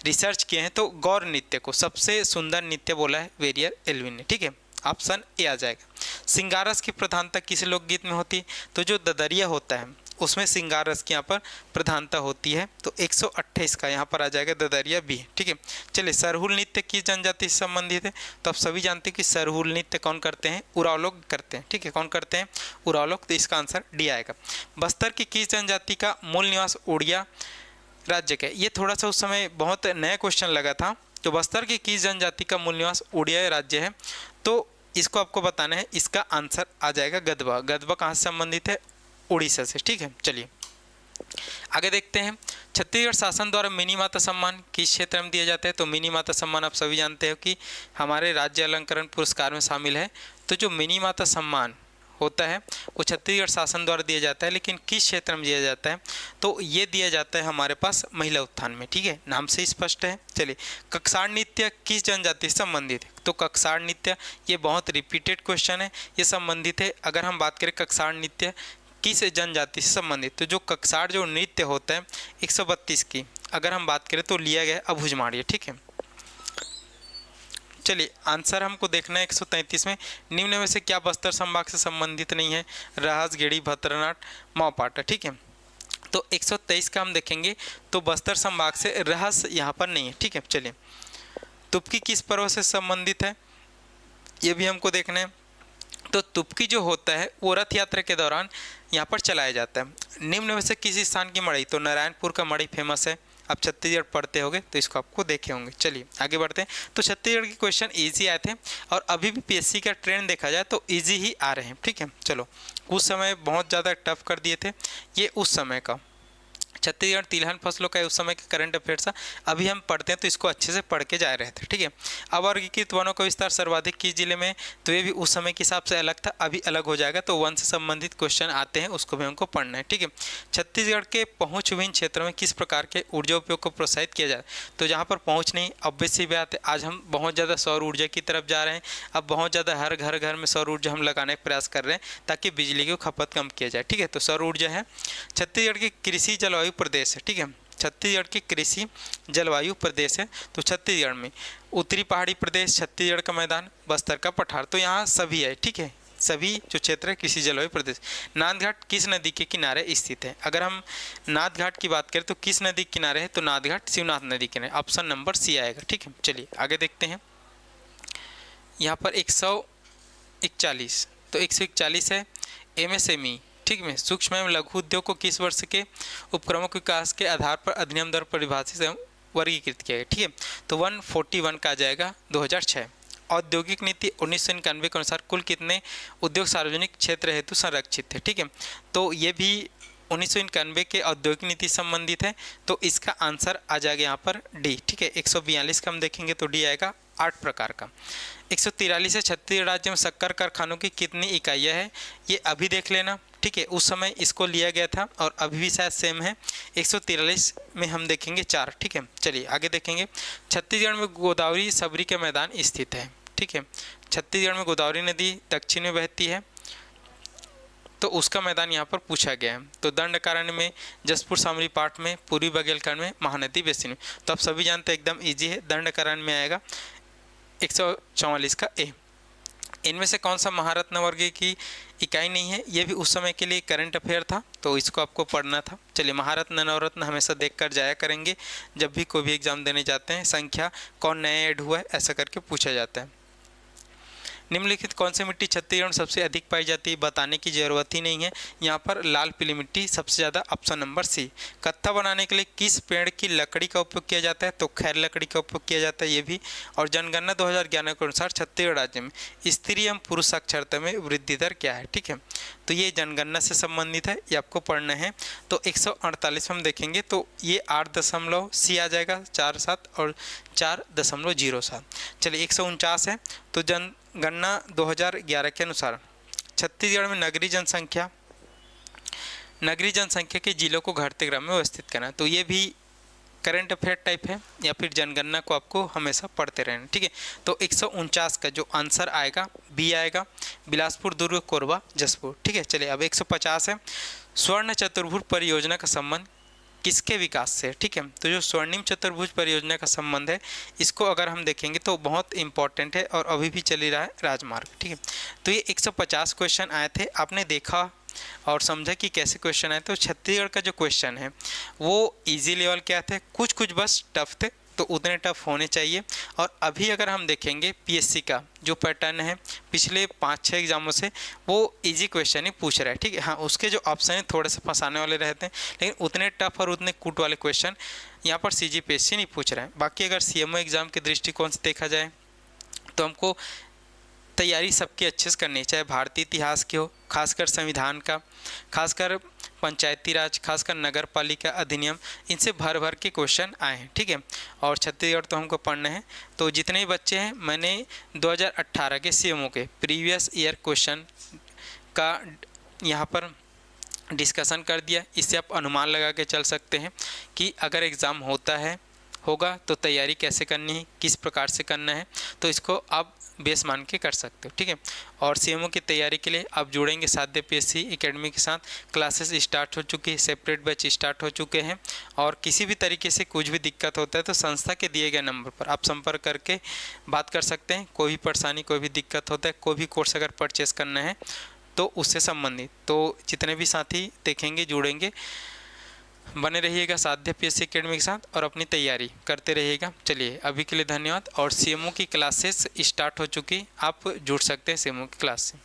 रिसर्च किए हैं, तो गौर नृत्य को सबसे सुंदर नृत्य बोला है वेरियल एल्विन ने, ठीक है, ऑप्शन ए आ जाएगा। सिंगारस की प्रधानता किस लोकगीत में होती है, तो जो ददरिया होता है उसमें सिंगार रस की यहाँ पर प्रधानता होती है, तो 128 का यहाँ पर आ जाएगा ददरिया बी, ठीक है। चलिए, सरहुल नृत्य किस जनजाति से संबंधित है, तो आप सभी जानते हैं कि सरहुल नृत्य कौन करते हैं, उराव लोग करते हैं, ठीक है, कौन करते हैं, उराव लोग, तो इसका आंसर डी आएगा। बस्तर की किस जनजाति का मूल निवास उड़िया राज्य का, ये थोड़ा सा उस समय बहुत नया क्वेश्चन लगा था, तो बस्तर की किस जनजाति का मूल निवास उड़िया राज्य है, तो इसको आपको बताना है, इसका आंसर आ जाएगा गदवा। गदवा कहाँ से संबंधित है, उड़ीसा से, ठीक है। चलिए आगे देखते हैं, छत्तीसगढ़ शासन द्वारा मिनी माता सम्मान किस क्षेत्र में दिया जाता है, तो मिनी माता सम्मान आप सभी जानते हो कि हमारे राज्य अलंकरण पुरस्कार में शामिल है, तो जो मिनी माता सम्मान होता है वो छत्तीसगढ़ शासन द्वारा दिया जाता है, लेकिन किस क्षेत्र में दिया जाता है, तो ये दिया जाता है हमारे पास महिला उत्थान में, ठीक है, नाम से स्पष्ट है। चलिए, कक्षार नृत्य किस जनजाति से संबंधित है, तो कक्षार नृत्य, ये बहुत रिपीटेड क्वेश्चन है, ये संबंधित है, अगर हम बात करें कक्षार नृत्य किस जनजाति से संबंधित, तो जो कक्षार जो नृत्य होता है 132 की अगर हम बात करें तो लिया गया अभुजमाड़िया, ठीक है। चलिए, आंसर हमको देखना है 133 में, निम्न में से क्या बस्तर संभाग से संबंधित नहीं है, रहस, गेड़ी, भद्रनाथ, माओपाटा, ठीक है। तो 123 का हम देखेंगे तो बस्तर संभाग से रहस यहाँ पर नहीं है, ठीक है। चलिए, तुपकी किस पर्व से संबंधित है, ये भी हमको देखना है, तो तुपकी जो होता है वो रथ यात्रा के दौरान यहाँ पर चलाया जाता है। निम्न में से किसी स्थान की मड़ई, तो नारायणपुर का मड़ई फेमस है, आप छत्तीसगढ़ पढ़ते होंगे तो इसको आपको देखे होंगे। चलिए आगे बढ़ते हैं, तो छत्तीसगढ़ के क्वेश्चन इजी आए थे और अभी भी पीएससी का ट्रेंड देखा जाए तो इजी ही आ रहे हैं, ठीक है। चलो, उस समय बहुत ज़्यादा टफ कर दिए थे, ये उस समय का छत्तीसगढ़ तिलहन फसलों का उस समय का करंट अफेयर्स था, अभी हम पढ़ते हैं तो इसको अच्छे से पढ़ के जा रहे थे, ठीक है। अवर्गीकृत वनों का विस्तार सर्वाधिक किस जिले में, तो ये भी उस समय के हिसाब से अलग था, अभी अलग हो जाएगा, तो वन से संबंधित क्वेश्चन आते हैं उसको भी हमको पढ़ना है, ठीक है। छत्तीसगढ़ के पहुँच विहीन क्षेत्रों में किस प्रकार के ऊर्जा उपयोग को प्रोत्साहित किया जाए, तो जहाँ पर पहुँच नहीं, ऑब्वियस सी बात है, आज हम बहुत ज़्यादा सौर ऊर्जा की तरफ जा रहे हैं, अब बहुत ज़्यादा हर घर में सौर ऊर्जा हम लगाने का प्रयास कर रहे हैं ताकि बिजली की खपत कम किया जाए, ठीक है। तो सौर ऊर्जा है। छत्तीसगढ़ की कृषि जलवायु प्रदेश है, ठीक है, छत्तीसगढ़ की कृषि जलवायु प्रदेश है, तो छत्तीसगढ़ में उत्तरी पहाड़ी प्रदेश, छत्तीसगढ़ का मैदान, बस्तर का पठार, तो यहाँ सभी है, ठीक है, सभी जो क्षेत्र है कृषि जलवायु प्रदेश। नाथ घाट किस नदी के किनारे स्थित है, अगर हम नाथ घाट की बात करें तो किस नदी के किनारे है, तो नाथ घाट शिवनाथ नदी के किनारे, ऑप्शन नंबर सी आएगा, ठीक है। चलिए आगे देखते हैं, यहाँ पर 141, तो 141 है एमएसएमई, ठीक है, सूक्ष्म एवं लघु उद्योग को किस वर्ष के उपक्रमों के विकास के आधार पर अधिनियम द्वारा परिभाषित एवं वर्गीकृत किया गया, ठीक है। तो 141 का आ जाएगा 2006। औद्योगिक नीति 1991 के अनुसार कुल कितने उद्योग सार्वजनिक क्षेत्र हेतु संरक्षित थे, ठीक है, तो ये भी 1991 के औद्योगिक नीति संबंधित है, तो इसका आंसर आ जाएगा यहाँ पर डी, ठीक है। 142 का हम देखेंगे तो डी आएगा 8 प्रकार का। 143 है छत्तीसगढ़ राज्य में शक्कर कारखानों की कितनी इकाइयाँ हैं, ये अभी देख लेना, ठीक है, उस समय इसको लिया गया था और अभी भी शायद सेम है। 143 में हम देखेंगे 4। ठीक है, चलिए आगे देखेंगे। छत्तीसगढ़ में गोदावरी सबरी के मैदान स्थित है। ठीक है, छत्तीसगढ़ में गोदावरी नदी दक्षिण में बहती है, तो उसका मैदान यहाँ पर पूछा गया है। तो दंडकारण्य में, जसपुर सामरी पाठ में, पूर्वी बुंदेलखंड में, महानदी बेसिन में। तो आप सभी जानते हैं एकदम इजी है, दंडकारण्य में आएगा 144 का ए। इनमें से कौन सा महारत्न वर्ग की इकाई नहीं है? ये भी उस समय के लिए करंट अफेयर था, तो इसको आपको पढ़ना था। चलिए, महारत्न नवरत्न हमेशा देखकर जाया करेंगे जब भी कोई भी एग्जाम देने जाते हैं। संख्या कौन नया ऐड हुआ है, ऐसा करके पूछा जाता है। निम्नलिखित कौन सी मिट्टी छत्तीसगढ़ में सबसे अधिक पाई जाती है? बताने की जरूरत ही नहीं है, यहाँ पर लाल पीली मिट्टी सबसे ज़्यादा, ऑप्शन नंबर सी। कत्था बनाने के लिए किस पेड़ की लकड़ी का उपयोग किया जाता है? तो खैर लकड़ी का उपयोग किया जाता है ये भी। और जनगणना 2011 के अनुसार छत्तीसगढ़ राज्य में स्त्री एवं पुरुष साक्षरता में वृद्धि दर क्या है? ठीक है, तो ये जनगणना से संबंधित है, ये आपको पढ़ना है। तो 148 में हम देखेंगे तो ये 8 सी आ जाएगा, 4.7 और 4.07। चलिए 149 है। तो जनगणना 2011 के अनुसार छत्तीसगढ़ में नगरीय जनसंख्या के जिलों को घटते क्रम में व्यवस्थित करना। तो ये भी करंट अफेयर टाइप है, या फिर जनगणना को आपको हमेशा पढ़ते रहना। ठीक है, तो 149 का जो आंसर आएगा बी आएगा, बिलासपुर, दुर्ग, कोरबा, जसपुर। ठीक है, चलिए अब 150 है। स्वर्ण चतुर्भुज परियोजना का संबंध किसके विकास से? ठीक है, तो जो स्वर्णिम चतुर्भुज परियोजना का संबंध है, इसको अगर हम देखेंगे तो बहुत इंपॉर्टेंट है और अभी भी चल ही रहा है राजमार्ग। ठीक है, तो ये 150 क्वेश्चन आए थे, आपने देखा और समझा कि कैसे क्वेश्चन आए। तो छत्तीसगढ़ का जो क्वेश्चन है वो इजी लेवल के आए थे, कुछ बस टफ थे, तो उतने टफ होने चाहिए। और अभी अगर हम देखेंगे पीएससी का जो पैटर्न है पिछले 5-6 एग्जामों से, वो इजी क्वेश्चन ही पूछ रहा है। ठीक है, हाँ उसके जो ऑप्शन है थोड़े से फंसाने वाले रहते हैं, लेकिन उतने टफ और उतने कूट वाले क्वेश्चन यहाँ पर सीजीपीएससी नहीं पूछ रहा है। बाकी अगर सीएमओ एग्ज़ाम के दृष्टिकोण से देखा जाए तो हमको तैयारी सबकी अच्छे से करनी है, चाहे भारतीय इतिहास की हो, खासकर संविधान का, खासकर पंचायती राज, खासकर नगर पालिका अधिनियम, इनसे भर के क्वेश्चन आए हैं। ठीक है, और छत्तीसगढ़ तो हमको पढ़ना है। तो जितने भी बच्चे हैं, मैंने 2018 के सीएमओ के प्रीवियस ईयर क्वेश्चन का यहाँ पर डिस्कशन कर दिया। इससे आप अनुमान लगा के चल सकते हैं कि अगर एग्ज़ाम होगा तो तैयारी कैसे करनी है, किस प्रकार से करना है, तो इसको आप बेस मान के कर सकते हो। ठीक है, और सीएमओ की तैयारी के लिए आप जुड़ेंगे साध्य पीएससी एकेडमी के साथ। क्लासेस स्टार्ट हो चुकी है, सेपरेट बैच स्टार्ट हो चुके हैं, और किसी भी तरीके से कुछ भी दिक्कत होता है तो संस्था के दिए गए नंबर पर आप संपर्क करके बात कर सकते हैं। कोई भी परेशानी, कोई भी दिक्कत होता है, कोई भी कोर्स अगर परचेस करना है तो उससे संबंधित, तो जितने भी साथी देखेंगे जुड़ेंगे, बने रहिएगा साध्य पीएससी एकेडमी के साथ और अपनी तैयारी करते रहिएगा। चलिए अभी के लिए धन्यवाद। और सीएमओ की क्लासेस स्टार्ट हो चुकी, आप जुड़ सकते हैं सीएमओ की क्लास से।